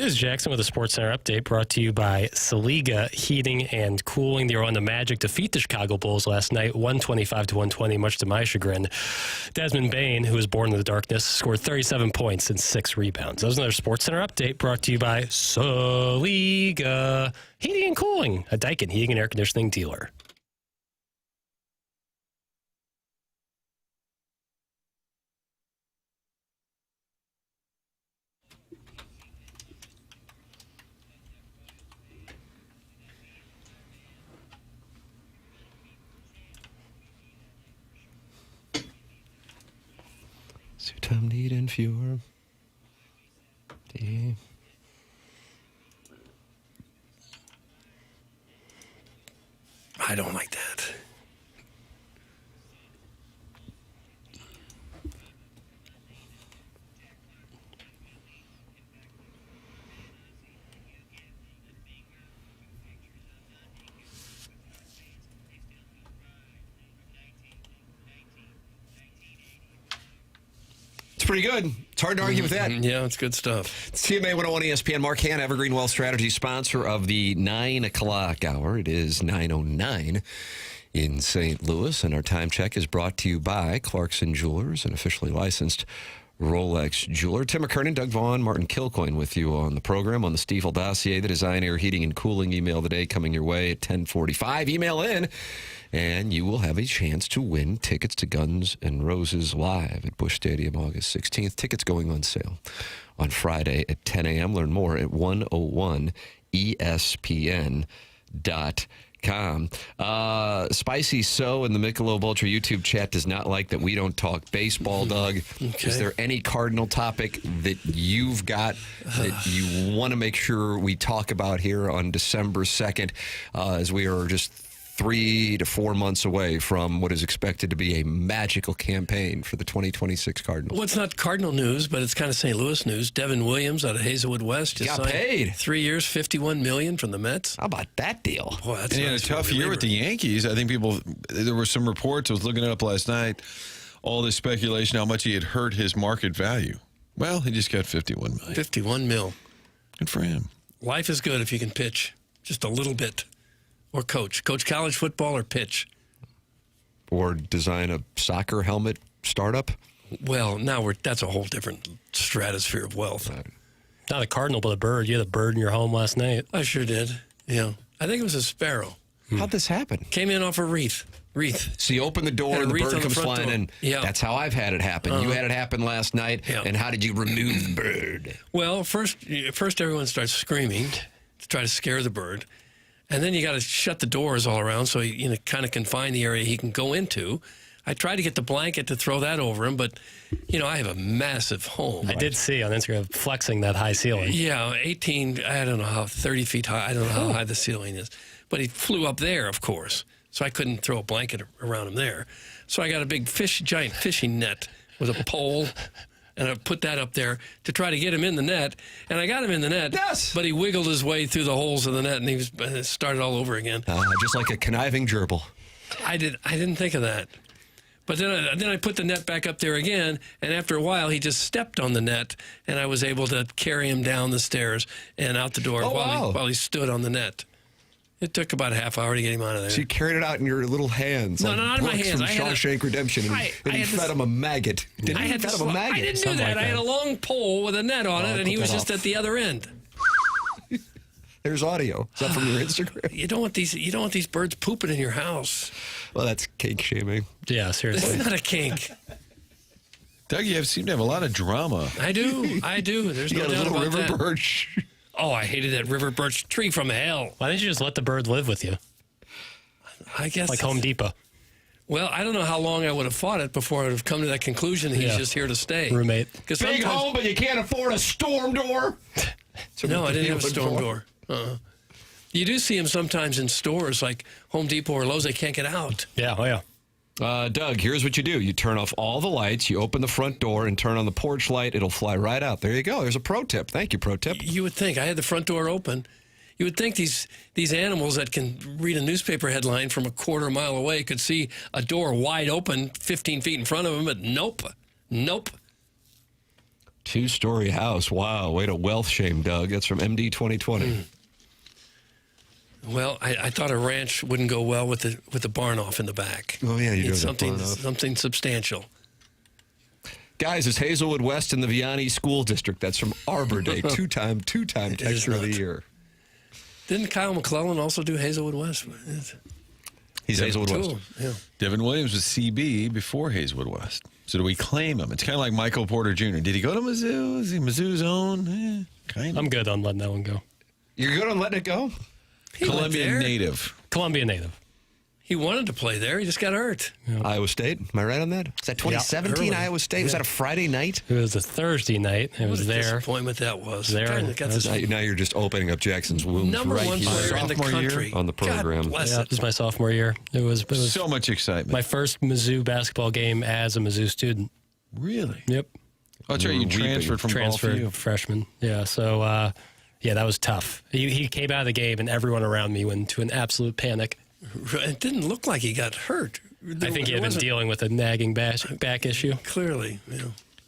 This is Jackson with a Sports Center update brought to you by Saliga Heating and Cooling. The Orlando Magic defeat the Chicago Bulls last night, 125-120, much to my chagrin. Desmond Bain, who was born in the darkness, scored 37 points and 6 rebounds. That was another Sports Center update brought to you by Saliga Heating and Cooling, a Daikin heating and air conditioning dealer. Time need and fewer. I don't like that. Pretty good. It's hard to argue with that. Yeah, it's good stuff. CMA 101 ESPN. Mark Hanna, Evergreen Wealth Strategy, sponsor of the 9 o'clock hour. It is 9:09 in St. Louis, and our time check is brought to you by Clarkson Jewelers, an officially licensed Rolex jeweler. Tim McKernan, Doug Vaughn, Martin Kilcoyne with you on the program. On the Stiefel dossier, the Design, Air, Heating, and Cooling email of the day coming your way at 10:45. Email in, and you will have a chance to win tickets to Guns N' Roses live at Busch Stadium August 16th. Tickets going on sale on Friday at 10 a.m. Learn more at 101ESPN.com. Spicy So in the Michelob Ultra YouTube chat does not like that we don't talk baseball, Doug. Okay. Is there any Cardinal topic that you've got that you want to make sure we talk about here on December 2nd as we are just 3 to 4 months away from what is expected to be a magical campaign for the 2026 Cardinals? Well, it's not Cardinal news, but it's kind of St. Louis news. Devin Williams out of Hazelwood West just got signed paid 3 years, $51 million from the Mets. How about that deal? Boy, that's And he had a nice tough for a year with the reliever. Yankees. I think there were some reports, I was looking it up last night, all this speculation how much he had hurt his market value. Well, he just got $51 million. 51 mil. Good for him. Life is good if you can pitch just a little bit. Or coach college football or pitch. Or design a soccer helmet startup? Well, now that's a whole different stratosphere of wealth. Not a cardinal, but a bird. You had a bird in your home last night. I sure did. Yeah. I think it was a sparrow. How'd this happen? Came in off a wreath. So you open the door Had a and the wreath bird on the comes front flying door. in. Yeah. That's how I've had it happen. You had it happen last night. Yeah. And how did you remove the bird? Well, first everyone starts screaming to try to scare the bird. And then you got to shut the doors all around so you kind of confine the area he can go into. I tried to get the blanket to throw that over him, but, I have a massive home. I did see on Instagram flexing that high ceiling. Yeah, 18, I don't know how, 30 feet high. I don't know how high the ceiling is. But he flew up there, of course. So I couldn't throw a blanket around him there. So I got a big giant fishing net with a pole. And I put that up there to try to get him in the net. And I got him in the net. Yes. But he wiggled his way through the holes of the net, and he started all over again. Just like a conniving gerbil. I didn't think of that. But then I put the net back up there again, and after a while, he just stepped on the net, and I was able to carry him down the stairs and out the door while he stood on the net. It took about a half hour to get him out of there. So you carried it out in your little hands. No, like not in my Brooks hands. From Shawshank Redemption. And he fed him a maggot. Didn't he fed him a maggot? I didn't do that. I had a long pole with a net on it, and he was just at the other end. There's audio. Is that from your Instagram? You don't want these birds pooping in your house. Well, that's kink shaming. Yeah, seriously. It's not a kink. Doug, you seem to have a lot of drama. I do. There's no doubt about that. River birch. Oh, I hated that river birch tree from hell. Why didn't you just let the bird live with you? I guess. Like Home Depot. Well, I don't know how long I would have fought it before I would have come to that conclusion that he's just here to stay. Roommate. Big home, but you can't afford a storm door. No, I didn't have a storm door. You do see them sometimes in stores like Home Depot or Lowe's. They can't get out. Yeah, oh yeah. Doug, here's what you do. You turn off all the lights, you open the front door, and turn on the porch light. It'll fly right out. There you go. There's a pro tip. Thank you, pro tip. You would think. I had the front door open. You would think these animals that can read a newspaper headline from a quarter mile away could see a door wide open 15 feet in front of them, but nope. 2-story house. Wow, way to wealth shame, Doug. That's from MD 2020. Well, I thought a ranch wouldn't go well with the barn off in the back. Oh, yeah, you do It's have the barn off. something substantial. Guys, it's Hazelwood West in the Vianney School District. That's from Arbor Day. Two-time texter of the year. Didn't Kyle McClellan also do Hazelwood West? He's Hazelwood West. Yeah. Devin Williams was CB before Hazelwood West. So do we claim him? It's kind of like Michael Porter Jr. Did he go to Mizzou? Is he Mizzou's own? Kind of. I'm good on letting that one go. You're good on letting it go? Colombian native. Colombian native. He wanted to play there. He just got hurt. Iowa State. Am I right on that? Was that 2017 Iowa State? Was that a Friday night? It was a Thursday night. It was there. Disappointment that was. There. Now you're just opening up Jackson's wounds. Number right one here. player in the country. Year on the program. God bless Yeah, it. it was my sophomore year. It was so much excitement. My first Mizzou basketball game as a Mizzou student. Really? Yep. Oh, that's right. You transferred from Ballview. Freshman. Yeah. So, yeah, that was tough. He came out of the game, and everyone around me went into an absolute panic. It didn't look like he got hurt. I think he had been dealing with a nagging back issue. Clearly, yeah.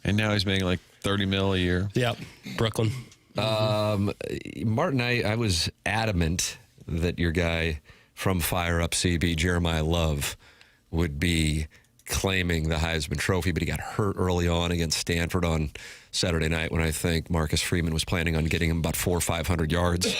And now he's making like $30 million a year. Yep. Brooklyn. Martin, I was adamant that your guy from Fire Up CB, Jeremiah Love, would be claiming the Heisman Trophy, but he got hurt early on against Stanford on Saturday night when I think Marcus Freeman was planning on getting him about 400 or 500 yards.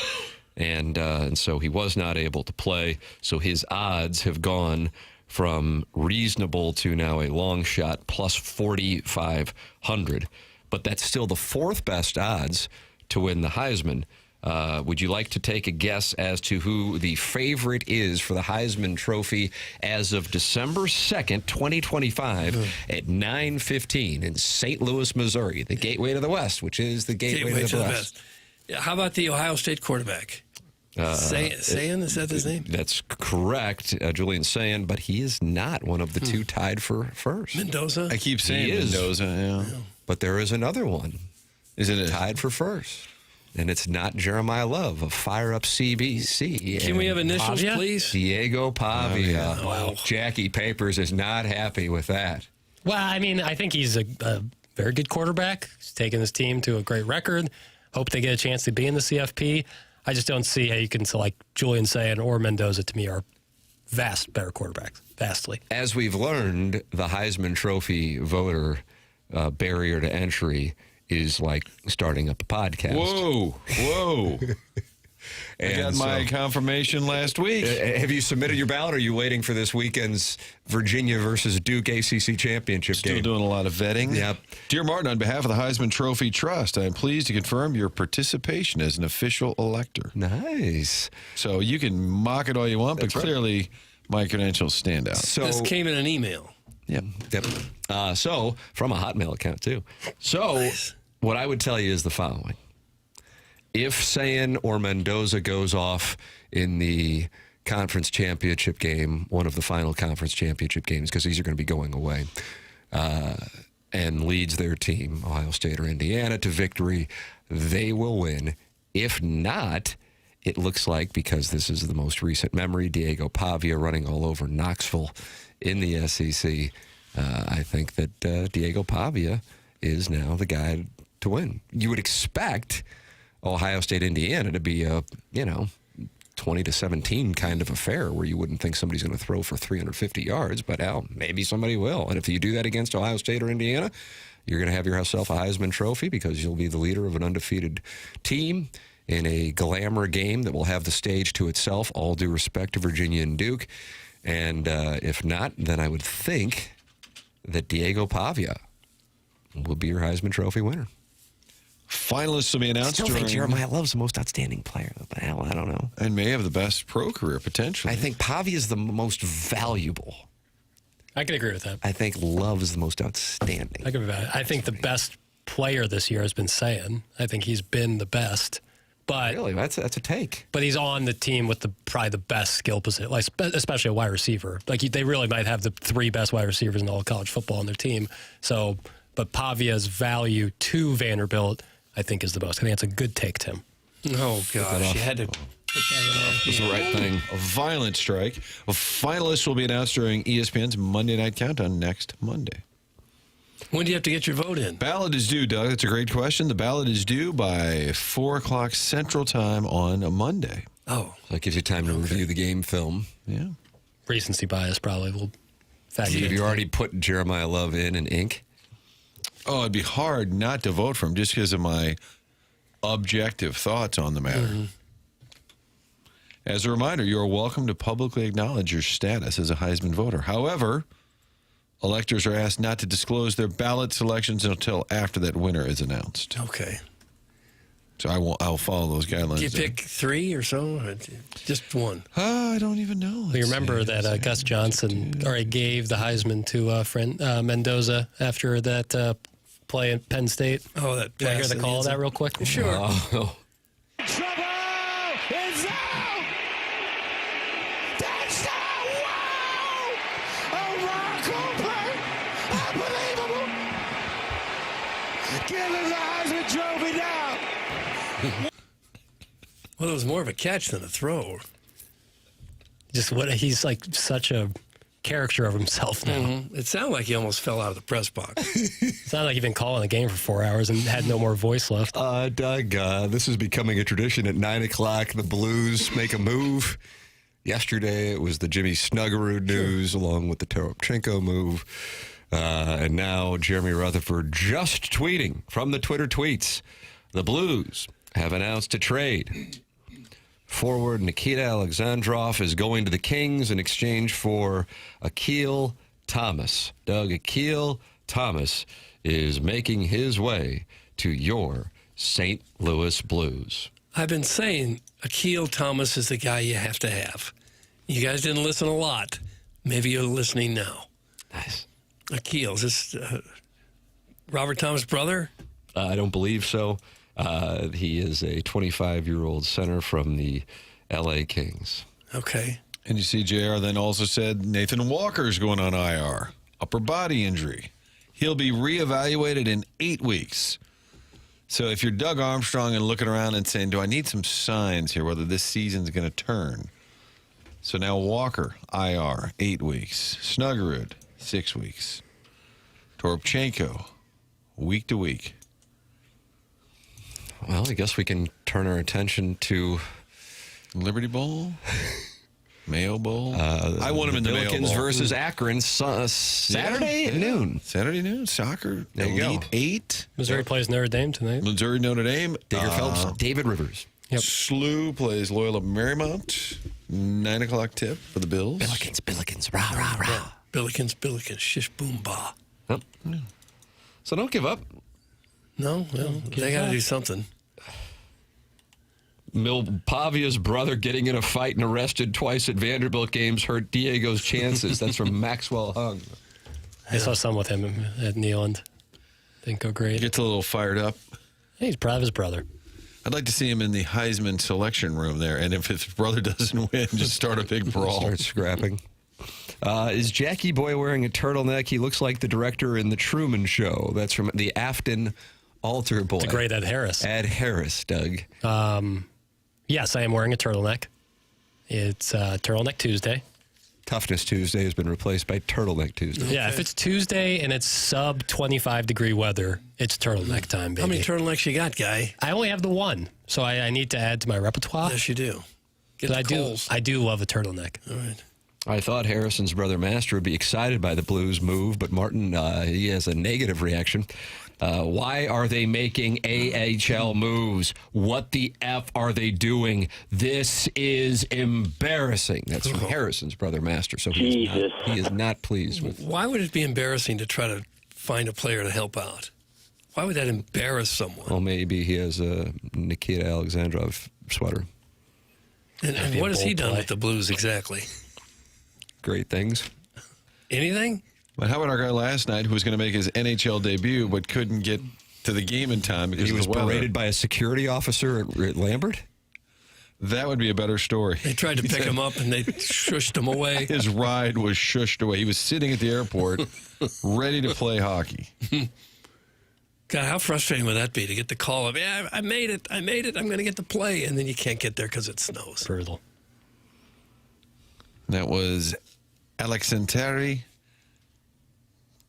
And so he was not able to play. So his odds have gone from reasonable to now a long shot plus 4,500. But that's still the fourth best odds to win the Heisman. Would you like to take a guess as to who the favorite is for the Heisman Trophy as of December 2nd, 2025 at 9:15 in St. Louis, Missouri, the gateway to the West, which is the gateway to the West. Yeah, how about the Ohio State quarterback? Sayan, is that his name? That's correct, Julian Sayan, but he is not one of the two tied for first. Mendoza? I keep saying He is. Mendoza, yeah. But there is another one. Isn't it? Tied for first. And it's not Jeremiah Love of Fire Up CBC. Can we have initials, Pavia? please? Diego Pavia. Wow. Jackie Papers is not happy with that. Well, I mean, I think he's a very good quarterback. He's taken his team to a great record. Hope they get a chance to be in the CFP. I just don't see how you can select Julian Sayan or Mendoza. To me, are better quarterbacks, vastly. As we've learned, the Heisman Trophy voter barrier to entry is like starting up a podcast. Whoa. I got my confirmation last week. Have you submitted your ballot, or are you waiting for this weekend's Virginia versus Duke ACC championship game? Still doing a lot of vetting. Yep. Dear Martin, on behalf of the Heisman Trophy Trust, I am pleased to confirm your participation as an official elector. Nice. So you can mock it all you want, but clearly my credentials stand out. So This came in an email. Yep. So, from a Hotmail account, too. So, what I would tell you is the following. If Sayan or Mendoza goes off in the conference championship game, one of the final conference championship games, because these are going to be going away, and leads their team, Ohio State or Indiana, to victory, they will win. If not, it looks like, because this is the most recent memory, Diego Pavia running all over Knoxville in the SEC, I think that Diego Pavia is now the guy to win. You would expect Ohio State, Indiana to be a, 20-17 kind of affair where you wouldn't think somebody's going to throw for 350 yards, but maybe somebody will. And if you do that against Ohio State or Indiana, you're going to have yourself a Heisman Trophy because you'll be the leader of an undefeated team in a glamour game that will have the stage to itself, all due respect to Virginia and Duke. And if not, then I would think that Diego Pavia will be your Heisman Trophy winner. Finalists will be announced. I still think Jeremiah Love's the most outstanding player. But hell, I don't know. And may have the best pro career, potentially. I think Pavia is the most valuable. I can agree with that. I think Love is the most outstanding. I can agree with that. I think the best player this year has been Sayan. I think he's been the best. But really, that's a take. But he's on the team with probably the best skill position, like especially a wide receiver. Like they really might have the three best wide receivers in all of college football on their team. So, but Pavia's value to Vanderbilt, I think, is the most. I think it's a good take, Tim. Oh gosh, you had to. It's the right thing. A violent strike. Finalists will be announced during ESPN's Monday Night Countdown next Monday. When do you have to get your vote in? Ballot is due, Doug. That's a great question. The ballot is due by 4 o'clock Central Time on a Monday. Oh. So that gives you time to review the game film. Yeah. Recency bias probably will factor Have in. you already put Jeremiah Love in ink? Oh, it'd be hard not to vote for him just because of my objective thoughts on the matter. As a reminder, you are welcome to publicly acknowledge your status as a Heisman voter. However, electors are asked not to disclose their ballot selections until after that winner is announced. Okay. So I'll follow those guidelines. Do you pick 3 or so? Or just 1? I don't even know. You remember that Gus Johnson already gave the Heisman to Mendoza after that play at Penn State? Oh, that Do I hear pass the in call of the that end real quick? Sure. Oh. It's out! Touchdown! Wow! A miracle play! Unbelievable! Give him the Heisman Trophy now! Well, it was more of a catch than a throw. Just he's like such a character of himself now. It sounded like he almost fell out of the press box. It's not like he'd been calling the game for 4 hours and had no more voice left. Doug, this is becoming a tradition. At 9 o'clock, the Blues make a move. Yesterday, it was the Jimmy Snuggerud news along with the Toropchenko move. And now Jeremy Rutherford just tweeting from the Twitter tweets. The Blues have announced a trade. Forward Nikita Alexandrov is going to the Kings in exchange for Akil Thomas. Doug, Akil Thomas is making his way to your St. Louis Blues. I've been saying Akil Thomas is the guy you have to have. You guys didn't listen a lot. Maybe you're listening now. Nice. Akil, is this Robert Thomas' brother? I don't believe so. He is a 25-year-old center from the L.A. Kings. Okay. And you see, JR then also said Nathan Walker's going on IR, upper body injury. He'll be reevaluated in 8 weeks. So if you're Doug Armstrong and looking around and saying, do I need some signs here whether this season's going to turn? So now Walker, IR, 8 weeks. Snuggerud, 6 weeks. Toropchenko, week to week. Well, I guess we can turn our attention to Liberty Bowl, Mayo Bowl. I want him in the Mayo Billikens Bowl versus Akron Saturday at noon. Saturday noon, soccer. There you Elite go. 8. Missouri plays Notre Dame tonight. Missouri, Notre Dame. Digger Phelps, David Rivers. Yep. SLU plays Loyola Marymount. 9 o'clock tip for the Bills. Billikens, rah, rah, rah. Billikens, shish boom ba. Yep. So don't give up. No, well, they got to do something. Pavia's brother getting in a fight and arrested twice at Vanderbilt games hurt Diego's chances. That's from Maxwell Hung. I saw some with him at Neyland. Didn't go great. Gets a little fired up. He's proud of his brother. I'd like to see him in the Heisman selection room there. And if his brother doesn't win, just start a big brawl. Start scrapping. Is Jackie Boy wearing a turtleneck? He looks like the director in The Truman Show. That's from the Afton Altar Boy. The great Ed Harris. Ed Harris, Doug. Yes, I am wearing a turtleneck. It's Turtleneck Tuesday. Toughness Tuesday has been replaced by Turtleneck Tuesday. Yeah, if it's Tuesday and it's sub 25 degree weather, it's turtleneck time, baby. How many turtlenecks you got, guy? I only have the one, so I need to add to my repertoire. Yes, you do. Get But the I do love a turtleneck. All right. I thought Harrison's brother Master would be excited by the Blues move, but Martin, he has a negative reaction. Why are they making AHL moves? What the F are they doing? This is embarrassing. That's from Harrison's brother Master. So he is not pleased with. Why would it be embarrassing to try to find a player to help out? Why would that embarrass someone? Well, maybe he has a Nikita Alexandrov sweater. And what has he done with the Blues exactly? Great things. Anything? But how about our guy last night who was going to make his NHL debut but couldn't get to the game in time because he was of the weather? berated by a security officer at Lambert? That would be a better story. They tried to pick him up and they shushed him away. His ride was shushed away. He was sitting at the airport ready to play hockey. God, how frustrating would that be to get the call of, yeah, I made it, I'm going to get to play, and then you can't get there because it snows. Brutal. That was Alexandre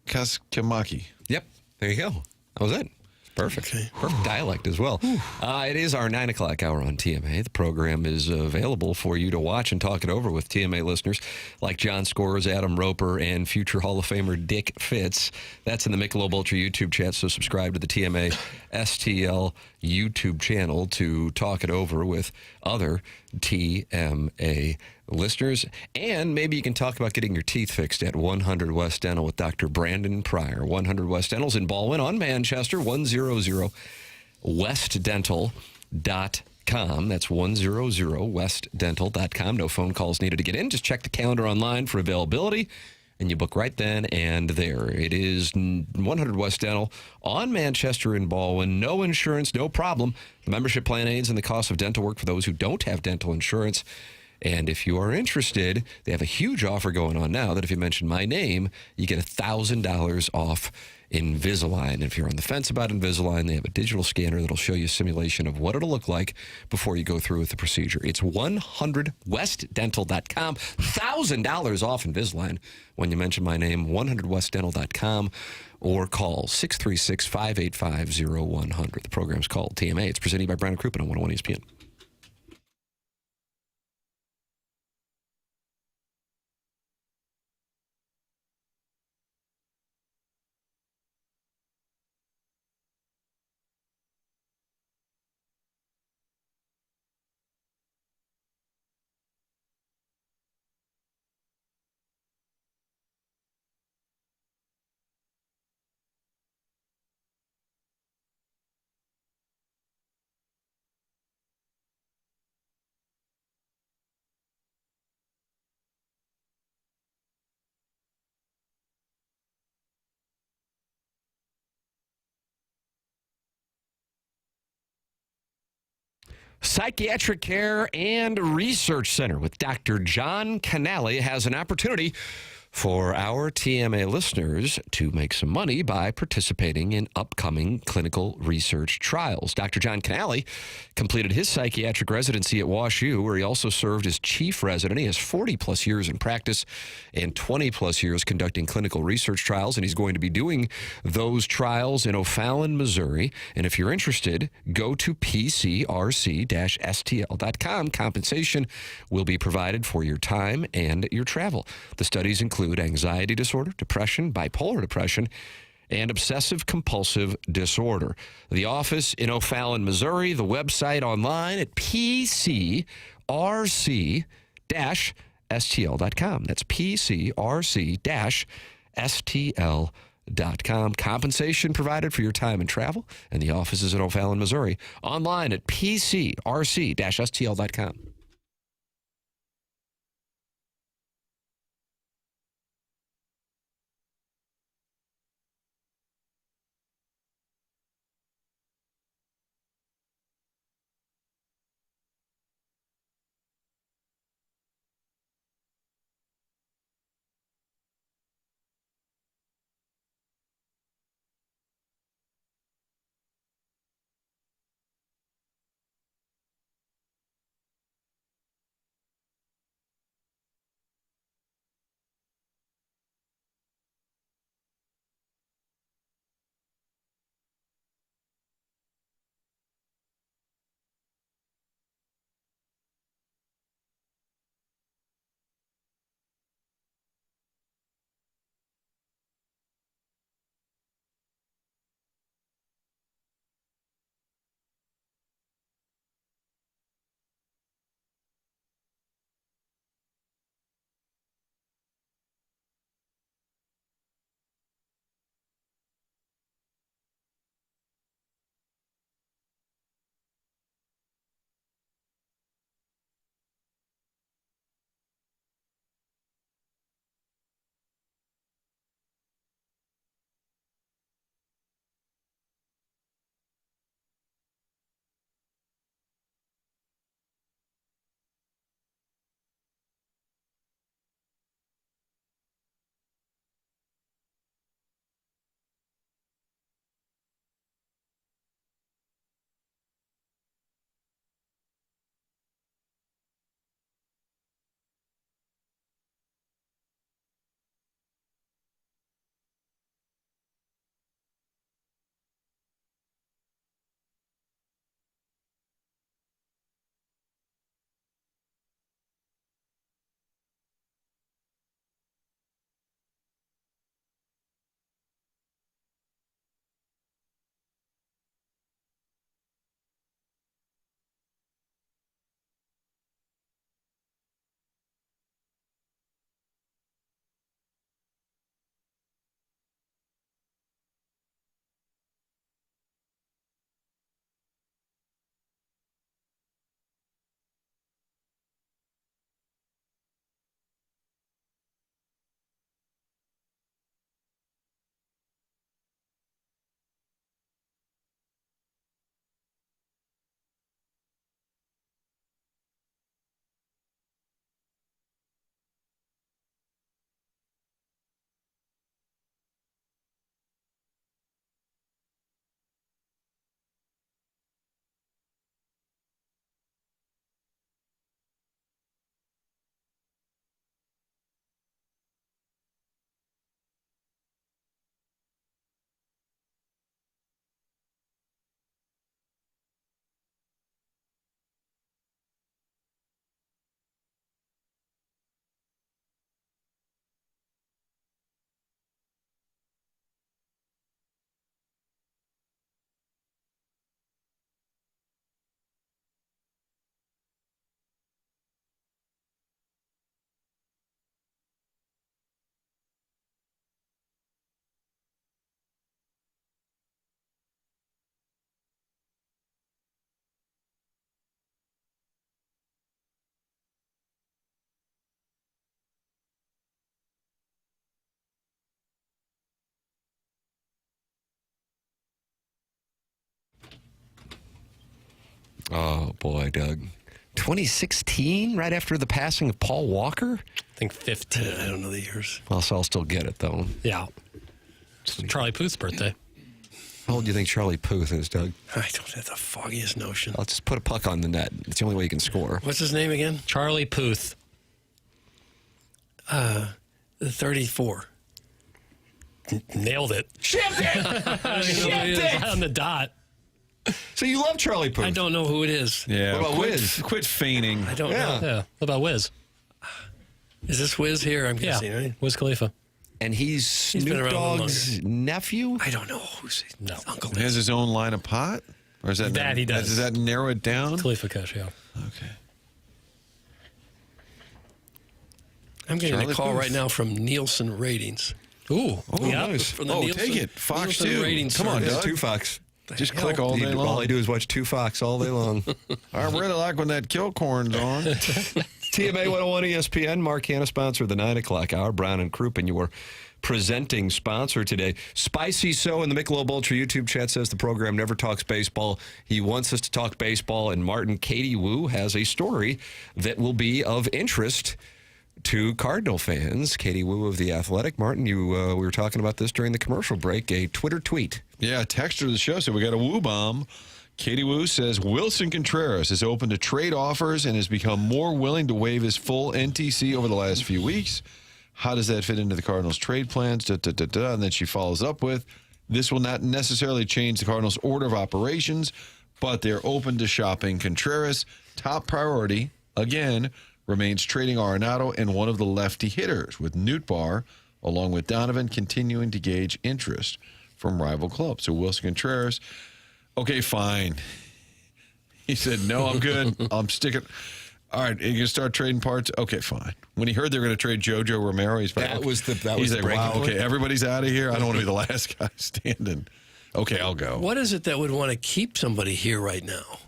Kaskimaki. Yep. There you go. That was it. Perfect. Okay. Perfect dialect as well. It is our 9 o'clock hour on TMA. The program is available for you to watch and talk it over with TMA listeners like John Scores, Adam Roper, and future Hall of Famer Dick Fitz. That's in the Michelob Ultra YouTube chat, so subscribe to the TMA STL YouTube channel to talk it over with other TMA listeners. And maybe you can talk about getting your teeth fixed at 100 West Dental with Dr. Brandon Pryor. 100 West Dental's in Baldwin on Manchester, 100westdental.com. That's 100westdental.com. No phone calls needed to get in. Just check the calendar online for availability, and you book right then and there. It is 100 West Dental on Manchester in Baldwin. No insurance, no problem. The membership plan aids in the cost of dental work for those who don't have dental insurance. And if you are interested, they have a huge offer going on now that if you mention my name, you get $1,000 off Invisalign. If you're on the fence about Invisalign, they have a digital scanner that'll show you a simulation of what it'll look like before you go through with the procedure. It's 100westdental.com. $1,000 off Invisalign when you mention my name, 100westdental.com, or call 636-585-0100. The program's called TMA. It's presented by Brandon Crouppen on 101 ESPN. Psychiatric Care and Research Center with Dr. John Canale has an opportunity for our TMA listeners to make some money by participating in upcoming clinical research trials. Dr. John Canale completed his psychiatric residency at WashU, where he also served as chief resident. He has 40-plus years in practice and 20-plus years conducting clinical research trials, and he's going to be doing those trials in O'Fallon, Missouri. And if you're interested, go to pcrc-stl.com. Compensation will be provided for your time and your travel. The studies include anxiety disorder, depression, bipolar depression, and obsessive compulsive disorder. The office in O'Fallon, Missouri, the website online at pcrc-stl.com. That's pcrc-stl.com. Compensation provided for your time and travel, and the office is in O'Fallon, Missouri. Online at pcrc-stl.com. Oh, boy, Doug. 2016, right after the passing of Paul Walker? I think 15. I don't know the years. Well, so I'll still get it, though. Yeah. It's Charlie Puth's birthday. How old do you think Charlie Puth is, Doug? I don't have the foggiest notion. I'll just put a puck on the net. It's the only way you can score. What's his name again? Charlie Puth. 34. Nailed it. Shipped it! Shipped it! On the dot. So you love Charlie Puth? I don't know who it is. Yeah. What about Wiz? Quit feigning. I don't know. Yeah. What about Wiz? Is this Wiz here? I'm guessing, right? Wiz Khalifa. And he's been Snoop around Dogg's nephew? I don't know who's his uncle. He has his own line of pot? Or is that He does. Does that narrow it down? Khalifa Kush, yeah. Okay. I'm getting Charlie a call Puth. right now from Nielsen Ratings. Ooh. Oh, nice. From the Oh, Nielsen- take it. Fox Nielsen 2. ratings Come on, service. Doug. 2 Fox. Just hell? click all day long. All I do is watch 2 Fox all day long. I really like when that Kilcoyne's on. TMA 101 ESPN. Mark Hanna, sponsor of the 9 o'clock hour. Brown and Crouppen, your presenting sponsor today. Spicy So in the Michelob Ultra YouTube chat says the program never talks baseball. He wants us to talk baseball. And Martin, Katie Wu has a story that will be of interest to Cardinal fans. Katie Wu of The Athletic. Martin, we were talking about this during the commercial break. A Twitter tweet. Yeah, a texter to the show said we got a Woo bomb. Katie Wu says Wilson Contreras is open to trade offers and has become more willing to waive his full NTC over the last few weeks. How does that fit into the Cardinals' trade plans? And then she follows up with, this will not necessarily change the Cardinals' order of operations, but they're open to shopping Contreras. Top priority, again, remains trading Arenado and one of the lefty hitters, with Nootbaar, along with Donovan, continuing to gauge interest from rival clubs. So Wilson Contreras, okay, fine. He said, no, I'm good. I'm sticking. All right, you're going to start trading parts? Okay, fine. When he heard they were going to trade JoJo Romero, he's like, he's like, wow, okay, everybody's out of here. I don't want to be the last guy standing. Okay, I'll go. What is it that would want to keep somebody here right now?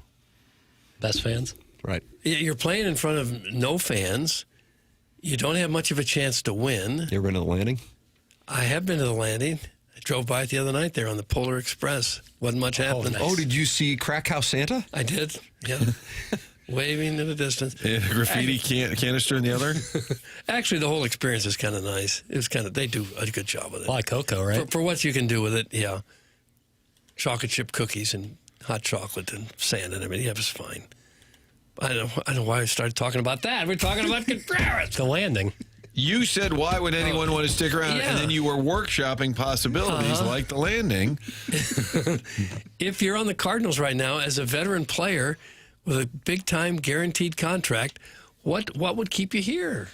Best fans? Right. You're playing in front of no fans. You don't have much of a chance to win. You ever been to the Landing? I have been to the Landing. I drove by it the other night there on the Polar Express. Wasn't much happening. Oh, did you see Crack House Santa? I did, yeah. Waving in the distance. And a graffiti canister in the other? Actually, the whole experience is kind of nice. It was they do a good job with it. A lot of cocoa, right? For what you can do with it, yeah. Chocolate chip cookies and hot chocolate and sand and everything. Yeah, it was fine. I don't know why I started talking about that. We're talking about Contreras. The Landing. You said, why would anyone want to stick around? Yeah. And then you were workshopping possibilities like the Landing. If you're on the Cardinals right now as a veteran player with a big-time guaranteed contract, what would keep you here?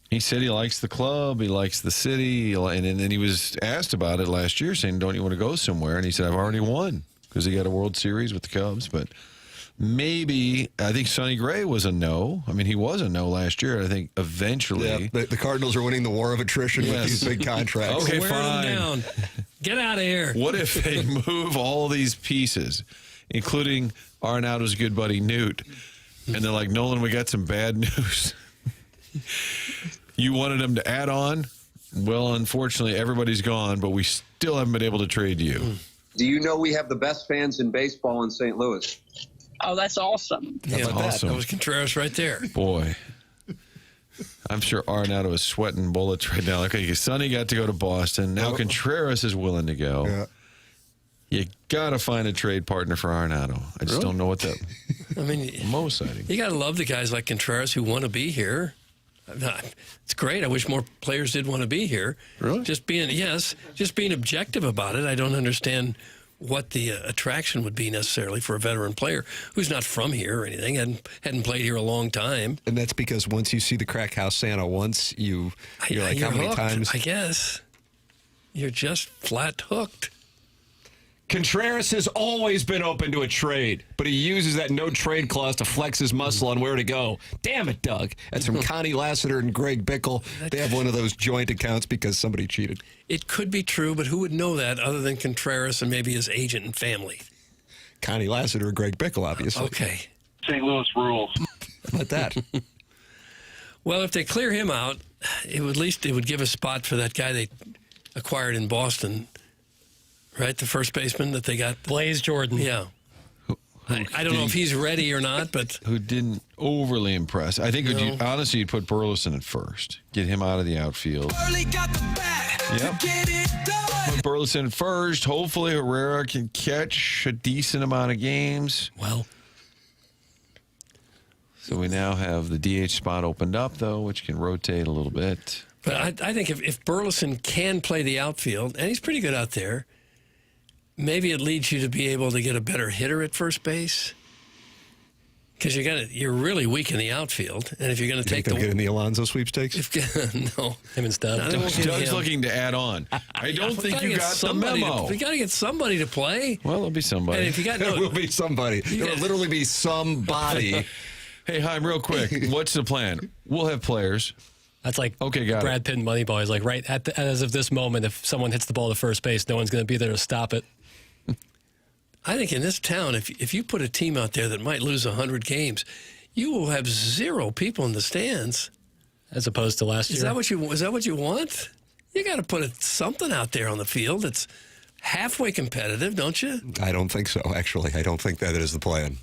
He said he likes the club, he likes the city, and then he was asked about it last year, saying, don't you want to go somewhere? And he said, I've already won, because he got a World Series with the Cubs. But maybe, I think Sonny Gray was a no. I mean, he was a no last year. I think eventually. Yeah, the Cardinals are winning the war of attrition with these big contracts. Okay, Wear fine. them down. Get out of here. What if they move all these pieces, including Arenado's good buddy Newt, and they're like, Nolan, we got some bad news. You wanted them to add on? Well, unfortunately, everybody's gone, but we still haven't been able to trade you. Do you know we have the best fans in baseball in St. Louis? Oh, that's awesome. Yeah, awesome. That was Contreras right there. Boy. I'm sure Arenado is sweating bullets right now. Okay, Sonny got to go to Boston. Now Contreras is willing to go. Yeah. You got to find a trade partner for Arenado. I just don't know what that. I mean, Mo sighting. you got to love the guys like Contreras who want to be here. It's great. I wish more players did want to be here. Really? Just being objective about it. I don't understand what the attraction would be necessarily for a veteran player who's not from here or anything, hadn't played here a long time. And that's because once you see the Crack House Santa once, you're like, how many hooked, times? I guess. You're just flat hooked. Contreras has always been open to a trade, but he uses that no trade clause to flex his muscle on where to go. Damn it, Doug. That's from Connie Lassiter and Greg Bickle. They have one of those joint accounts because somebody cheated. It could be true, but who would know that other than Contreras and maybe his agent and family? Connie Lassiter and Greg Bickle, obviously. Okay. St. Louis rules. How about that? Well, if they clear him out, it would give a spot for that guy they acquired in Boston, right? The first baseman that they got. Blaze Jordan. Yeah. I don't know if he's ready or not, but who didn't overly impress. I think honestly, you'd put Burleson at first. Get him out of the outfield. Yep. Put Burleson at first. Hopefully Herrera can catch a decent amount of games. Well. So we now have the DH spot opened up, though, which can rotate a little bit. But I think if Burleson can play the outfield, and he's pretty good out there, maybe it leads you to be able to get a better hitter at first base. Because you're really weak in the outfield, and if you're going to take get in the Alonso sweepstakes, no, him instead. Doug's looking to add on. I don't think you got the memo. We got to get somebody to play. Well, there'll be somebody. And if you got there will be somebody. There will literally be somebody. Hey, Chaim, real quick, what's the plan? We'll have players. That's like got Brad Pitt in Moneyball. He's like, right as of this moment, if someone hits the ball to first base, no one's going to be there to stop it. I think in this town, if you put a team out there that might lose 100 games, you will have 0 people in the stands. As opposed to last year. Is that what you want? You got to put something out there on the field that's halfway competitive, don't you? I don't think so, actually. I don't think that is the plan.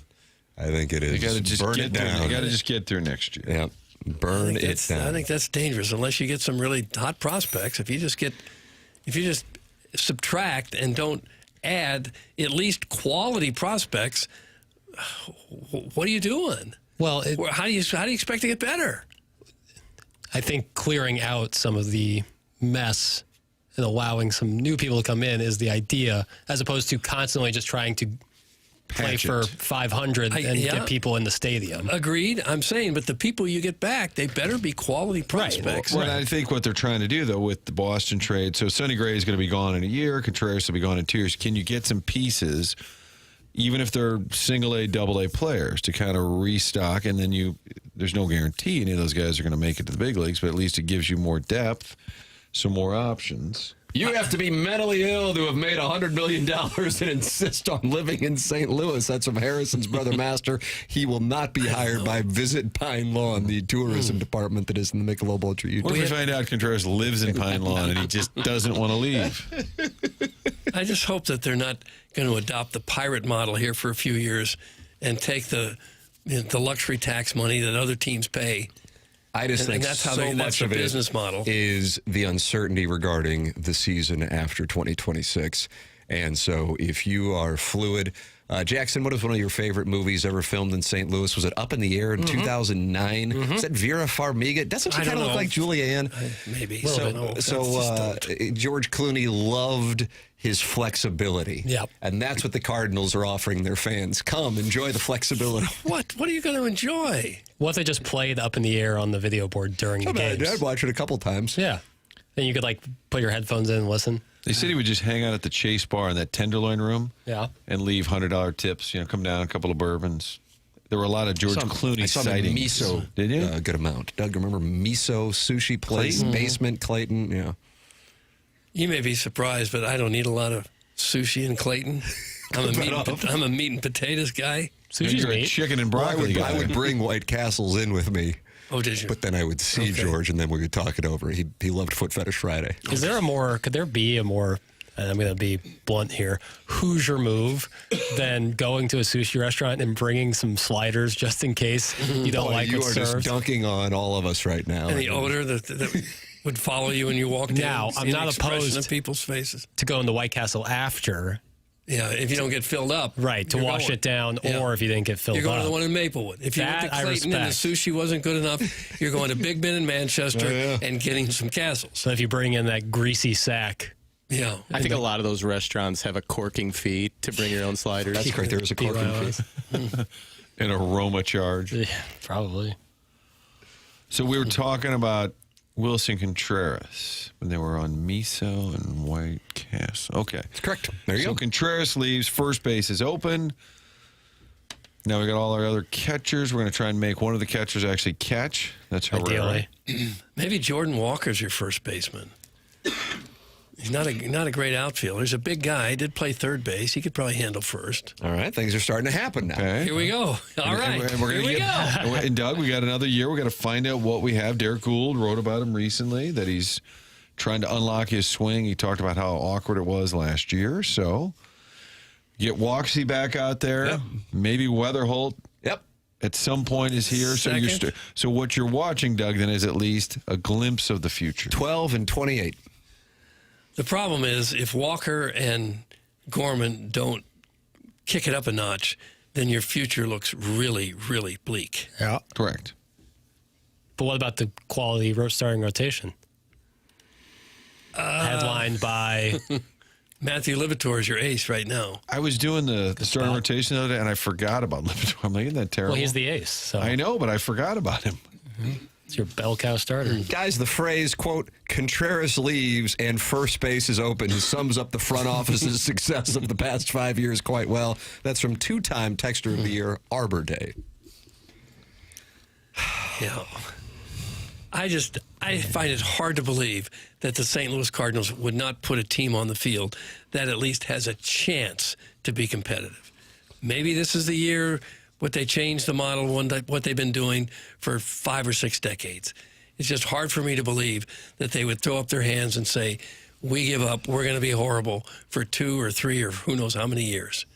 I think it is. You got to just burn it down. You got to just get through next year. Yeah, burn it down. I think that's dangerous unless you get some really hot prospects. If you just subtract and don't add at least quality prospects, what are you doing? Well, how do you expect to get better? I think clearing out some of the mess and allowing some new people to come in is the idea, as opposed to constantly just trying to play for 500 and get people in the stadium. Agreed. I'm saying, but the people you get back, they better be quality prospects. Well, I think what they're trying to do, though, with the Boston trade, so Sonny Gray is going to be gone in a year, Contreras will be gone in 2 years. Can you get some pieces, even if they're single-A, double-A players, to kind of restock, and then there's no guarantee any of those guys are going to make it to the big leagues, but at least it gives you more depth, some more options. You have to be mentally ill to have made $100 million and insist on living in St. Louis. That's from Harrison's brother Master. He will not be hired by Visit Pine Lawn, the tourism department that is in the Michelob Ultra Utah. What if we find out Contreras lives in Pine Lawn and he just doesn't want to leave? I just hope that they're not going to adopt the pirate model here for a few years and take the luxury tax money that other teams pay. I just think that's how so much of business model is the uncertainty regarding the season after 2026. And so if you are fluid, Jackson, what is one of your favorite movies ever filmed in St. Louis? Was it Up in the Air in 2009? Is that Vera Farmiga? Doesn't she kind of look like Julianne? Maybe. So George Clooney loved his flexibility. Yep. And that's what the Cardinals are offering their fans. Come, enjoy the flexibility. What are you going to enjoy? What if they just played Up in the Air on the video board during the games? I'd watch it a couple times. Yeah. Then you could put your headphones in and listen. They said he would just hang out at the Chase Bar in that Tenderloin room. Yeah. And leave $100 tips. Come down a couple of bourbons. There were a lot of George Clooney sightings. Miso. Did you? Good amount. Doug, remember Miso Sushi Place, Basement Clayton? Yeah. You may be surprised, but I don't eat a lot of sushi in Clayton. I'm a meat and potatoes guy. Sushi's a chicken and broccoli guy. I would bring White Castles in with me. Oh, did you? But then I would see George, and then we would talk it over. He loved Foot Fetish Friday. Could there be a more, and I'm going to be blunt here, Hoosier move than going to a sushi restaurant and bringing some sliders just in case you don't like what's served? You are just dunking on all of us right now. And the odor that would follow you when you walked in. Now, I'm not opposed of people's faces to go into White Castle after. Yeah, if you don't get filled up. Right, to wash it down, or if you didn't get filled up. You're going to the one in Maplewood. If you went to Clayton and the sushi wasn't good enough, you're going to Big Ben in Manchester and getting some castles. So if you bring in that greasy sack. Yeah. I think a lot of those restaurants have a corking fee to bring your own sliders. That's correct. There is a corking fee. An aroma charge. Yeah, probably. So we were talking about Wilson Contreras when they were on Miso and White Castle. Okay. That's correct. There you go. So Contreras leaves. First base is open. Now we got all our other catchers. We're going to try and make one of the catchers actually catch. That's Herrera. Maybe Jordan Walker's your first baseman. He's not a great outfielder. He's a big guy. He did play third base. He could probably handle first. All right. Things are starting to happen now. Okay. Here we go. All right. Here we go. And Doug, we got another year. We got to find out what we have. Derek Gould wrote about him recently, that he's trying to unlock his swing. He talked about how awkward it was last year. So Get Waxy back out there. Yep. Maybe Weatherholt. Yep. At some point is here. So what you're watching, Doug, then is at least a glimpse of the future. 12 and 28. The problem is if Walker and Gorman don't kick it up a notch, then your future looks really, really bleak. Yeah. Correct. But what about the quality starting rotation? Headlined by Matthew Libator is your ace right now. I was doing the starting rotation the other day, and I forgot about Libator. I'm like, isn't that terrible? Well, he's the ace. So. I know, but I forgot about him. It's your bell cow starter. Guys, the phrase, quote, Contreras leaves and first base is open sums up the front office's success of the past 5 years quite well. That's from two-time Texter of the Year, Arbor Day. Yeah. I find it hard to believe that the St. Louis Cardinals would not put a team on the field that at least has a chance to be competitive. Maybe this is the year what they changed the model, what they've been doing for 5 or 6 decades. It's just hard for me to believe that they would throw up their hands and say, we give up, we're going to be horrible for 2 or 3 or who knows how many years.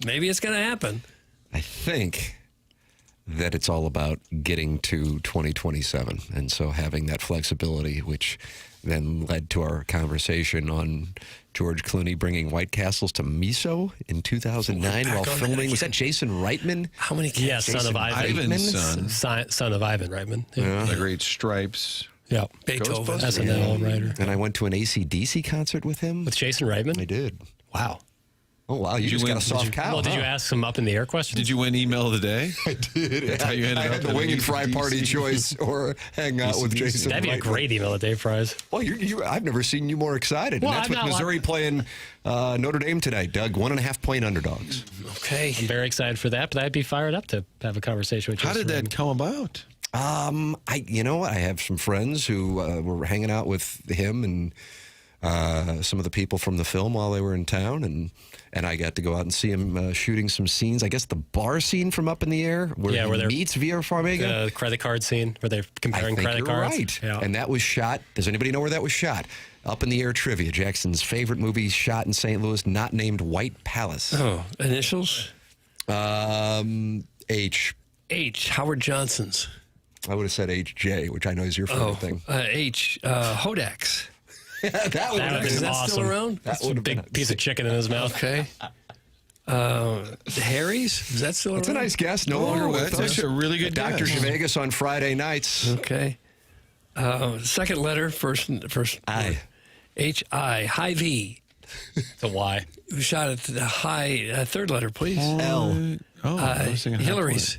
Maybe it's going to happen. I think that it's all about getting to 2027. And so having that flexibility, which then led to our conversation on George Clooney bringing White Castles to Miso in 2009 while filming. Was that Jason Reitman? How many kids? Yeah, son of Ivan. Ivan's son of Ivan Reitman. Yeah. The Great Stripes. Yeah. Beethoven. SNL writer. And I went to an AC/DC concert with him. With Jason Reitman? I did. Wow. Oh, wow. You just got a soft cow. Well, did you ask some up in the air questions? Did you win email of the day? I did. That's how you ended I up had the at wing an and fry AC/DC. party choice or hang out with Jason. That'd be a great email of the day prize. Well, I've never seen you more excited. Well, and that's I'm with not Missouri playing Notre Dame tonight, Doug. 1.5-point underdogs. Okay. I'm very excited for that, but I'd be fired up to have a conversation with you. How did that come about? You know what? I have some friends who were hanging out with him and some of the people from the film while they were in town, and I got to go out and see him shooting some scenes. I guess the bar scene from Up in the Air, where he meets Vera Farmiga. The credit card scene where they're comparing I think credit you're cards. right. Yeah. And that was shot. Does anybody know where that was shot? Up in the Air trivia. Jackson's favorite movie shot in St. Louis, not named White Palace. Oh, initials? H. Howard Johnson's. I would have said H.J., which I know is your favorite thing. Hodak's. That would have been Is that awesome. still around? That would have been Big piece of chicken in his mouth. Okay. Harry's? Is that still around? That's a nice guess. No longer with that's us. actually a really good Dr. guess. Vegas on Friday nights. Okay. Second letter, first I. H-I. High V. The Y. Who shot at the high third letter, please? L. I was thinking Hillary's.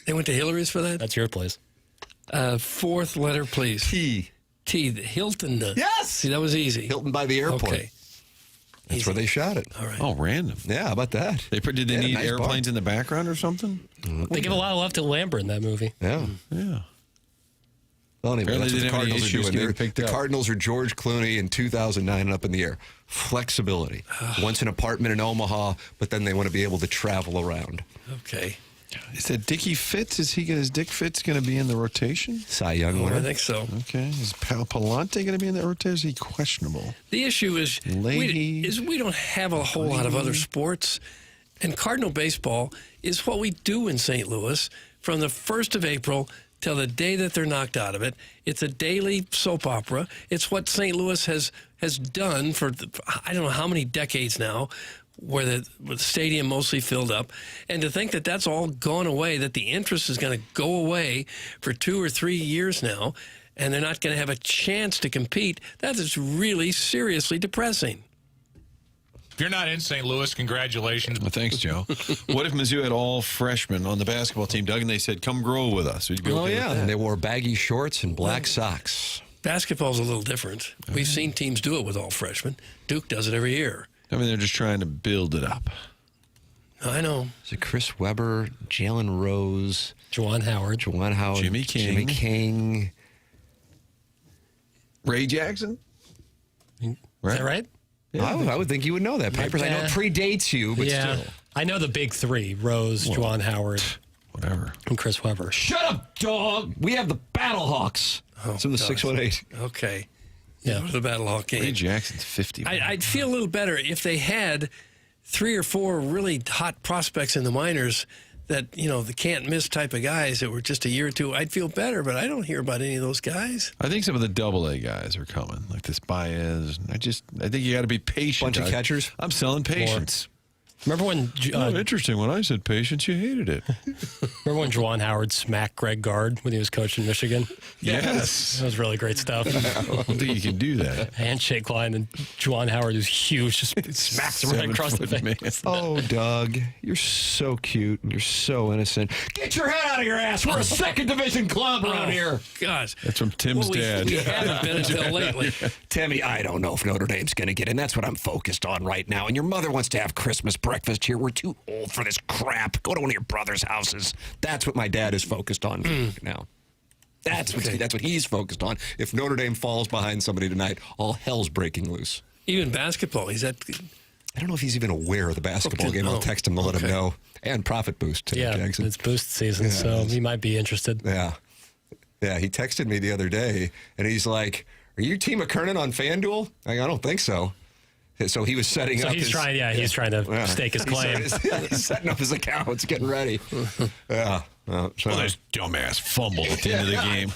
They went to Hillary's for that? That's your place. Fourth letter, please. T. The Hilton. Yes! See, that was easy. Hilton by the airport. Okay. That's where they shot it. All right. Oh, random. Yeah, how about that? Did they Yeah, need nice airplanes in the background or something? They give a lot of love to Lambert in that movie. Yeah. Yeah. Well, anyway, Apparently that's what they the didn't have any Cardinals are issues doing. getting picked The up. Cardinals are George Clooney in 2009 and Up in the Air. Flexibility. Once an apartment in Omaha, but then they want to be able to travel around. Okay. Is that Dickie Fitz? Is Dick Fitz going to be in the rotation? Cy Young I winner. think so. Okay. Is Palante going to be in that rotation? Is he questionable? The issue is we don't have a whole lot of other sports, and Cardinal baseball is what we do in St. Louis from the 1st of April till the day that they're knocked out of it. It's a daily soap opera. It's what St. Louis has done for I don't know how many decades now, where the stadium mostly filled up. And to think that that's all gone away, that the interest is going to go away for 2 or 3 years now, and they're not going to have a chance to compete, that is really seriously depressing. If you're not in St. Louis, congratulations. Well, thanks, Joe. What if Mizzou had all freshmen on the basketball team, Doug, and they said, come grow with us? Would you be okay with that? And they wore baggy shorts and black socks. Basketball's a little different. We've seen teams do it with all freshmen. Duke does it every year. I mean, they're just trying to build it up. I know. Is it Chris Webber, Jalen Rose, Juwan Howard, Jimmy King, Ray Jackson? Is that right? Yeah, I would think you would know that. Papers, I know it predates you, but still. I know the big three, Rose, Juwan Howard, whatever, and Chris Webber. Shut up, dog. We have the Battlehawks. It's in the 618. Okay. Yeah, the Battlehawk game. Ray Jackson's 50. I'd feel a little better if they had 3 or 4 really hot prospects in the minors that, the can't miss type of guys that were just a year or two, I'd feel better, but I don't hear about any of those guys. I think some of the AA guys are coming, like this Baez. I think you got to be patient. Bunch of catchers. I'm selling patience. Remember when... interesting. When I said patience, you hated it. Remember when Juwan Howard smacked Greg Gard when he was coaching Michigan? Yes. That was really great stuff. I don't think you can do that. Handshake line, and Juwan Howard, who's huge, just smacks him right across the face. Oh, Doug, you're so cute and you're so innocent. Get your head out of your ass. We're a second division club around here. Gosh. That's from Tim's dad. We haven't been until lately. Timmy, I don't know if Notre Dame's going to get in. That's what I'm focused on right now. And your mother wants to have Christmas breakfast here. We're too old for this crap. Go to one of your brother's houses. That's what my dad is focused on right now. That's what he's focused on. If Notre Dame falls behind somebody tonight, all hell's breaking loose. Even basketball, I don't know if he's even aware of the basketball game. I'll text him to let him know. And Profit Boost today, Jackson. It's boost season, so he might be interested. Yeah. Yeah, he texted me the other day, and he's like, are you Team McKernan on FanDuel? I don't think so. So he was setting up. He's trying to stake his claim. He's setting up his accounts, getting ready. Yeah. This dumbass fumble at the end of the game.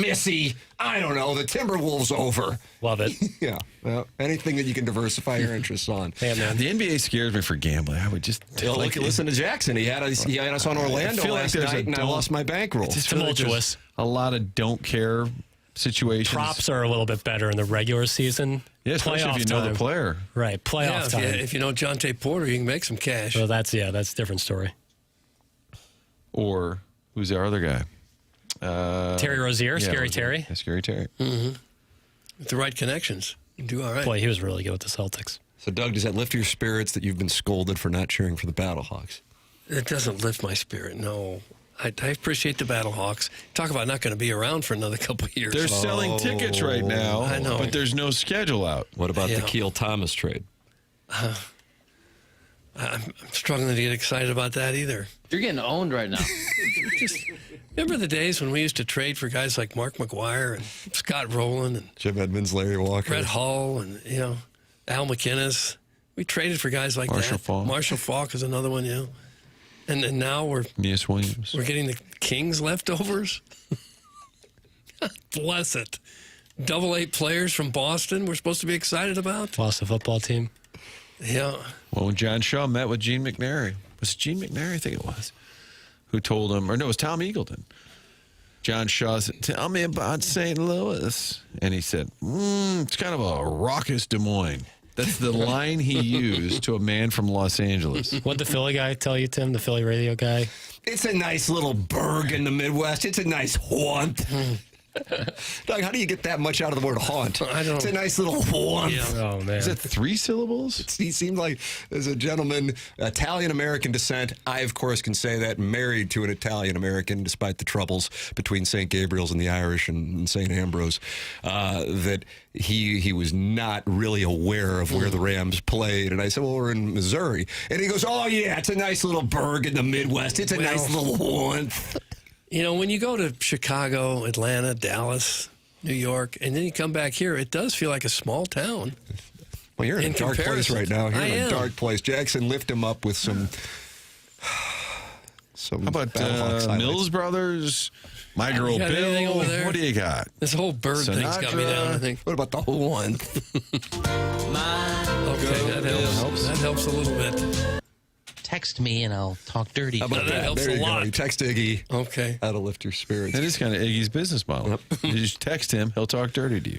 Missy. I don't know. The Timberwolves over. Love it. Yeah. Well, anything that you can diversify your interests on. Yeah, man. The NBA scares me for gambling. I would just listen to Jackson. He had us on Orlando last night, and I lost my bankroll. It's tumultuous. A lot of don't care situations. Props are a little bit better in the regular season. Yeah, especially playoff if you know time. the player. Right, playoff time. If you know Jonte Porter, you can make some cash. Well, that's a different story. Or who's our other guy? Terry Rozier, Scary Terry. Yeah, Scary Terry. Mm-hmm. With the right connections, you do all right. Boy, he was really good with the Celtics. So, Doug, does that lift your spirits that you've been scolded for not cheering for the Battlehawks? It doesn't lift my spirit, no. I appreciate the Battlehawks. Talk about not going to be around for another couple of years. They're selling tickets right now. I know. But there's no schedule out. What about the Keel Thomas trade? I'm struggling to get excited about that either. You're getting owned right now. Just remember the days when we used to trade for guys like Mark McGuire and Scott Rowland and Jim Edmonds, Larry Walker, Brett Hull, and Al McInnes. We traded for guys like Marshall that. Faulk. Marshall Faulk is another one, And now we're Williams. We're getting the Kings leftovers. Bless it. AA players from Boston we're supposed to be excited about. Lost the football team. Yeah. Well, when John Shaw met with Gene McNary, was it Gene McNary? I think it was, who told him, or no, it was Tom Eagleton. John Shaw said, tell me about St. Louis. And he said, it's kind of a raucous Des Moines. That's the line he used to a man from Los Angeles. What'd the Philly guy tell you, Tim? The Philly radio guy? It's a nice little burg in the Midwest. It's a nice haunt. Doug, how do you get that much out of the word haunt? I don't. It's a nice little haunt. Yeah. Oh, man. Is it 3 syllables? He seemed like, as a gentleman, Italian-American descent, I, of course, can say that, married to an Italian-American, despite the troubles between St. Gabriel's and the Irish and St. Ambrose, that he was not really aware of where the Rams played. And I said, well, we're in Missouri. And he goes, oh, yeah, it's a nice little burg in the Midwest. It's a nice little haunt. When you go to Chicago, Atlanta, Dallas, New York, and then you come back here, it does feel like a small town. Well, you're in a dark place right now. You're in a dark place. Jackson, lift him up with some How about Mills Brothers, My Girl Bill? What do you got? This whole bird thing's got me down, I think. What about the whole one? Okay, that helps a little bit. Text me and I'll talk dirty. How about that? Helps There a you lot. go. You text Iggy. Okay. That'll lift your spirits. That is kind of Iggy's business model. You just text him, he'll talk dirty to you.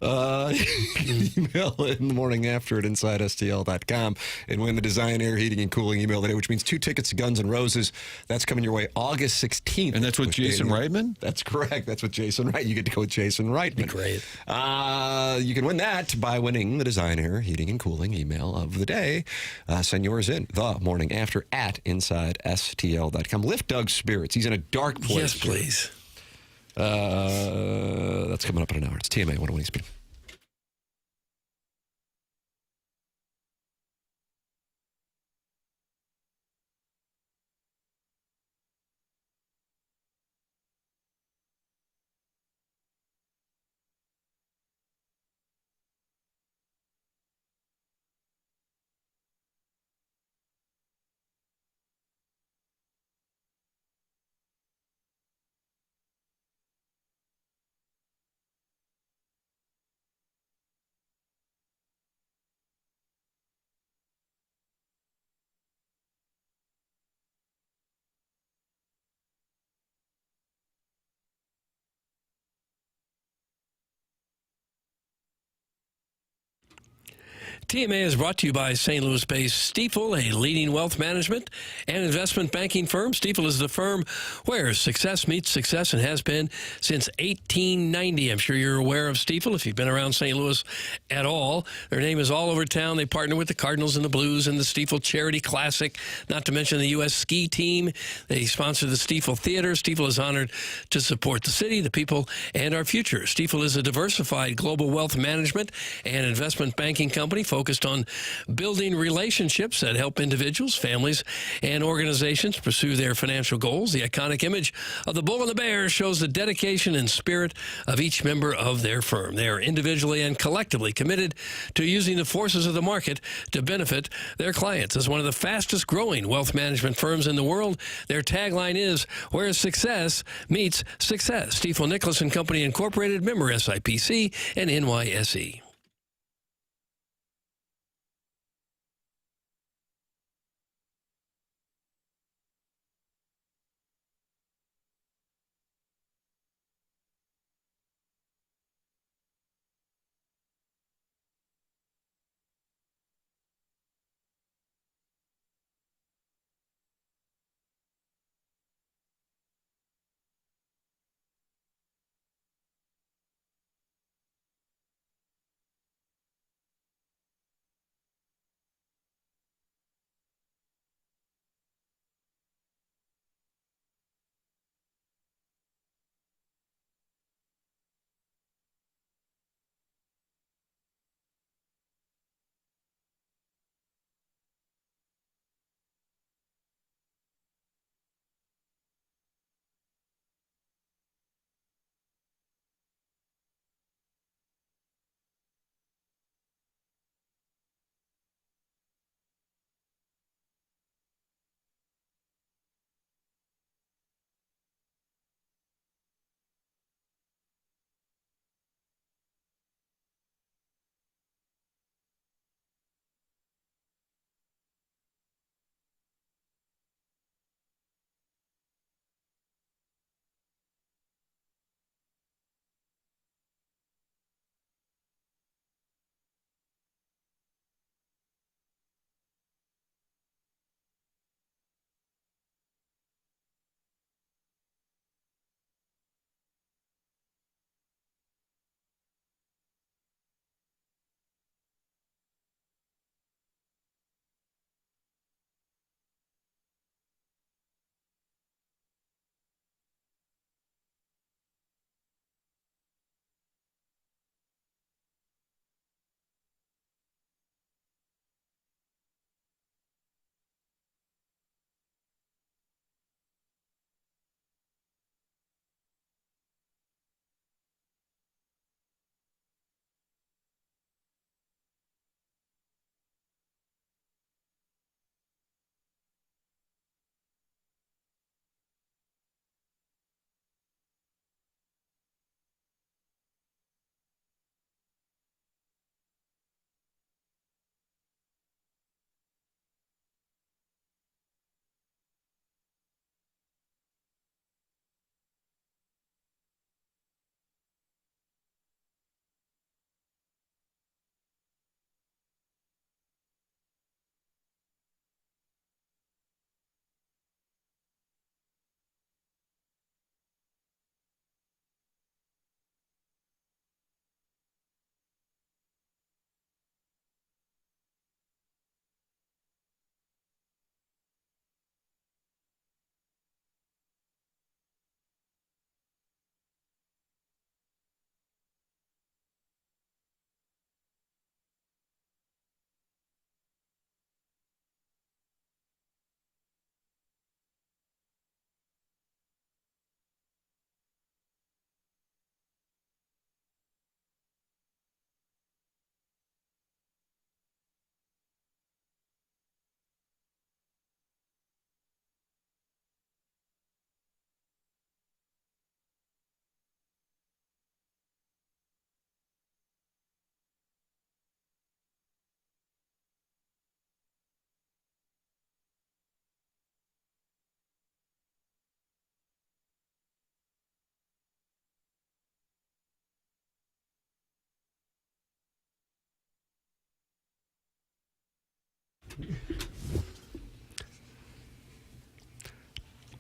Email in the morning after at InsideSTL.com and win the Design Air Heating and Cooling email today, which means 2 tickets to Guns N' Roses. That's coming your way August 16th. And that's with Jason Reitman? That's correct. That's with Jason Reitman. You get to go with Jason Reitman. Great. You can win that by winning the Design Air Heating and Cooling email of the day. Send yours in the morning after at InsideSTL.com. Lift Doug's spirits. He's in a dark place. Yes, please. That's coming up in an hour. It's TMA 101 Speed. TMA is brought to you by St. Louis-based Stifel, a leading wealth management and investment banking firm. Stifel is the firm where success meets success and has been since 1890. I'm sure you're aware of Stifel if you've been around St. Louis at all. Their name is all over town. They partner with the Cardinals and the Blues and the Stifel Charity Classic, not to mention the U.S. ski team. They sponsor the Stifel Theater. Stifel is honored to support the city, the people, and our future. Stifel is a diversified global wealth management and investment banking company focused on building relationships that help individuals, families, and organizations pursue their financial goals. The iconic image of the bull and the bear shows the dedication and spirit of each member of their firm. They are individually and collectively committed to using the forces of the market to benefit their clients. As one of the fastest growing wealth management firms in the world, their tagline is, where success meets success. Stifel Nicholas and Company Incorporated, member SIPC and NYSE.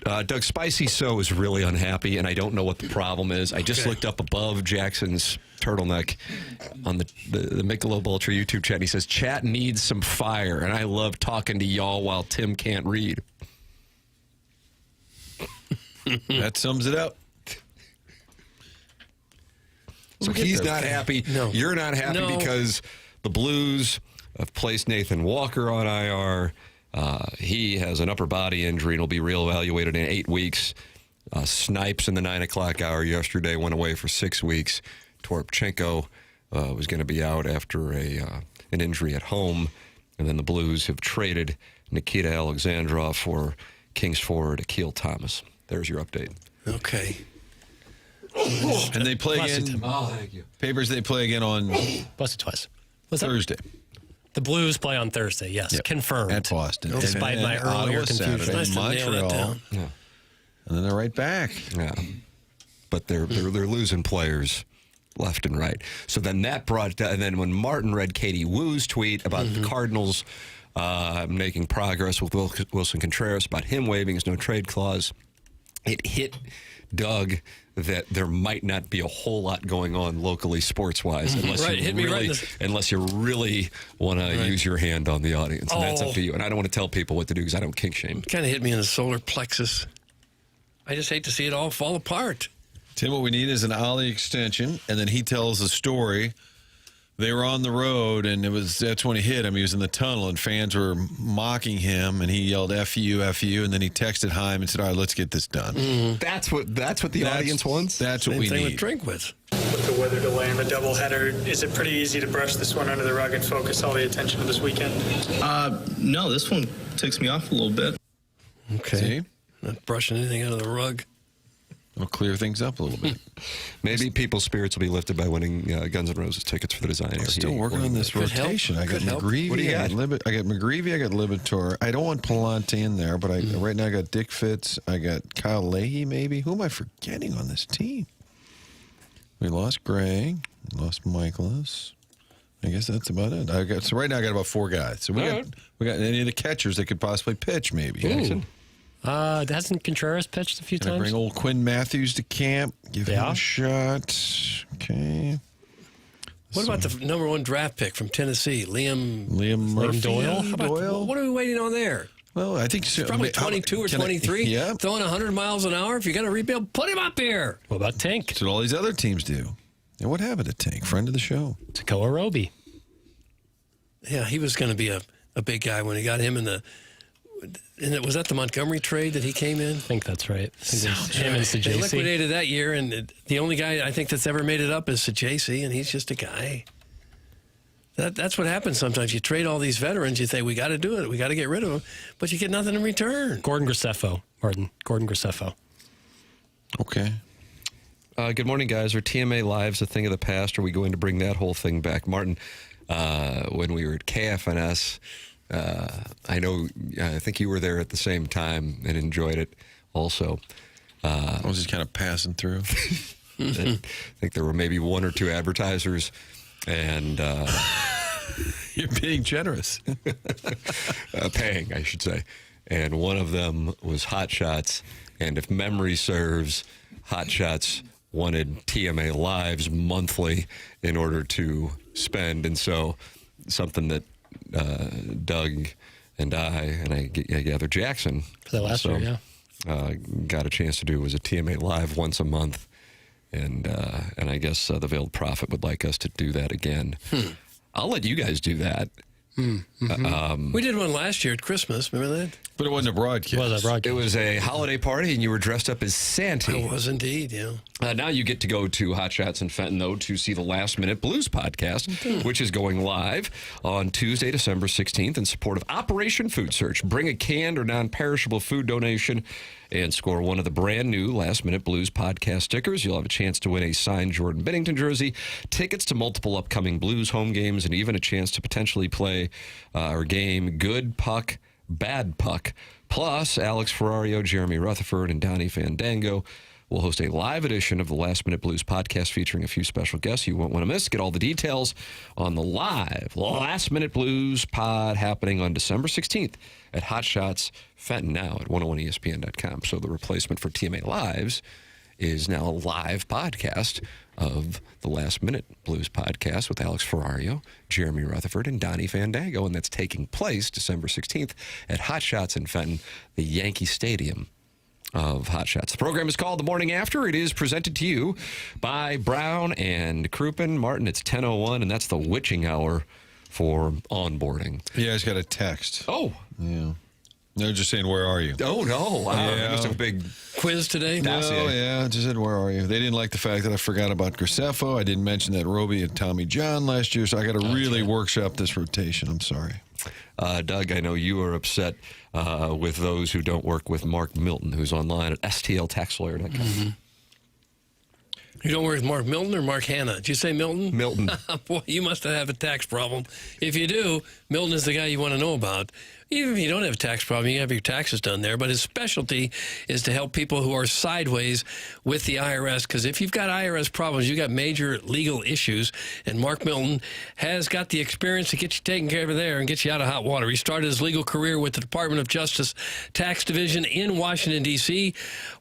Doug, Spicy So is really unhappy, and I don't know what the problem is. I just looked up above Jackson's turtleneck on the Michelob Ultra YouTube chat. He says, chat needs some fire, and I love talking to y'all while Tim can't read. That sums it up. So he's not happy. No. You're not happy because the Blues have placed Nathan Walker on IR. He has an upper body injury and will be reevaluated in 8 weeks. Snipes in the 9 o'clock hour yesterday went away for 6 weeks. Toropchenko was going to be out after an injury at home. And then the Blues have traded Nikita Alexandrov for Kings forward Akil Thomas. There's your update. Okay. And they play again. Oh, thank you. Papers, they play again on Busted twice. Thursday. The Blues play on Thursday, yes. Yep. Confirmed. At Boston. Despite my earlier confusion. Saturday, Nice to nail that Montreal. down. Yeah. And then they're right back. Yeah. But they're losing players left and right. So then that brought, and then when Martin read Katie Woo's tweet about the Cardinals making progress with Wilson Contreras, about him waiving his no trade clause, it hit Doug that there might not be a whole lot going on locally sports-wise unless you really want to use your hand on the audience. And that's up to you. And I don't want to tell people what to do because I don't kink shame. Kind of hit me in the solar plexus. I just hate to see it all fall apart. Tim, what we need is an Ollie extension, and then he tells a story. They were on the road, and that's when he hit him. He was in the tunnel, and fans were mocking him, and he yelled, F you, and then he texted Heim and said, all right, let's get this done. Mm-hmm. That's what the audience wants? That's what we Same thing need. with Drinkwitz. With the weather delay and the doubleheader, is it pretty easy to brush this one under the rug and focus all the attention of this weekend? No, this one takes me off a little bit. Okay. See? Not brushing anything under the rug. It'll clear things up a little bit. Maybe people's spirits will be lifted by winning Guns N' Roses tickets for the Design Air. I'm still working on this rotation. I got McGreevy. What do you got? I got McGreevy. I got Libator. I don't want Palante in there, but right now I got Dick Fitz. I got Kyle Leahy, maybe. Who am I forgetting on this team? We lost Gray. Lost Michaelis. I guess that's about it. So right now I got about 4 guys. So we got any of the catchers that could possibly pitch, maybe. Jackson? Hasn't Contreras pitched a few times? Bring old Quinn Matthews to camp. Give him a shot. Okay. What about the number 1 draft pick from Tennessee, Liam Murphy? Doyle? What are we waiting on there? Well, I think He's probably 22 or 23. Yeah. Throwing 100 miles an hour. If you got to rebuild, put him up here. What about Tank? That's what all these other teams do. And what happened to Tank? Friend of the show. Takoa Roby. Yeah, he was going to be a big guy when he got him in the. And was that the Montgomery trade that he came in? I think that's right. Him and Sajacy. They liquidated that year, and the only guy I think that's ever made it up is Sajacy, and he's just a guy. That's what happens sometimes. You trade all these veterans, you say, we got to do it, we got to get rid of them, but you get nothing in return. Gordon Graceffo. Okay. Good morning, guys. Are TMA Lives a thing of the past? Or are we going to bring that whole thing back? Martin, when we were at KFNS, I think you were there at the same time and enjoyed it also. I was just kind of passing through. I think there were maybe 1 or 2 advertisers, and you're being generous. Paying, I should say. And one of them was Hot Shots, and if memory serves, Hot Shots wanted TMA Lives monthly in order to spend, and so something that Doug and I gather Jackson last year, got a chance to do was a TMA Live once a month, and I guess the Veiled Prophet would like us to do that again. I'll let you guys do that. We did one last year at Christmas. Remember that? But it wasn't a broadcast. It was a holiday party, and you were dressed up as Santa. I was indeed, yeah. Now you get to go to Hot Shots in Fenton, though, to see the Last Minute Blues podcast, which is going live on Tuesday, December 16th, in support of Operation Food Search. Bring a canned or non-perishable food donation and score one of the brand new Last Minute Blues podcast stickers. You'll have a chance to win a signed Jordan Bennington jersey, tickets to multiple upcoming Blues home games, and even a chance to potentially play our game Good Puck, Bad Puck. Plus, Alex Ferrario, Jeremy Rutherford, and Donnie Fandango will host a live edition of the Last Minute Blues podcast featuring a few special guests you won't want to miss. Get all the details on the live Last Minute Blues pod happening on December 16th at Hot Shots Fenton, now at 101ESPN.com. So the replacement for TMA Lives is now a live podcast of the Last Minute Blues podcast with Alex Ferrario, Jeremy Rutherford, and Donnie Fandango, and that's taking place December 16th at Hot Shots in Fenton, the Yankee Stadium of Hot Shots. The program is called The Morning After. It is presented to you by Brown and Crouppen. Martin, it's 10:01, and that's the witching hour for onboarding. Yeah, I just got a text. Oh. Yeah. They're just saying, where are you? Oh, no. Wow. Yeah. That was a big quiz today. No, yeah. Just said, where are you? They didn't like the fact that I forgot about Graceffo. I didn't mention that Roby and Tommy John last year, so I got to really workshop this rotation. I'm sorry. Doug, I know you are upset with those who don't work with Mark Milton, who's online at stltaxlawyer.com. Mm-hmm. You don't work with Mark Milton or Mark Hanna? Did you say Milton? Milton. Boy, you must have a tax problem. If you do, Milton is the guy you want to know about. Even if you don't have a tax problem, you can have your taxes done there. But his specialty is to help people who are sideways with the IRS. Because if you've got IRS problems, you've got major legal issues. And Mark Milton has got the experience to get you taken care of there and get you out of hot water. He started his legal career with the Department of Justice Tax Division in Washington, D.C.,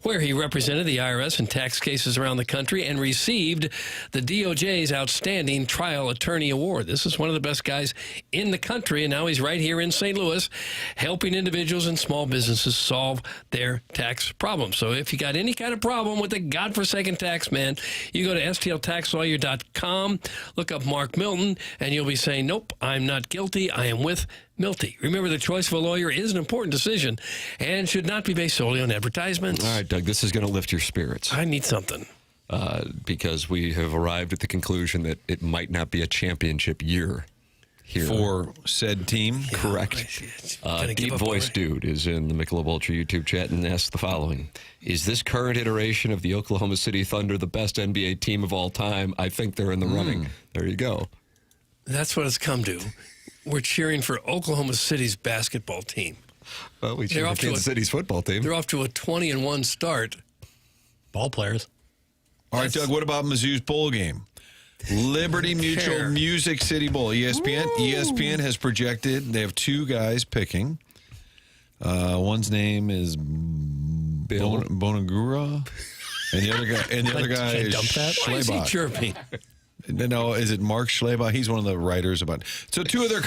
where he represented the IRS in tax cases around the country and received the DOJ's Outstanding Trial Attorney Award. This is one of the best guys in the country, and now he's right here in St. Louis helping individuals and small businesses solve their tax problems. So if you got any kind of problem with the godforsaken tax man, you go to stltaxlawyer.com, look up Mark Milton, and you'll be saying, nope, I'm not guilty. I am with Milty. Remember, the choice of a lawyer is an important decision and should not be based solely on advertisements. All right, Doug, this is going to lift your spirits. I need something. Because we have arrived at the conclusion that it might not be a championship year here. For said team? Yeah, correct. Deep Voice Dude is in the Michelob Ultra YouTube chat and asks the following. Is this current iteration of the Oklahoma City Thunder the best NBA team of all time? I think they're in the running. There you go. That's what it's come to. We're cheering for Oklahoma City's basketball team. Well, we cheer for Kansas City's football team. They're off to a 20-1 start. Ball players. All right, Doug, what about Mizzou's bowl game? Liberty Mutual Music City Bowl. ESPN has projected. They have two guys picking. One's name is Bonagura, and the other guy is Schlebach. Why is he chirping? No, is it Mark Schlebach? He's one of the writers about. So two of their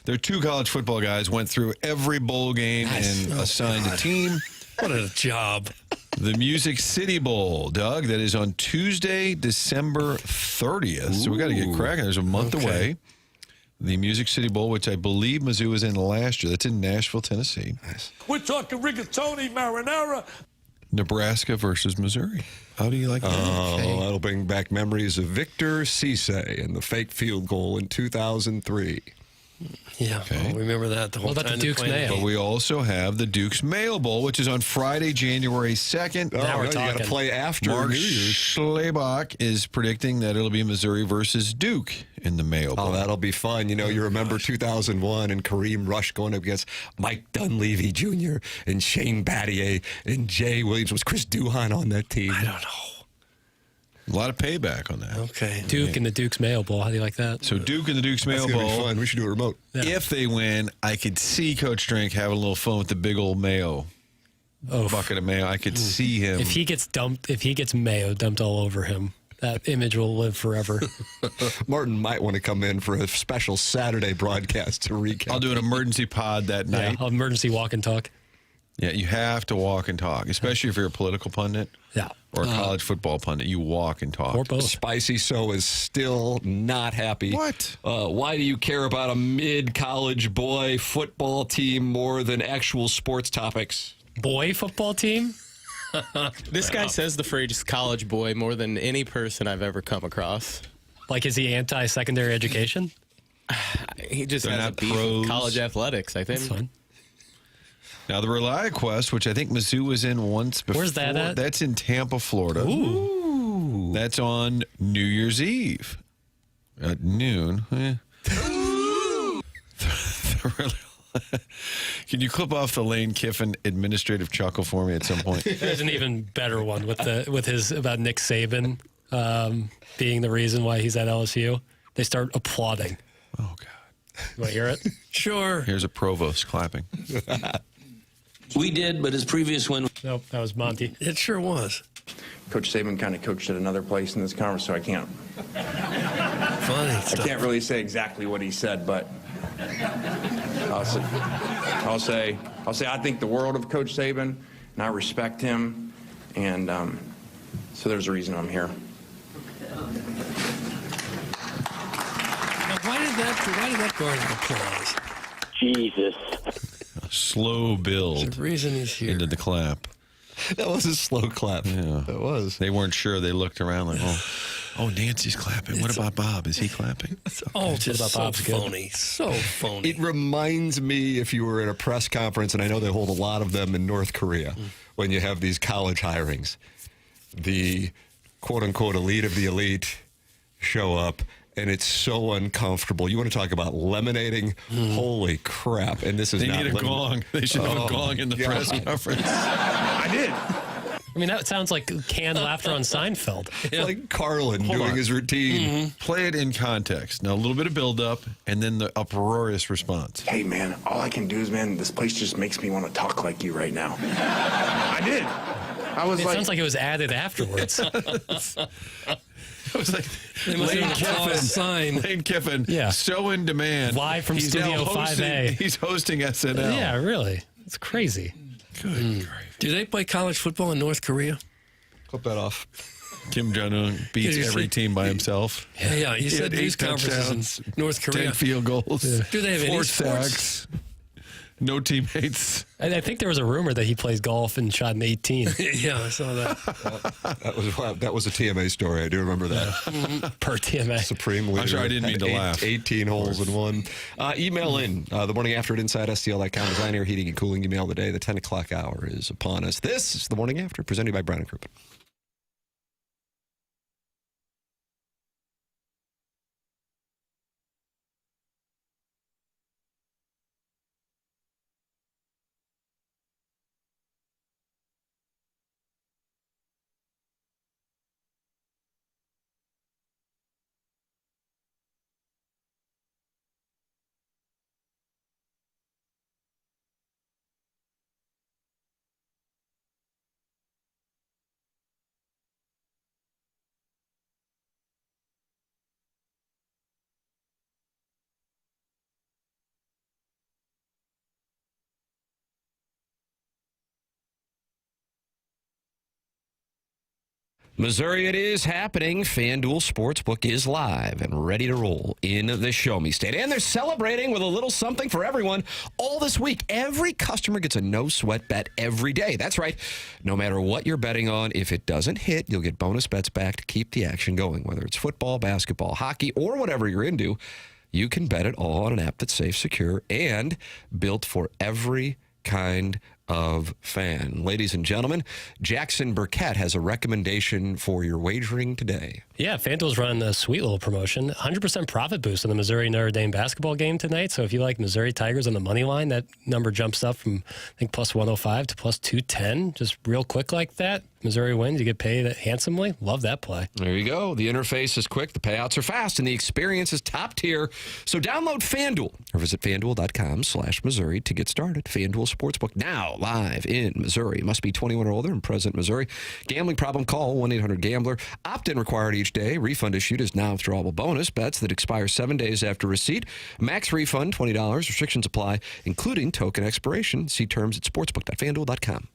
their two college football guys went through every bowl game and assigned a team. What a job. The Music City Bowl, Doug, that is on Tuesday, December 30th. So we got to get cracking. There's a month away. The Music City Bowl, which I believe Mizzou was in last year. That's in Nashville, Tennessee. Nice. We're talking rigatoni, marinara. Nebraska versus Missouri. How do you like that? Oh, that'll bring back memories of Victor Cisse and the fake field goal in 2003. Yeah, well, remember that the whole time. The Duke's Mayo? But we also have the Duke's Mayo Bowl, which is on Friday, January 2nd. Now we're talking. You got to play after Mark New Year's. Schlebach is predicting that it'll be Missouri versus Duke in the Mayo Bowl. Oh, that'll be fun. You know, you remember 2001 and Kareem Rush going up against Mike Dunleavy Jr. and Shane Battier and Jay Williams. Was Chris Duhon on that team? I don't know. A lot of payback on that. Okay. Duke and the Duke's Mayo Bowl. How do you like that? So Duke and the Duke's Mayo That's gonna Bowl. be fun. We should do a remote. Yeah. If they win, I could see Coach Drink having a little fun with the big old mayo. Bucket of mayo. I could see him. If he gets mayo dumped all over him, that image will live forever. Martin might want to come in for a special Saturday broadcast to recap. I'll do an emergency pod that night. Yeah, emergency walk and talk. Yeah, you have to walk and talk, especially if you're a political pundit. Yeah. Or a college football pundit. You walk and talk. Or both. Spicy So is still not happy. What? Why do you care about a mid-college boy football team more than actual sports topics? Boy football team? This guy says the phrase college boy more than any person I've ever come across. Like, is he anti-secondary education? He just They're has a not beef with pros. college athletics, I think. That's fun. Now, the ReliaQuest, which I think Mizzou was in once before. Where's that at? That's in Tampa, Florida. Ooh. That's on New Year's Eve at noon. The Can you clip off the Lane Kiffin administrative chuckle for me at some point? There's an even better one with his about Nick Saban being the reason why he's at LSU. They start applauding. Oh, God. You want to hear it? Sure. Here's a provost clapping. We did, but his previous win. Nope, that was Monty. It sure was. Coach Saban kind of coached at another place in this conference, so I can't. Funny I can't really say exactly what he said, but I'll say I think the world of Coach Saban, and I respect him, and so there's a reason I'm here. Now, why did that garner applause? Jesus. A slow build. There's a reason he's here. Into the clap. That was a slow clap. Yeah. It was. They weren't sure. They looked around like, oh, Nancy's clapping. What about Bob? Is he clapping? Oh, just so phony. So phony. It reminds me if you were at a press conference, and I know they hold a lot of them in North Korea, when you have these college hirings. The quote-unquote elite of the elite show up, and it's so uncomfortable. You want to talk about lemonading? Holy crap. And this is They not need a gong. They should have a gong in the press conference. I did. I mean, that sounds like canned laughter on Seinfeld. Like Carlin doing his routine. Play it in context. Now, a little bit of build-up, and then the uproarious response. Hey, man, all I can do is, man, this place just makes me want to talk like you right now. I did. It sounds like it was added afterwards. It was like They must have drawn a sign. Lane Kiffin, Yeah. so in demand. Live from He's Studio now hosting- 5A. He's hosting SNL. Yeah, really. It's crazy. Good grief. Do they play college football in North Korea? Clip that off. Kim Jong-un beats Did you every see- team by himself. Yeah, you He said had news 8 conferences touchdowns, in North Korea. 10 field goals. Do they have 4 any sports? sacks. No teammates. I think there was a rumor that he plays golf and shot an 18 Yeah, I saw that. That was a TMA story. I do remember that. per TMA. Supreme leader. I'm sorry, I didn't mean had to laugh. 18 holes in one. Email in the morning after at InsideSTL.com. Design, air, heating, and cooling email today. The 10 o'clock hour is upon us. This is the morning after, presented by Brown and Crouppen. Missouri, it is happening. FanDuel Sportsbook is live and ready to roll in the Show Me State. And they're celebrating with a little something for everyone all this week. Every customer gets a no-sweat bet every day. That's right. No matter what you're betting on, if it doesn't hit, you'll get bonus bets back to keep the action going. Whether it's football, basketball, hockey, or whatever you're into, you can bet it all on an app that's safe, secure, and built for every kind of fan. Ladies and gentlemen, Jackson Burkett has a recommendation for your wagering today. Yeah, FanDuel's running a sweet little promotion. 100% profit boost on the Missouri Notre Dame basketball game tonight. So if you like Missouri Tigers on the money line, that number jumps up from, I think, plus 105 to plus 210. Just real quick like that. Missouri wins, you get paid handsomely. Love that play. There you go. The interface is quick, the payouts are fast, and the experience is top tier. So download FanDuel or visit FanDuel.com/Missouri to get started. FanDuel Sportsbook now live in Missouri. Must be 21 or older in present Missouri. Gambling problem, call 1-800-GAMBLER. Opt-in required each day. Refund issued is now withdrawable bonus. Bets that expire 7 days after receipt. Max refund $20. Restrictions apply, including token expiration. See terms at sportsbook.fanduel.com.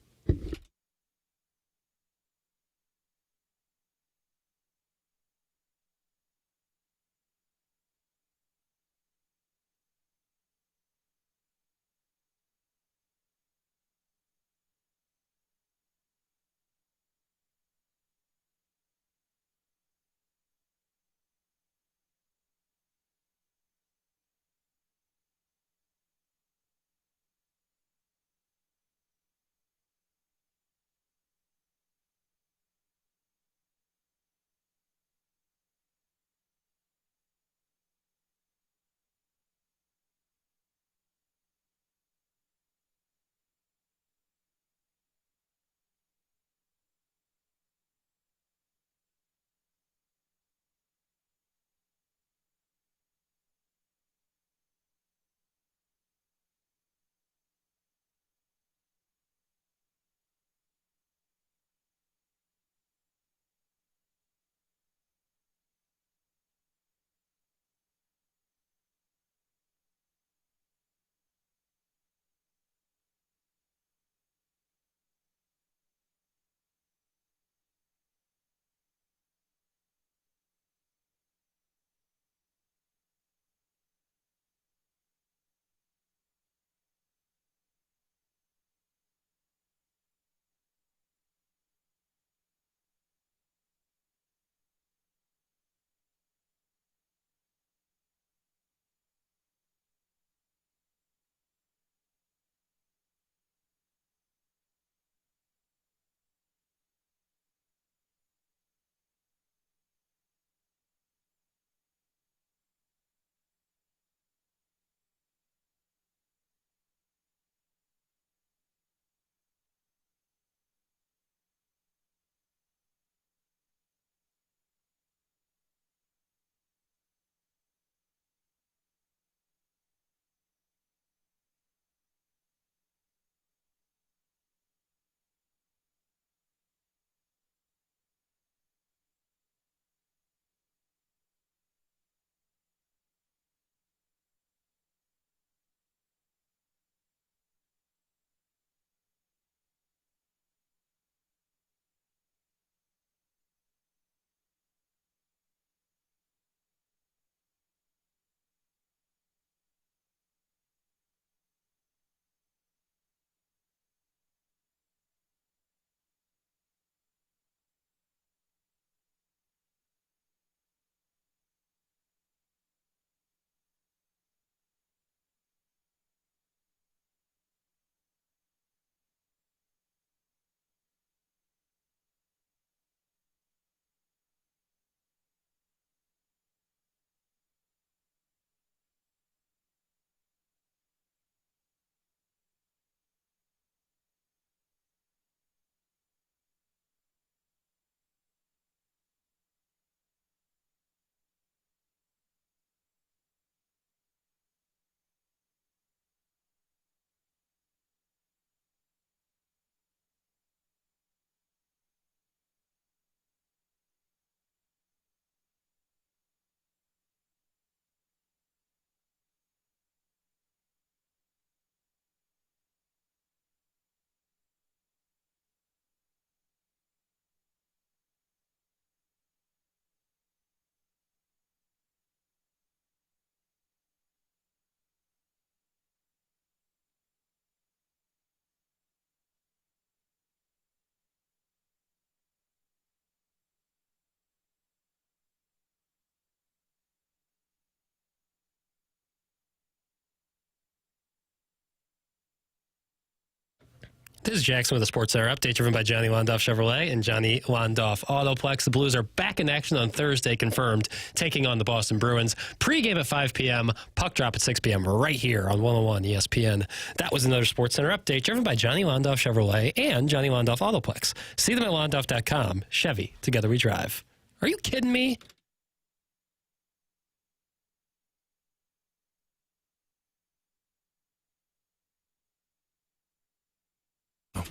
This is Jackson with a Sports Center update driven by Johnny Londoff Chevrolet and Johnny Londoff Autoplex. The Blues are back in action on Thursday, confirmed, taking on the Boston Bruins. Pre-game at 5 p.m., puck drop at 6 p.m. right here on 101 ESPN. That was another Sports Center update driven by Johnny Londoff Chevrolet and Johnny Londoff Autoplex. See them at londoff.com. Chevy, together we drive. Are you kidding me?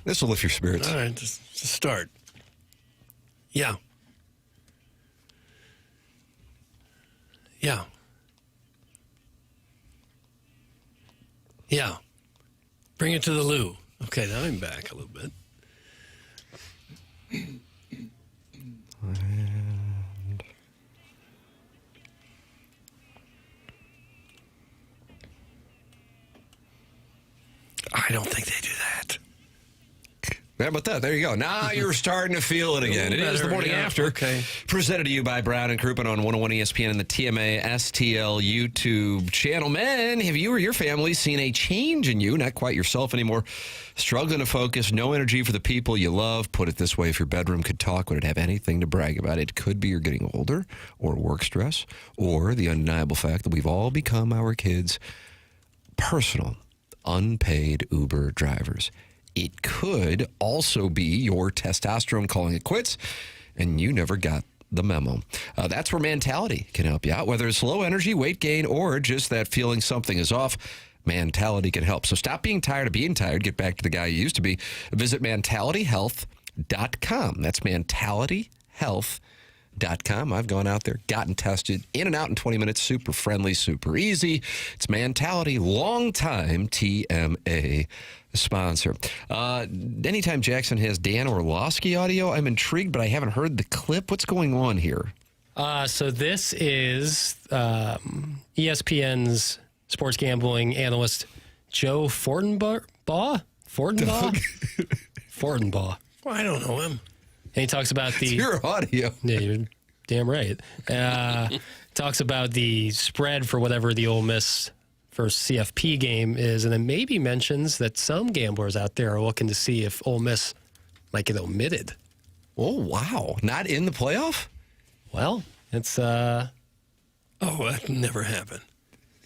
This will lift your spirits. All right, just start. Yeah. Yeah. Yeah. Bring it to the loo. Okay, now I'm back a little bit. And I don't think they do that. How about that? There you go. Now you're starting to feel it again. It is the Morning After. Okay. Presented to you by Brown and Crouppen on 101 ESPN and the TMA STL YouTube channel. Men, have you or your family seen a change in you? Not quite yourself anymore. Struggling to focus, no energy for the people you love. Put it this way, if your bedroom could talk, would it have anything to brag about? It could be you're getting older, or work stress, or the undeniable fact that we've all become our kids' personal, unpaid Uber drivers. It could also be your testosterone calling it quits, and you never got the memo. That's where Mentality can help you out. Whether it's low energy, weight gain, or just that feeling something is off, Mentality can help. So stop being tired of being tired. Get back to the guy you used to be. Visit mentalityhealth.com. That's mentalityhealth.com. I've gone out there, gotten tested, in and out in 20 minutes, super friendly, super easy. It's Mentality, long-time TMA sponsor. Anytime Jackson has Dan Orlovsky audio, I'm intrigued, but I haven't heard the clip. What's going on here? So this is ESPN's sports gambling analyst Joe Fortenbaugh? Fortenbaugh. Well, I don't know him. And he talks about the... It's your audio. Yeah, you're damn right. Talks about the spread for whatever the Ole Miss first CFP game is, and then maybe mentions that some gamblers out there are looking to see if Ole Miss might get omitted. Oh, wow. Not in the playoff? Well, it's... Oh, that never happened.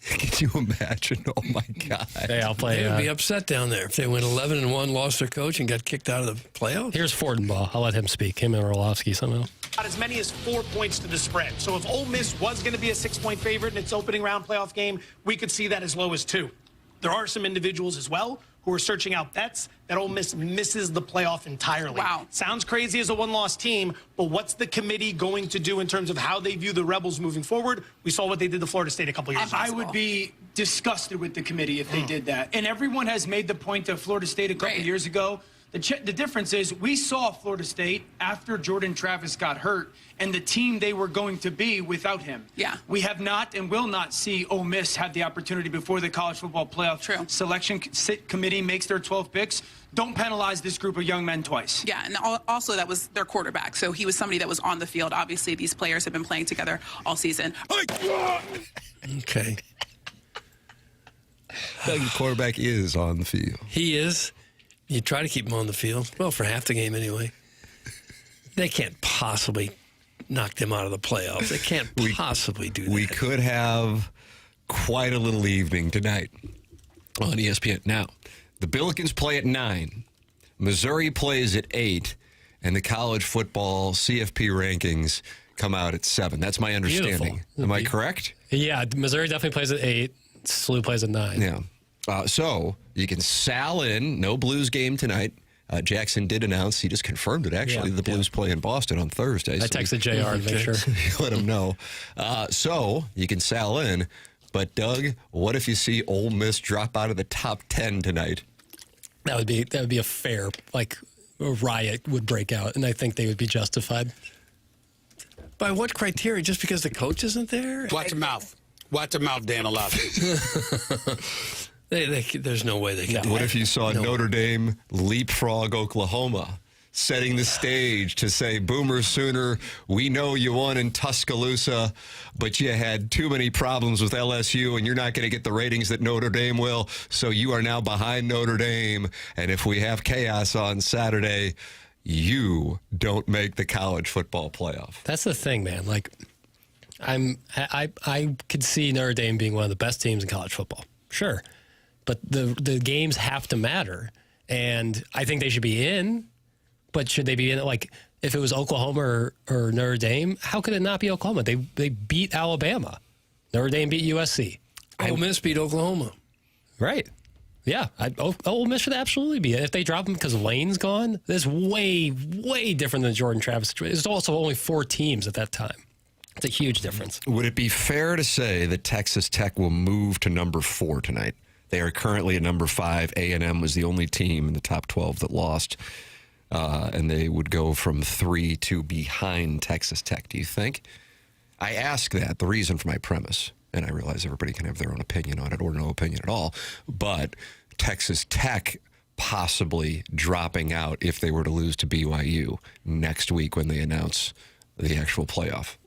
Can you imagine? Oh, my God. Hey, I'll play... They would be upset down there if they went 11-1, lost their coach, and got kicked out of the playoffs. Here's Fortenbaugh. I'll let him speak. Him and Orlovsky somehow. As many as 4 points to the spread. So if Ole Miss was going to be a 6-point favorite in its opening round playoff game, we could see that as low as 2. There are some individuals as well who are searching out bets that Ole Miss misses the playoff entirely. Wow. Sounds crazy as a one-loss team, but what's the committee going to do in terms of how they view the Rebels moving forward? We saw what they did to Florida State a couple years ago. I would be disgusted with the committee if they did that. And everyone has made the point to Florida State a couple years ago. The difference is we saw Florida State after Jordan Travis got hurt and the team they were going to be without him. Yeah. We have not and will not see Ole Miss have the opportunity before the college football playoff selection committee makes their 12 picks. Don't penalize this group of young men twice. Yeah, and also that was their quarterback. So he was somebody that was on the field. Obviously, these players have been playing together all season. Okay. The quarterback is on the field. He is. You try to keep him on the field. Well, for half the game anyway. They can't possibly knock them out of the playoffs. They can't possibly do that. We could have quite a little evening tonight on ESPN. Now, the Billikens play at 9. Missouri plays at 8. And the college football CFP rankings come out at 7. That's my understanding. Am I correct? Yeah, Missouri definitely plays at 8. SLU plays at 9. Yeah. So you can sal in. No Blues game tonight. Jackson did announce, he just confirmed it actually, the Blues play in Boston on Thursday. I texted JR to make sure. Let him know. So you can sal in. But Doug, what if you see Ole Miss drop out of the top 10 tonight? That would be a fair, like, a riot would break out, and I think they would be justified. By what criteria? Just because the coach isn't there? Watch your mouth. Watch your mouth, Dan Orlovsky. There's no way they can do What that. if you saw Notre Dame leapfrog Oklahoma setting the stage to say, Boomer Sooner, we know you won in Tuscaloosa, but you had too many problems with LSU, and you're not going to get the ratings that Notre Dame will, so you are now behind Notre Dame, and if we have chaos on Saturday, you don't make the college football playoff. That's the thing, man. Like, I could see Notre Dame being one of the best teams in college football. Sure. But the games have to matter. And I think they should be in. But should they be in it? Like, if it was Oklahoma or Notre Dame, how could it not be Oklahoma? They beat Alabama. Notre Dame beat USC. Ole Miss beat Oklahoma. Right. Yeah. Ole Miss should absolutely be in. If they drop them because Lane's gone, that's way, way different than Jordan Travis. There's also only 4 teams at that time. It's a huge difference. Would it be fair to say that Texas Tech will move to number 4 tonight? They are currently at number 5. A&M was the only team in the top 12 that lost, and they would go from 3 to behind Texas Tech. Do you think? I ask that, the reason for my premise, and I realize everybody can have their own opinion on it or no opinion at all, but Texas Tech possibly dropping out if they were to lose to BYU next week when they announce the actual playoff.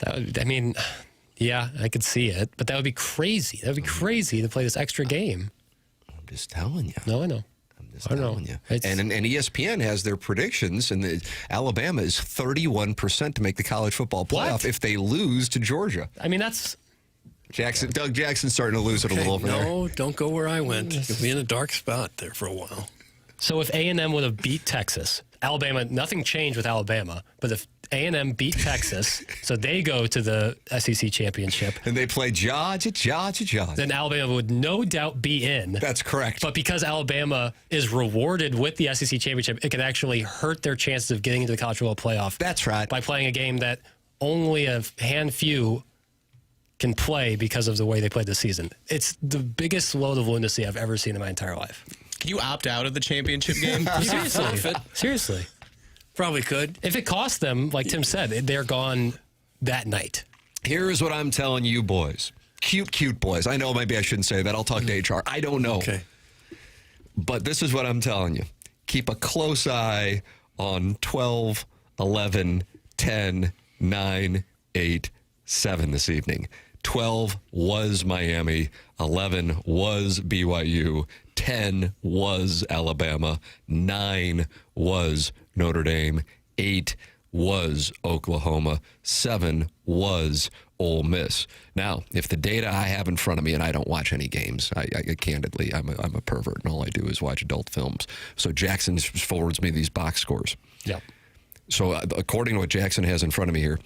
Yeah, I could see it, but that would be crazy. That would be crazy to play this extra game. I'm just telling you. No, I know. I'm just telling you. And ESPN has their predictions, and Alabama is 31% to make the college football playoff if they lose to Georgia. I mean, that's... Doug Jackson's starting to lose it a little over there. No, don't go where I went. You'll be in a dark spot there for a while. So if A&M would have beat Texas, Alabama, nothing changed with Alabama, but if A&M beat Texas, so they go to the SEC championship. And they play Georgia. Then Alabama would no doubt be in. That's correct. But because Alabama is rewarded with the SEC championship, it could actually hurt their chances of getting into the college football playoff. That's right. By playing a game that only a few can play because of the way they played this season. It's the biggest load of lunacy I've ever seen in my entire life. Can you opt out of the championship game? Seriously. Probably could. If it costs them, like Tim said, they're gone that night. Here's what I'm telling you, boys. Cute boys. I know maybe I shouldn't say that. I'll talk to HR. I don't know. Okay. But this is what I'm telling you. Keep a close eye on 12, 11, 10, 9, 8, 7 this evening. 12 was Miami. 11 was BYU. 10 was Alabama. 9 was Notre Dame. 8 was Oklahoma. 7 was Ole Miss. Now, if the data I have in front of me, and I don't watch any games, I candidly, I'm a pervert, and all I do is watch adult films. So Jackson forwards me these box scores. Yep. So according to what Jackson has in front of me here,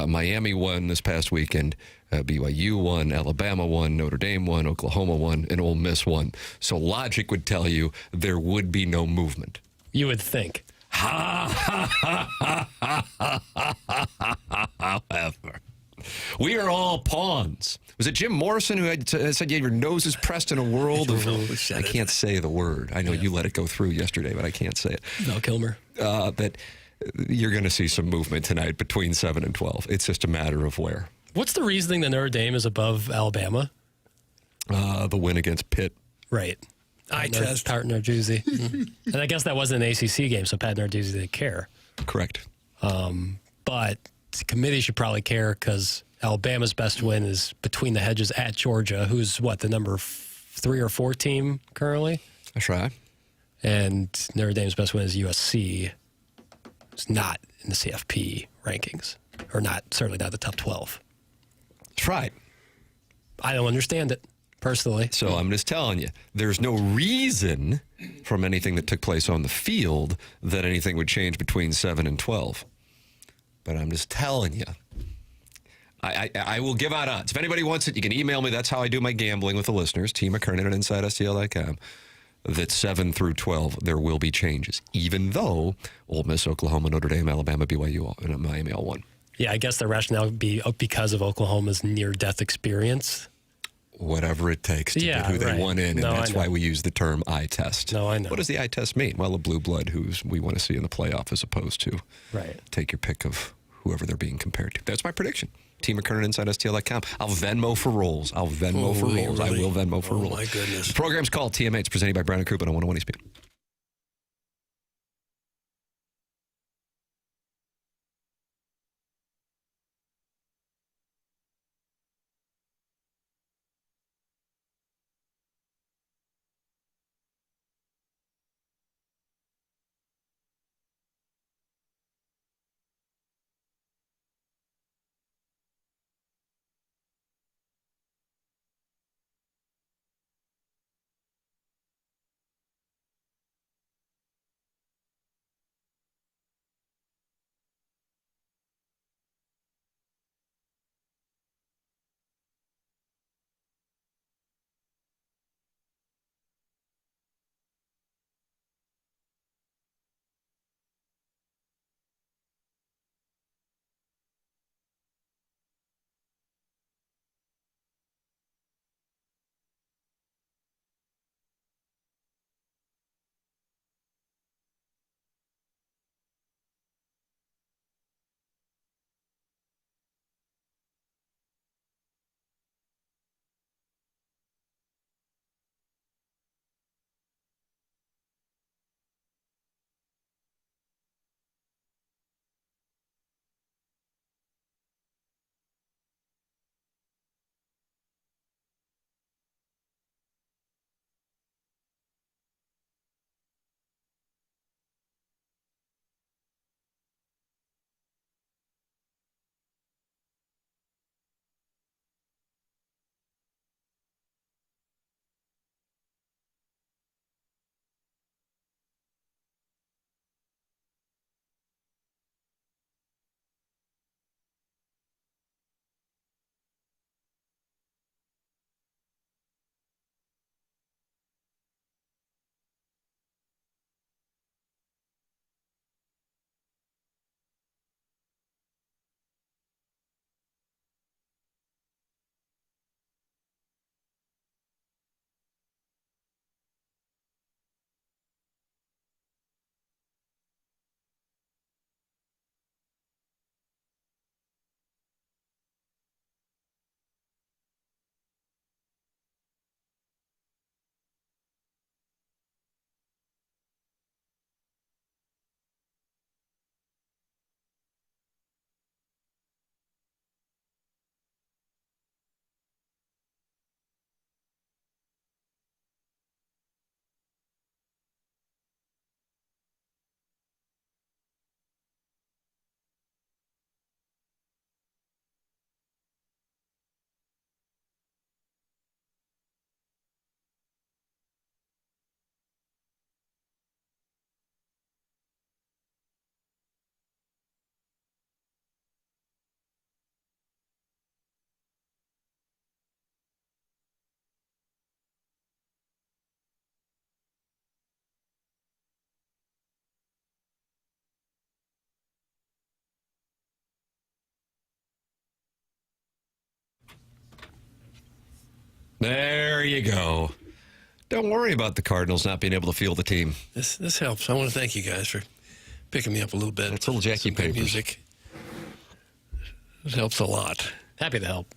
Miami won this past weekend, BYU won, Alabama won, Notre Dame won, Oklahoma won, and Ole Miss won. So logic would tell you there would be no movement. You would think. However, we are all pawns. Was it Jim Morrison who had said your nose is pressed in a world of... I can't say the word. I know you let it go through yesterday, but I can't say it. Val Kilmer. That you're going to see some movement tonight between 7 and 12. It's just a matter of where. What's the reasoning that Notre Dame is above Alabama? The win against Pitt. Right. Eye test. Pat Narduzzi. And I guess that wasn't an ACC game, so Pat Narduzzi didn't care. Correct. But the committee should probably care because Alabama's best win is between the hedges at Georgia, who's, the number 3 or 4 team currently? That's right. And Notre Dame's best win is USC. It's not in the CFP rankings, or certainly not the top 12. That's right. I don't understand it, personally. So I'm just telling you, there's no reason from anything that took place on the field that anything would change between 7 and 12. But I'm just telling you, I will give out odds. If anybody wants it, you can email me. That's how I do my gambling with the listeners. T. McKernan at InsideSTL.com. That 7 through 12, there will be changes, even though Ole Miss, Oklahoma, Notre Dame, Alabama, BYU, and Miami all won. Yeah, I guess the rationale would be because of Oklahoma's near-death experience. Whatever it takes to get who they want in, and that's why we use the term eye test. No, I know. What does the eye test mean? Well, a blue blood who we want to see in the playoff as opposed to take your pick of whoever they're being compared to. That's my prediction. Team McKernan inside STL.com. I'll Venmo for rolls. I will Venmo for rolls. Oh, my goodness. The program's called TMA. It's presented by Brown & Crouppen on 101 ESPN. There you go. Don't worry about the Cardinals not being able to field the team. This helps. I want to thank you guys for picking me up a little bit. It's little Jackie Papers. Music. It helps a lot. Happy to help.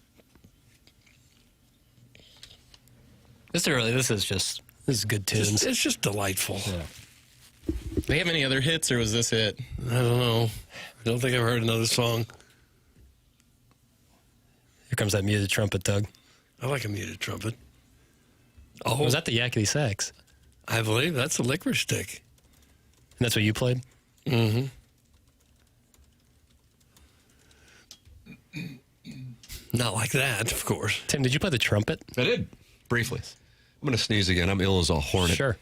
This is good tunes. It's just delightful. Yeah. Do they have any other hits, or was this it? I don't know. I don't think I've heard another song. Here comes that muted trumpet, Doug. I like a muted trumpet. Oh, was that the yakety sax? I believe that's a licorice stick. And that's what you played? Mm-hmm. Not like that, of course. Tim, did you play the trumpet? I did, briefly. I'm going to sneeze again. I'm ill as a hornet. Sure.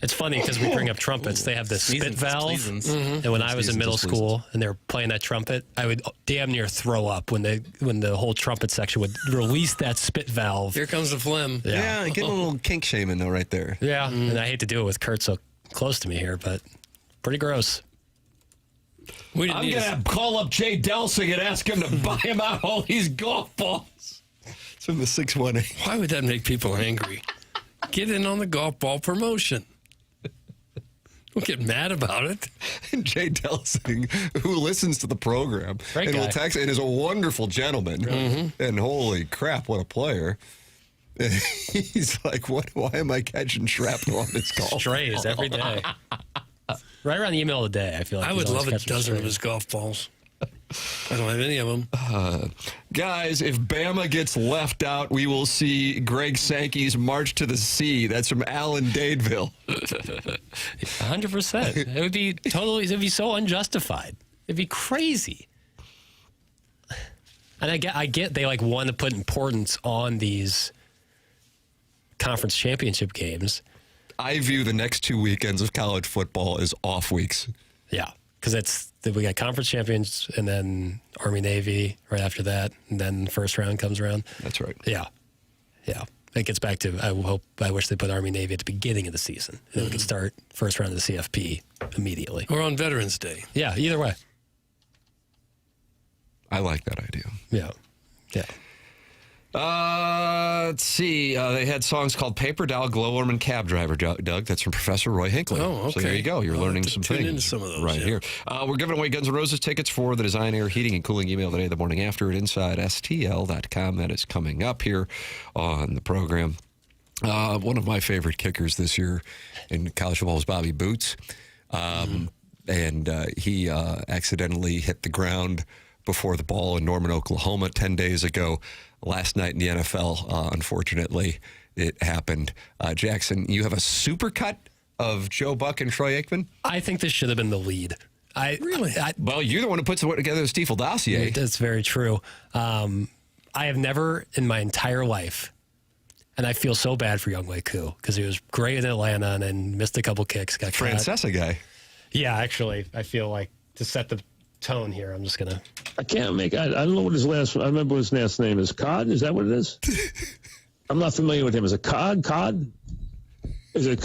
It's funny because we bring up trumpets. They have the spit valve. And when I was in middle school and they were playing that trumpet, I would damn near throw up when the whole trumpet section would release that spit valve. Here comes the phlegm. Yeah, getting a little kink shaming, though, right there. Yeah, and I hate to do it with Kurt so close to me here, but pretty gross. I'm going to call up Jay Delsing and ask him to buy him out all these golf balls. It's from the 618. Why would that make people angry? Get in on the golf ball promotion. Don't get mad about it. And Jay Delsing, who listens to the program and will text, and is a wonderful gentleman. And holy crap, what a player. And he's like, why am I catching shrapnel on this golf Strays ball? every day. Right around the email of the day, I feel like. I would love a dozen of his golf balls. I don't have any of them. Guys, if Bama gets left out, we will see Greg Sankey's March to the Sea. That's from Alan Dadeville. 100%. It'd be so unjustified. It'd be crazy. And I get they want to put importance on these conference championship games. I view the next 2 weekends of college football as off weeks. Yeah, because we got conference champions and then Army-Navy right after that, and then first round comes around. That's right. Yeah. It gets back to, I wish they put Army-Navy at the beginning of the season. And then we could start first round of the CFP immediately. Or on Veterans Day. Yeah, either way. I like that idea. Yeah. Let's see. They had songs called Paper Doll, Glowworm, and Cab Driver, Doug. That's from Professor Roy Hinckley. Oh, okay. So there you go. You're learning some things. Into some of those, right here. We're giving away Guns N' Roses tickets for the Design Air Heating and Cooling email today, the morning after at InsideSTL.com. That is coming up here on the program. One of my favorite kickers this year in college football was Bobby Boots. And he accidentally hit the ground before the ball in Norman, Oklahoma 10 days ago. Last night in the NFL, unfortunately, it happened. Jackson, you have a supercut of Joe Buck and Troy Aikman? I think this should have been the lead. Really? Well, you're the one who puts together the Stiefel dossier. That's very true. I have never in my entire life, and I feel so bad for Young Wei Koo because he was great in Atlanta and then missed a couple kicks. Got Francesa guy. Yeah, actually, I feel like to set the tone here, I'm just going to. I can't make. I don't know what his last. I remember what his last name is. Cod. Is that what it is? I'm not familiar with him. Is it Cod? Cod? Is it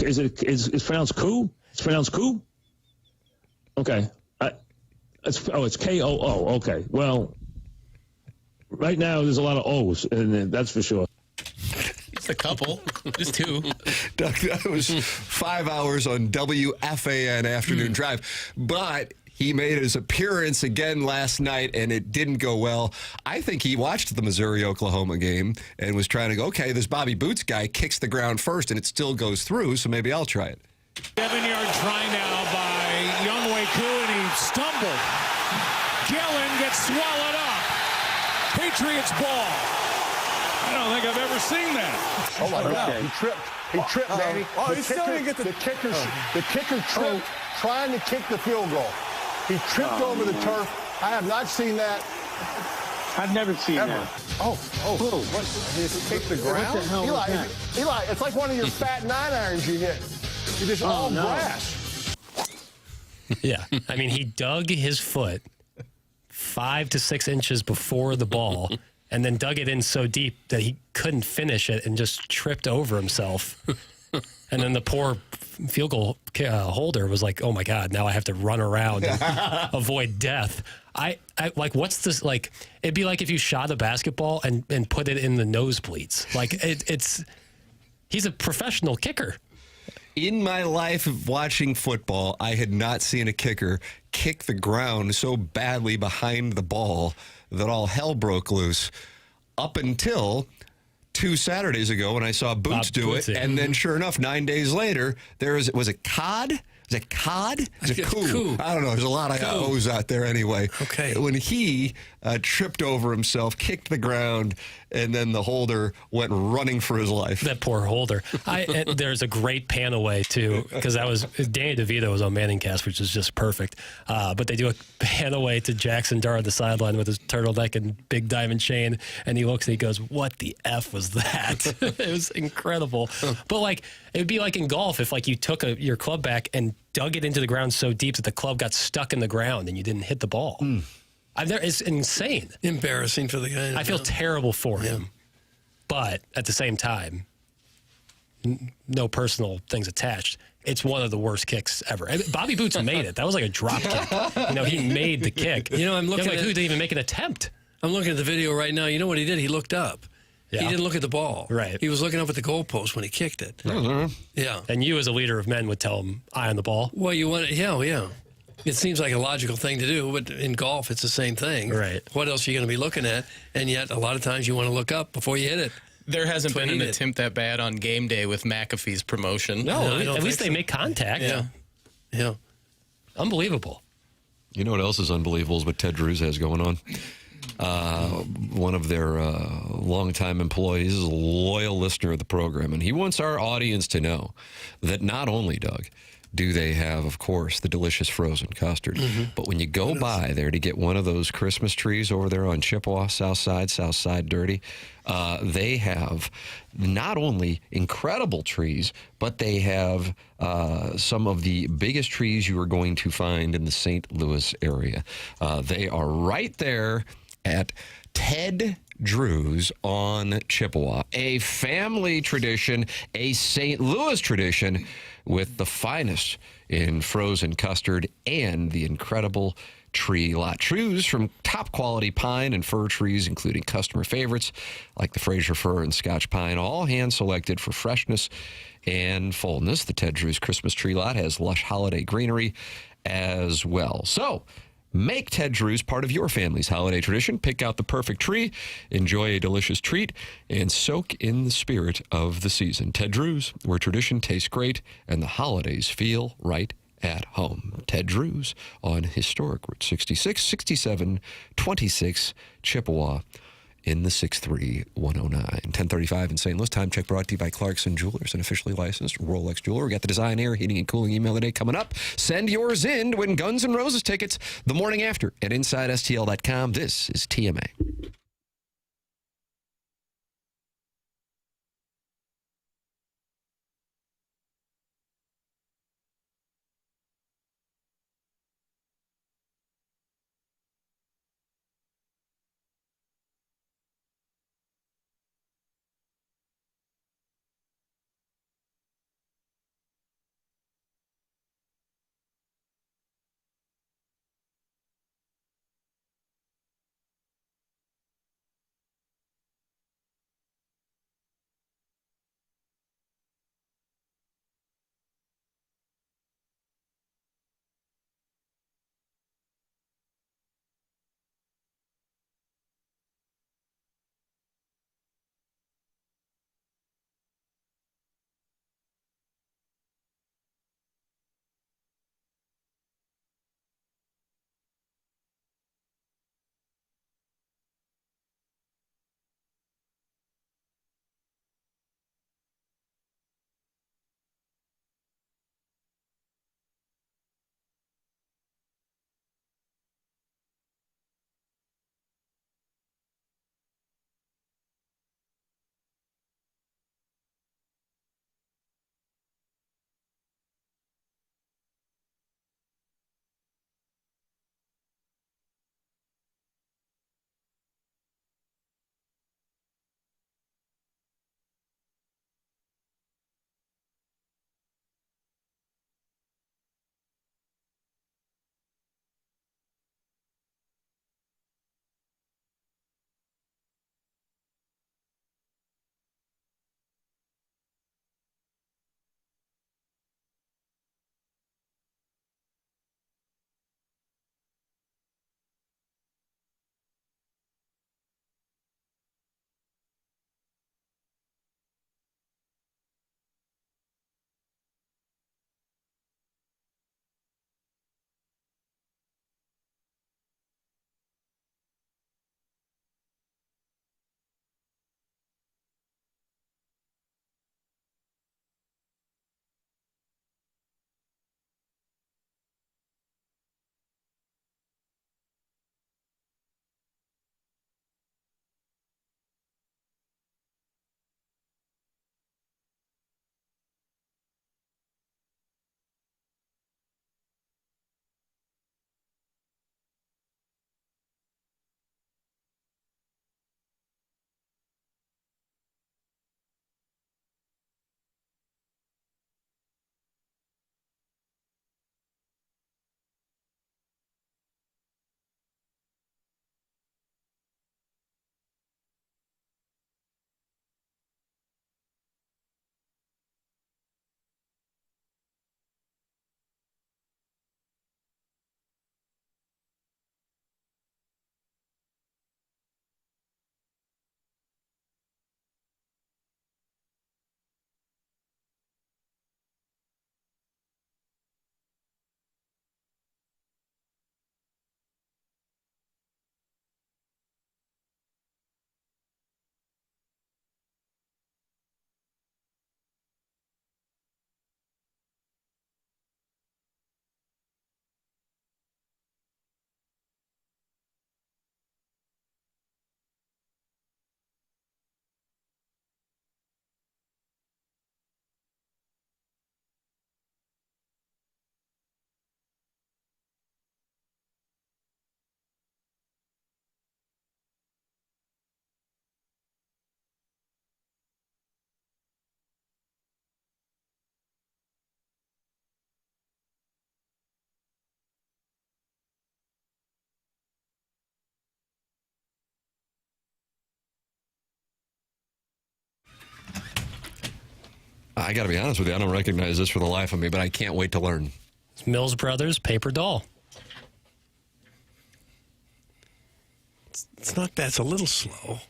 pronounced Koo? It's pronounced Koo. Okay. It's K-O-O. Okay. Well, right now there's a lot of O's, and that's for sure. Just a couple. Just two. Doug, that was 5 hours on WFAN afternoon drive, but he made his appearance again last night, and it didn't go well. I think he watched the Missouri-Oklahoma game and was trying to go, okay, this Bobby Boots guy kicks the ground first, and it still goes through, so maybe I'll try it. 7-yard try now by Young Wei Koo, and he stumbled. Gillen gets swallowed up. Patriots ball. I don't think I've ever seen that. Oh, my God. He tripped. He tripped, baby. Oh, he still didn't get the kicker tripped trying to kick the field goal. He tripped over the turf. I have not seen that. I've never seen that. Oh, what? He just kicked the ground? What the hell was that? Eli, it's like one of your fat 9-irons you hit. You just all grass. Yeah. I mean, he dug his foot 5 to 6 inches before the ball and then dug it in so deep that he couldn't finish it and just tripped over himself. And then the poor field goal holder was like, oh my God, now I have to run around and avoid death. I like, what's this like? It'd be like if you shot a basketball and put it in the nosebleeds. Like he's a professional kicker. In my life of watching football, I had not seen a kicker kick the ground so badly behind the ball that all hell broke loose up until 2 Saturdays ago when I saw Boots do it. And then sure enough, 9 days later, was it Cod? Is it Cod? Is it Coo? I don't know. There's a lot of O's out there anyway. Okay. When he tripped over himself, kicked the ground, and then the holder went running for his life. That poor holder. There's a great pan away, too, because Danny DeVito was on Manningcast, which is just perfect. But they do a pan away to Jackson Burkett on the sideline with his turtleneck and big diamond chain, and he looks and he goes, what the F was that? It was incredible. But, like, it would be like in golf if, like, you took your club back and dug it into the ground so deep that the club got stuck in the ground and you didn't hit the ball. It's insane. Embarrassing for the guy. I feel terrible for him. But at the same time, no personal things attached. It's one of the worst kicks ever. Bobby Boots made it. That was like a drop kick. He made the kick. I'm looking who didn't even make an attempt? I'm looking at the video right now. You know what he did? He looked up. Yeah. He didn't look at the ball. Right. He was looking up at the goalpost when he kicked it. Yeah. And you, as a leader of men, would tell him, eye on the ball. Well, yeah. It seems like a logical thing to do, but in golf, it's the same thing. Right. What else are you going to be looking at? And yet, a lot of times, you want to look up before you hit it. There hasn't been an attempt that bad on game day with McAfee's promotion. No, at least they make contact. Yeah. Unbelievable. You know what else is unbelievable is what Ted Drews has going on. One of their longtime employees is a loyal listener of the program, and he wants our audience to know that not only, Doug, do they have, of course, the delicious frozen custard, but when you go by there to get one of those Christmas trees over there on Chippewa, South Side Dirty, they have not only incredible trees, but they have some of the biggest trees you are going to find in the St. Louis area. They are right there at Ted Drews on Chippewa, a family tradition, a St. Louis tradition with the finest in frozen custard and the incredible tree lot. Choose from top quality pine and fir trees, including customer favorites like the Fraser fir and Scotch pine, all hand selected for freshness and fullness. The Ted Drews Christmas tree lot has lush holiday greenery as well. So, make Ted Drews part of your family's holiday tradition. Pick out the perfect tree, enjoy a delicious treat, and soak in the spirit of the season. Ted Drews, where tradition tastes great and the holidays feel right at home. Ted Drews on historic Route 66, 67, 26, Chippewa in the 63109. 1035 in St. Louis. Time check brought to you by Clarkson Jewelers, an officially licensed Rolex jeweler. We got the Design, Air, Heating, and Cooling email today coming up. Send yours in to win Guns N' Roses tickets the morning after at InsideSTL.com. This is TMA. I got to be honest with you. I don't recognize this for the life of me, but I can't wait to learn. It's Mills Brothers Paper Doll. It's not bad. It's a little slow.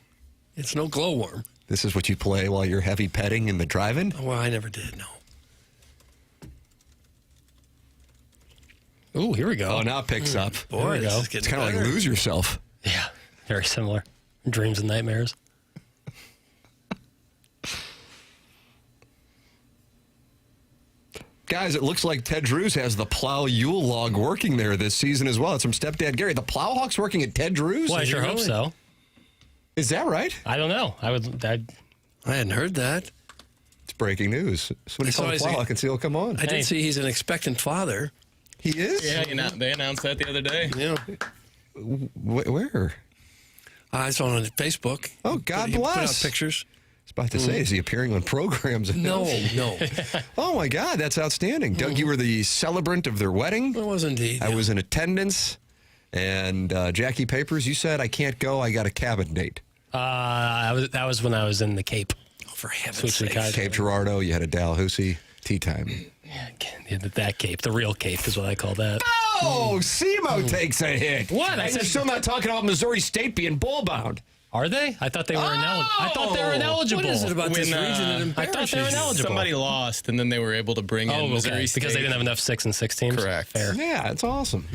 It's no glowworm. This is what you play while you're heavy petting in the drive-in? Well, I never did, no. Ooh, here we go. Oh, now it picks up. Boy, There we go. this is It's kind of like Lose Yourself. Yeah, very similar. Dreams and nightmares. Guys, it looks like Ted Drew's has the Plow Yule log working there this season as well. It's from Stepdad Gary. The Plowhawks working at Ted Drew's? Well, I sure hope so. Is that right? I don't know. I hadn't heard that. It's breaking news. Somebody call the Plowhawk and see he'll come on. I did see he's an expectant father. He is? Yeah, they announced that the other day. Yeah. Where? I saw it on Facebook. Oh, God Put out bless. pictures. I was about to say, is he appearing on programs? No. Oh, my God, that's outstanding. Doug, you were the celebrant of their wedding. I was indeed. I was in attendance. And Jackie Papers, you said, I can't go. I got a cabin date. That was when I was in the Cape. Oh, for heaven's sake. Cape Girardeau, you had a Dalhousie tea time. Yeah, that Cape, the real Cape is what I call that. Oh, SEMO takes a hit. What? And you're still not talking about Missouri State being bull-bound. Are they? I thought they were ineligible. I thought they were ineligible. What is it about this region that embarrasses I thought they were ineligible. Somebody lost, and then they were able to bring in Missouri State. Because they didn't have enough 6 and 6 teams? Correct. Fair. Yeah, it's awesome.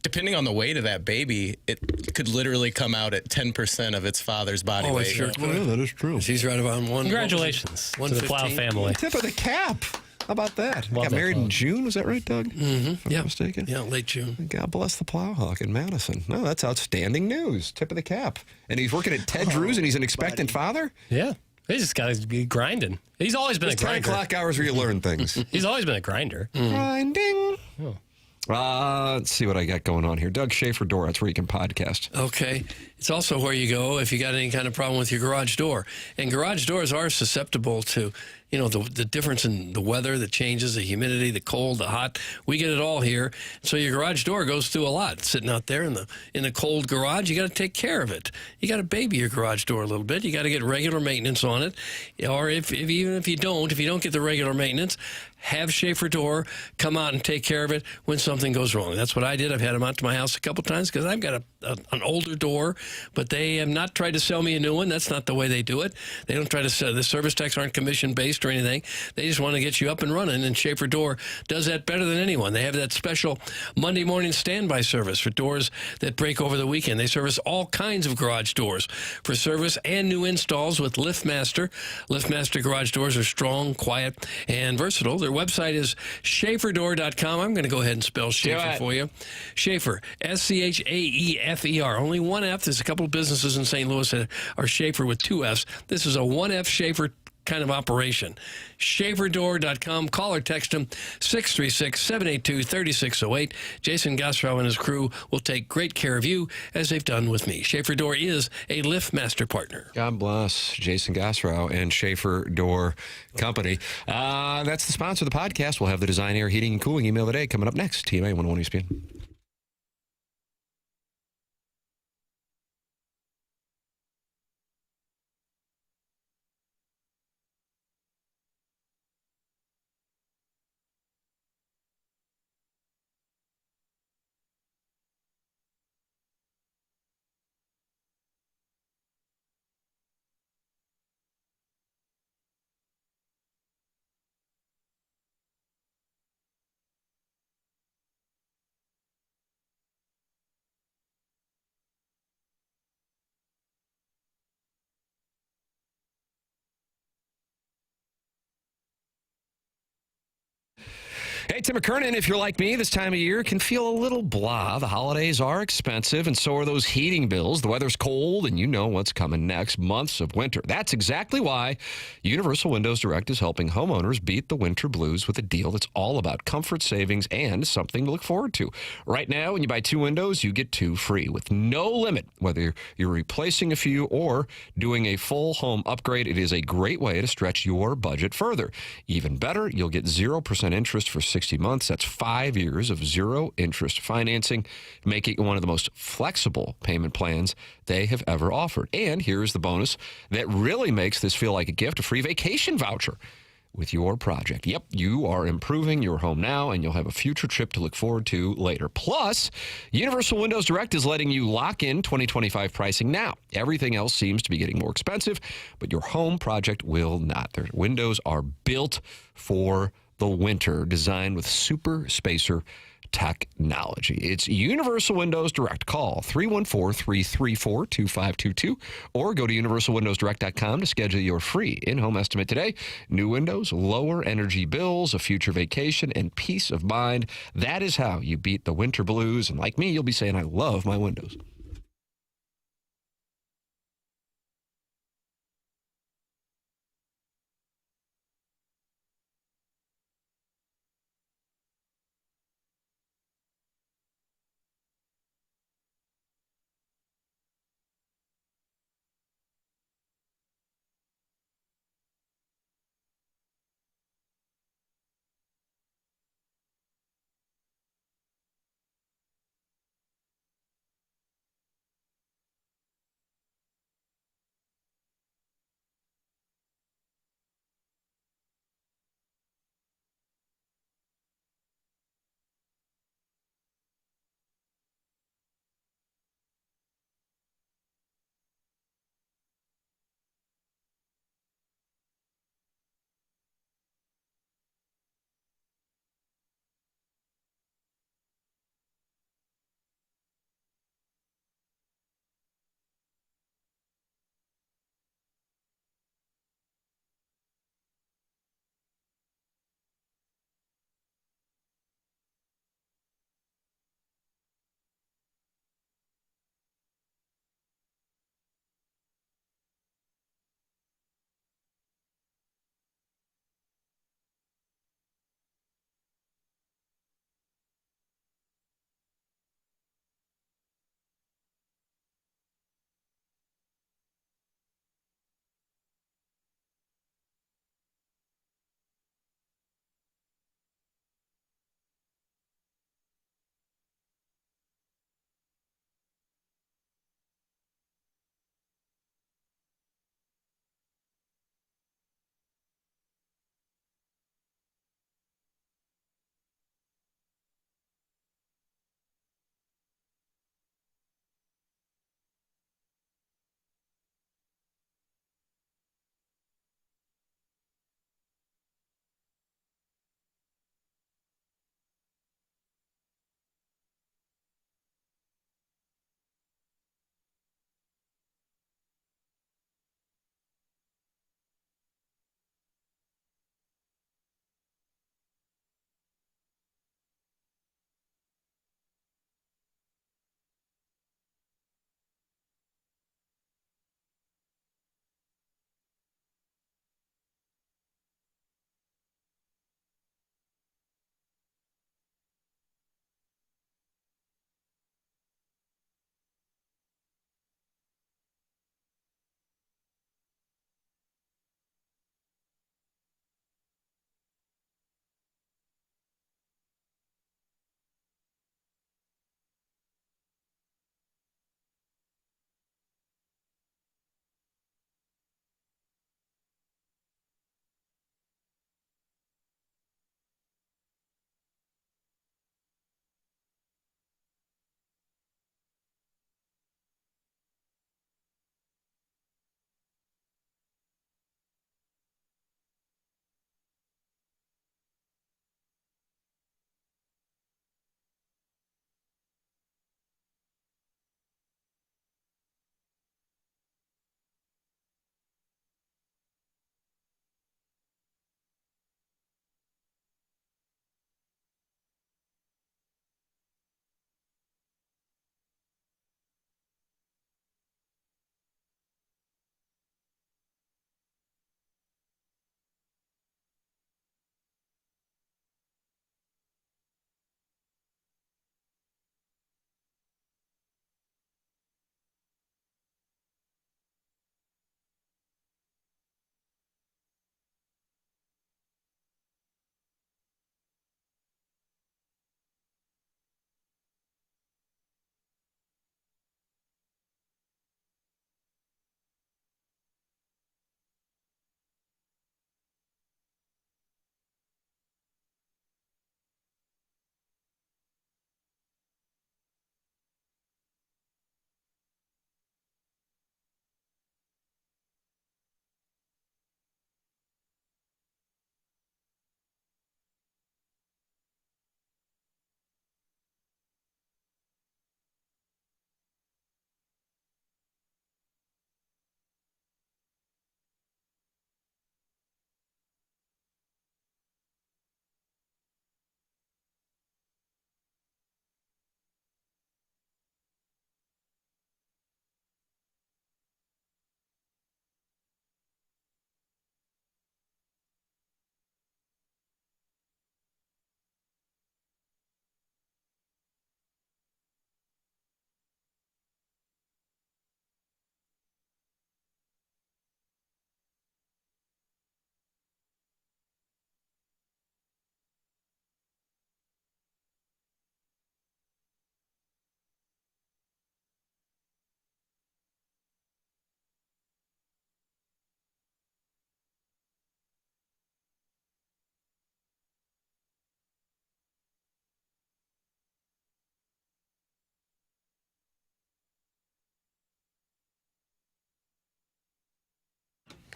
Depending on the weight of that baby, it could literally come out at 10% of its father's body weight. Sure. Yeah, that is true. He's right about one. Congratulations to the Plow family. Tip of the cap. How about that? Love Got that married Plow. in June, was that right, Doug? Mm-hmm. If I'm not mistaken. Yeah, late June. God bless the Plowhawk in Madison. No, that's outstanding news. Tip of the cap. And he's working at Ted Drew's, and he's an expectant father? Yeah. He just got to be grinding. He's always been It's a 10 grinder. o'clock hours where you learn things. He's always been a grinder. Grinding. Oh. Let's see what I got going on here. Doug Schaefer Door, that's where you can podcast. Okay. It's also where you go if you got any kind of problem with your garage door. And garage doors are susceptible to, the difference in the weather, the changes, the humidity, the cold, the hot. We get it all here. So your garage door goes through a lot. Sitting out there in the cold garage, you got to take care of it. You got to baby your garage door a little bit. You got to get regular maintenance on it. Or even if you don't get the regular maintenance, have Schaefer Door come out and take care of it when something goes wrong. That's what I did. I've had them out to my house a couple times because I've got an older door, but they have not tried to sell me a new one. That's not the way they do it. They don't try to sell. The service techs aren't commission-based or anything. They just want to get you up and running, and Schaefer Door does that better than anyone. They have that special Monday morning standby service for doors that break over the weekend. They service all kinds of garage doors for service and new installs with LiftMaster. LiftMaster garage doors are strong, quiet, and versatile. Their website is SchaeferDoor.com. I'm going to go ahead and spell Schaefer for you. Schaefer, S-C-H-A-E-F-E-R. Only one F. There's a couple of businesses in St. Louis that are Schaefer with two Fs. This is a one F Schaefer kind of operation. SchaeferDoor.com. Call or text him 636-782-3608. Jason Gosrow and his crew will take great care of you as they've done with me. Schaefer Door is a LiftMaster partner. God bless Jason Gosrow and Schaefer Door Company. That's the sponsor of the podcast. We'll have the Design, Air, Heating, and Cooling email today coming up next. TMA 101 ESPN. Hey, Tim McKernan, if you're like me, this time of year can feel a little blah. The holidays are expensive, and so are those heating bills. The weather's cold, and you know what's coming next, months of winter. That's exactly why Universal Windows Direct is helping homeowners beat the winter blues with a deal that's all about comfort, savings, and something to look forward to. Right now, when you buy 2 windows, you get 2 free with no limit. Whether you're replacing a few or doing a full home upgrade, it is a great way to stretch your budget further. Even better, you'll get 0% interest for 60 months. That's 5 years of zero interest financing, making it one of the most flexible payment plans they have ever offered. And here's the bonus that really makes this feel like a gift, a free vacation voucher. with your project. Yep, you are improving your home now, and you'll have a future trip to look forward to later. Plus, Universal Windows Direct is letting you lock in 2025 pricing now. Everything else seems to be getting more expensive, but your home project will not. Their windows are built for the winter, designed with super spacer technology. It's Universal Windows Direct. Call 314-334-2522 or go to universalwindowsdirect.com to schedule your free in-home estimate today. New windows, lower energy bills, a future vacation, and peace of mind. That is how you beat the winter blues. And like me, you'll be saying, I love my windows.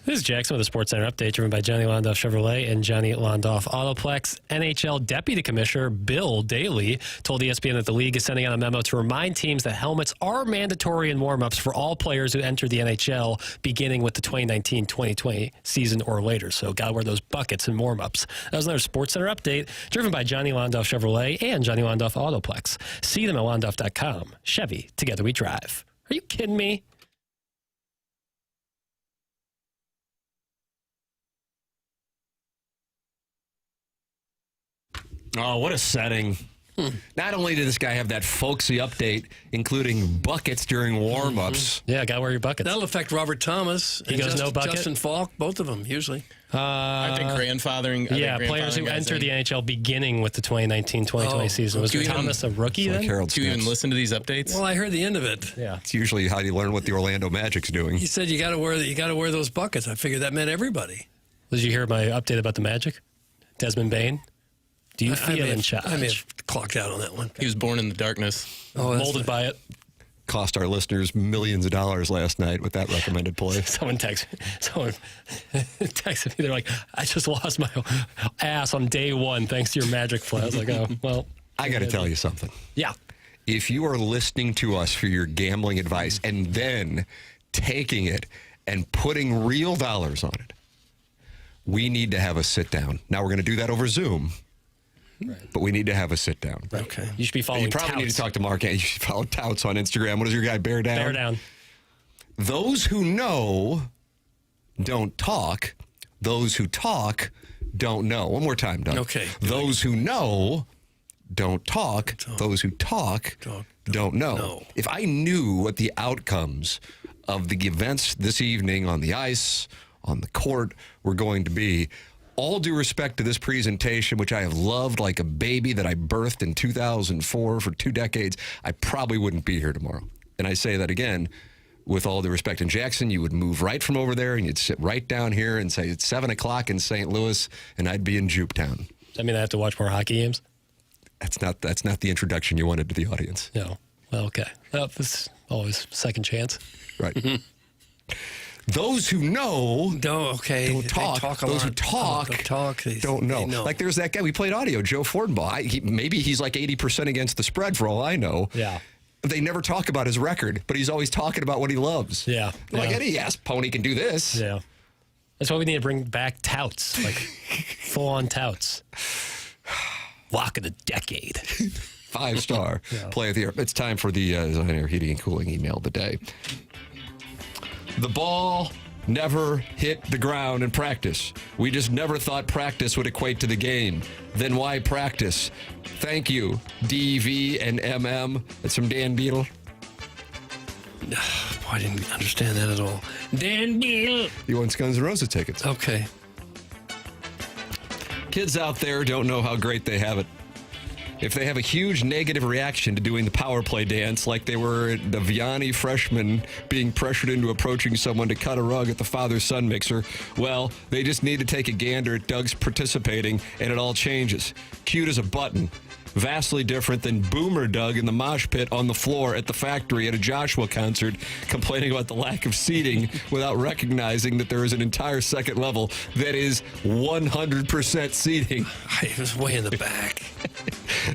This is Jackson with a SportsCenter update driven by Johnny Londoff Chevrolet and Johnny Londoff Autoplex. NHL Deputy Commissioner Bill Daley told ESPN that the league is sending out a memo to remind teams that helmets are mandatory in warm-ups for all players who enter the NHL beginning with the 2019-2020 season or later. So got to wear those buckets in warm-ups. That was another SportsCenter update driven by Johnny Londoff Chevrolet and Johnny Londoff Autoplex. See them at londoff.com. Chevy, together we drive. Are you kidding me? Oh, what a setting. Not only did this guy have that folksy update, including buckets during warm-ups. Yeah, got to wear your buckets. That'll affect Robert Thomas. He goes no bucket? Justin Falk, both of them, usually. I think grandfathering. Players who enter the NHL beginning with the 2019-2020 season. Was Thomas a rookie then? Do you even listen to these updates? Well, I heard the end of it. Yeah. It's usually how you learn what the Orlando Magic's doing. He said you got to wear those buckets. I figured that meant everybody. Did you hear my update about the Magic? Desmond Bain? Do you feel in charge? I may have clocked out on that one. He was born in the darkness. Molded by it. Cost our listeners millions of dollars last night with that recommended play. Someone texted me. They're like, I just lost my ass on day one thanks to your Magic play. I was like, oh, well. I got to tell you something. Yeah. If you are listening to us for your gambling advice and then taking it and putting real dollars on it, we need to have a sit down. Now, we're going to do that over Zoom. Right. But we need to have a sit down. Okay. You should be following You probably Touts. need to talk to Mark. You should follow Touts on Instagram. What is your guy, Bear Down? Bear Down. Those who know don't talk. Those who talk don't know. One more time, Doug. Okay. Those who know don't talk. Those who talk don't know. If I knew what the outcomes of the events this evening on the ice, on the court, were going to be, all due respect to this presentation, which I have loved like a baby that I birthed in 2004 for 2 decades, I probably wouldn't be here tomorrow. And I say that again with all due respect. In Jackson, you would move right from over there and you'd sit right down here and say it's 7 o'clock in St. Louis and I'd be in Jupetown. Does that mean I have to watch more hockey games? That's not the introduction you wanted to the audience. No. Well, okay. Well, it's always second chance. Right. Those who know don't talk. Those who talk don't know. Like there's that guy, we played audio, Joe Fortenbaugh. Maybe he's like 80% against the spread for all I know. Yeah. They never talk about his record, but he's always talking about what he loves. Yeah. Like any ass pony can do this. Yeah. That's why we need to bring back touts, like full-on touts. Lock of the decade. 5-star play of the year. It's time for the Zone Air Heating and Cooling email of the day. The ball never hit the ground in practice. We just never thought practice would equate to the game. Then why practice? Thank you, DV and MM. That's from Dan Beadle. Boy, I didn't understand that at all. Dan Beadle. He wants Guns N' Roses tickets. Okay. Kids out there don't know how great they have it. If they have a huge negative reaction to doing the power play dance like they were the Vianney freshman being pressured into approaching someone to cut a rug at the father-son mixer, well, they just need to take a gander at Doug's participating and it all changes. Cute as a button. Vastly different than Boomer Doug in the mosh pit on the floor at the factory at a Joshua concert, complaining about the lack of seating without recognizing that there is an entire second level that is 100% seating. I was way in the back.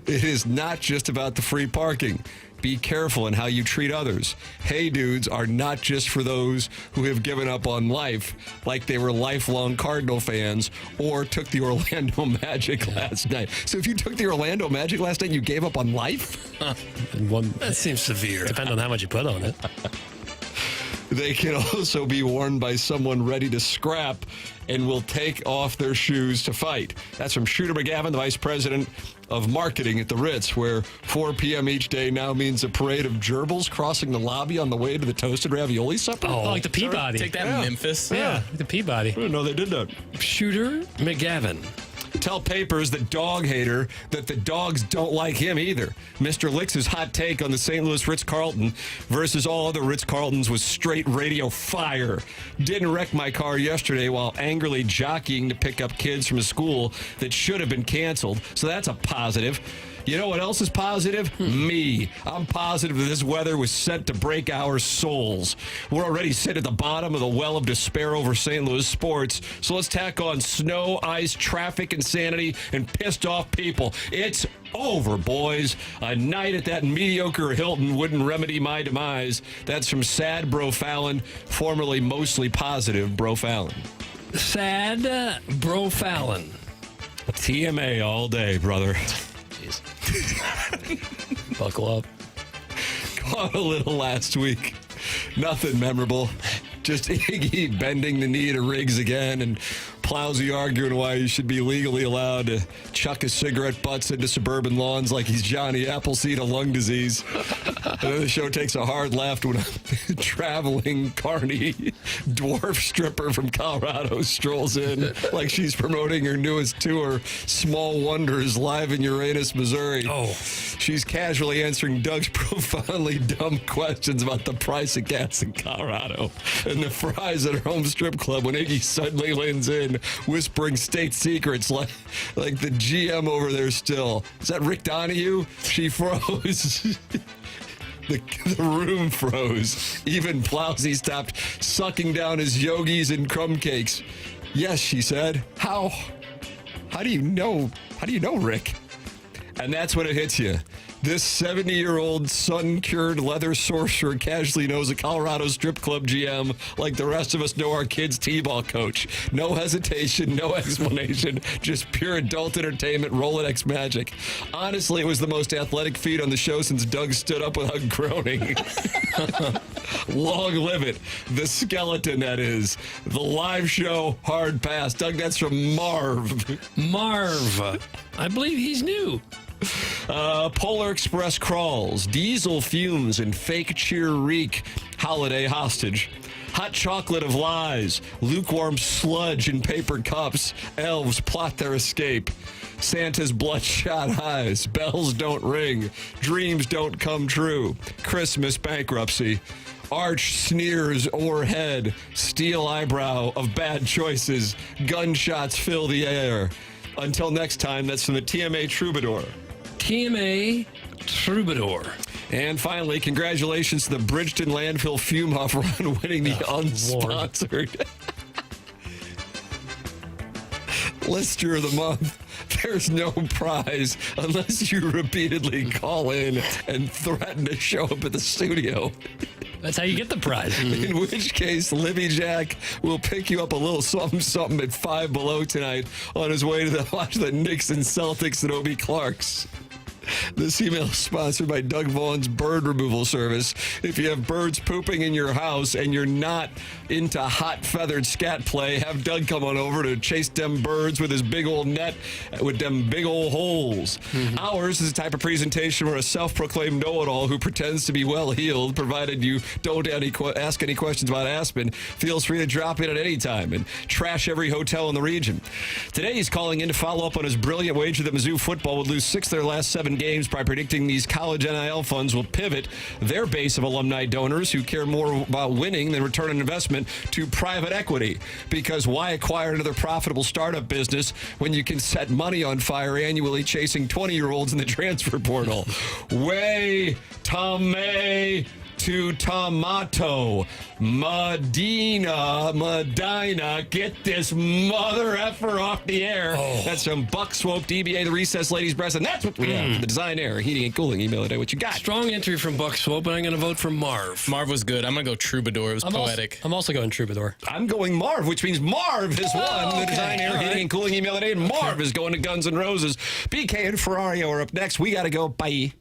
It is not just about the free parking. Be careful in how you treat others. Hey dudes are not just for those who have given up on life like they were lifelong Cardinal fans or took the Orlando Magic last night. So if you took the Orlando Magic last night, you gave up on life? That seems severe. Depends on how much you put on it. They can also be worn by someone ready to scrap and will take off their shoes to fight. That's from Shooter McGavin, the Vice President of Marketing at the Ritz, where 4 p.m. each day now means a parade of gerbils crossing the lobby on the way to the toasted ravioli supper. Oh, like the Peabody. Take that, Memphis. Yeah, like the Peabody. I didn't know they did that. Shooter McGavin. Tell Papers, the dog hater, that the dogs don't like him either. Mr. Licks' hot take on the St. Louis Ritz-Carlton versus all other Ritz-Carltons was straight radio fire. Didn't wreck my car yesterday while angrily jockeying to pick up kids from a school that should have been canceled, so that's a positive. You know what else is positive? Me. I'm positive that this weather was sent to break our souls. We're already sitting at the bottom of the well of despair over St. Louis sports, so let's tack on snow, ice, traffic, insanity, and pissed off people. It's over, boys. A night at that mediocre Hilton wouldn't remedy my demise. That's from Sad Bro Fallon, formerly mostly positive Bro Fallon. Sad Bro Fallon. TMA all day, brother. Jeez. Buckle up. Caught a little last week. Nothing memorable. Just Iggy bending the knee to Riggs again and Plowsy arguing why he should be legally allowed to chuck his cigarette butts into suburban lawns like he's Johnny Appleseed of lung disease. And then the show takes a hard left when a traveling carny dwarf stripper from Colorado strolls in like she's promoting her newest tour, Small Wonders, live in Uranus, Missouri. Oh. She's casually answering Doug's profoundly dumb questions about the price of gas in Colorado and the fries at her home strip club when Iggy suddenly leans in, whispering state secrets like the GM over there still. Is that Rick Donahue? She froze. The room froze. Even Plowsy stopped sucking down his yogis and crumb cakes. Yes, she said. How do you know? How do you know, Rick? And that's when it hits you. This 70-year-old sun-cured leather sorcerer casually knows a Colorado strip club GM like the rest of us know our kid's t-ball coach. No hesitation, no explanation, just pure adult entertainment, Rolodex magic. Honestly, it was the most athletic feat on the show since Doug stood up without groaning. Long live it. The skeleton, that is. The live show, hard pass. Doug, that's from Marv. Marv. I believe he's new. Polar Express crawls, diesel fumes, and fake cheer reek. Holiday hostage. Hot chocolate of lies, lukewarm sludge in paper cups. Elves plot their escape. Santa's bloodshot eyes. Bells don't ring. Dreams don't come true. Christmas bankruptcy. Arch sneers o'erhead. Steel eyebrow of bad choices. Gunshots fill the air. Until next time, that's from the TMA Troubadour. TMA Troubadour. And finally, congratulations to the Bridgeton Landfill Fume Off on winning the unsponsored Lister of the Month. There's no prize unless you repeatedly call in and threaten to show up at the studio. That's how you get the prize. In which case, Libby Jack will pick you up a little something at Five Below tonight on his way to watch the Knicks and Celtics at Obie Clark's. This email is sponsored by Doug Vaughn's bird removal service. If you have birds pooping in your house and you're not into hot feathered scat play, have Doug come on over to chase them birds with his big old net with them big old holes. Ours is a type of presentation where a self-proclaimed know-it-all who pretends to be well-heeled, provided you don't ask any questions about Aspen, feels free to drop in at any time and trash every hotel in the region. Today he's calling in to follow up on his brilliant wager that Mizzou football would lose 6 of their last 7 games by predicting these college NIL funds will pivot their base of alumni donors who care more about winning than return on investment to private equity. Because why acquire another profitable startup business when you can set money on fire annually chasing 20-year-olds in the transfer portal? Way Tomei to tomato. Medina, get this mother effer off the air. That's from Buck Swope, DBA, the Recess Ladies Breast, and that's what we have for the Design Air Heating and Cooling email today. What you got? Strong entry from Buck Swope, and I'm going to vote for Marv. Marv was good. I'm going to go Troubadour. It was poetic. I'm also going Troubadour. I'm going Marv, which means Marv has won the Design Air Heating and Cooling email today, and Marv is going to Guns N' Roses. BK and Ferrario are up next. We got to go. Bye.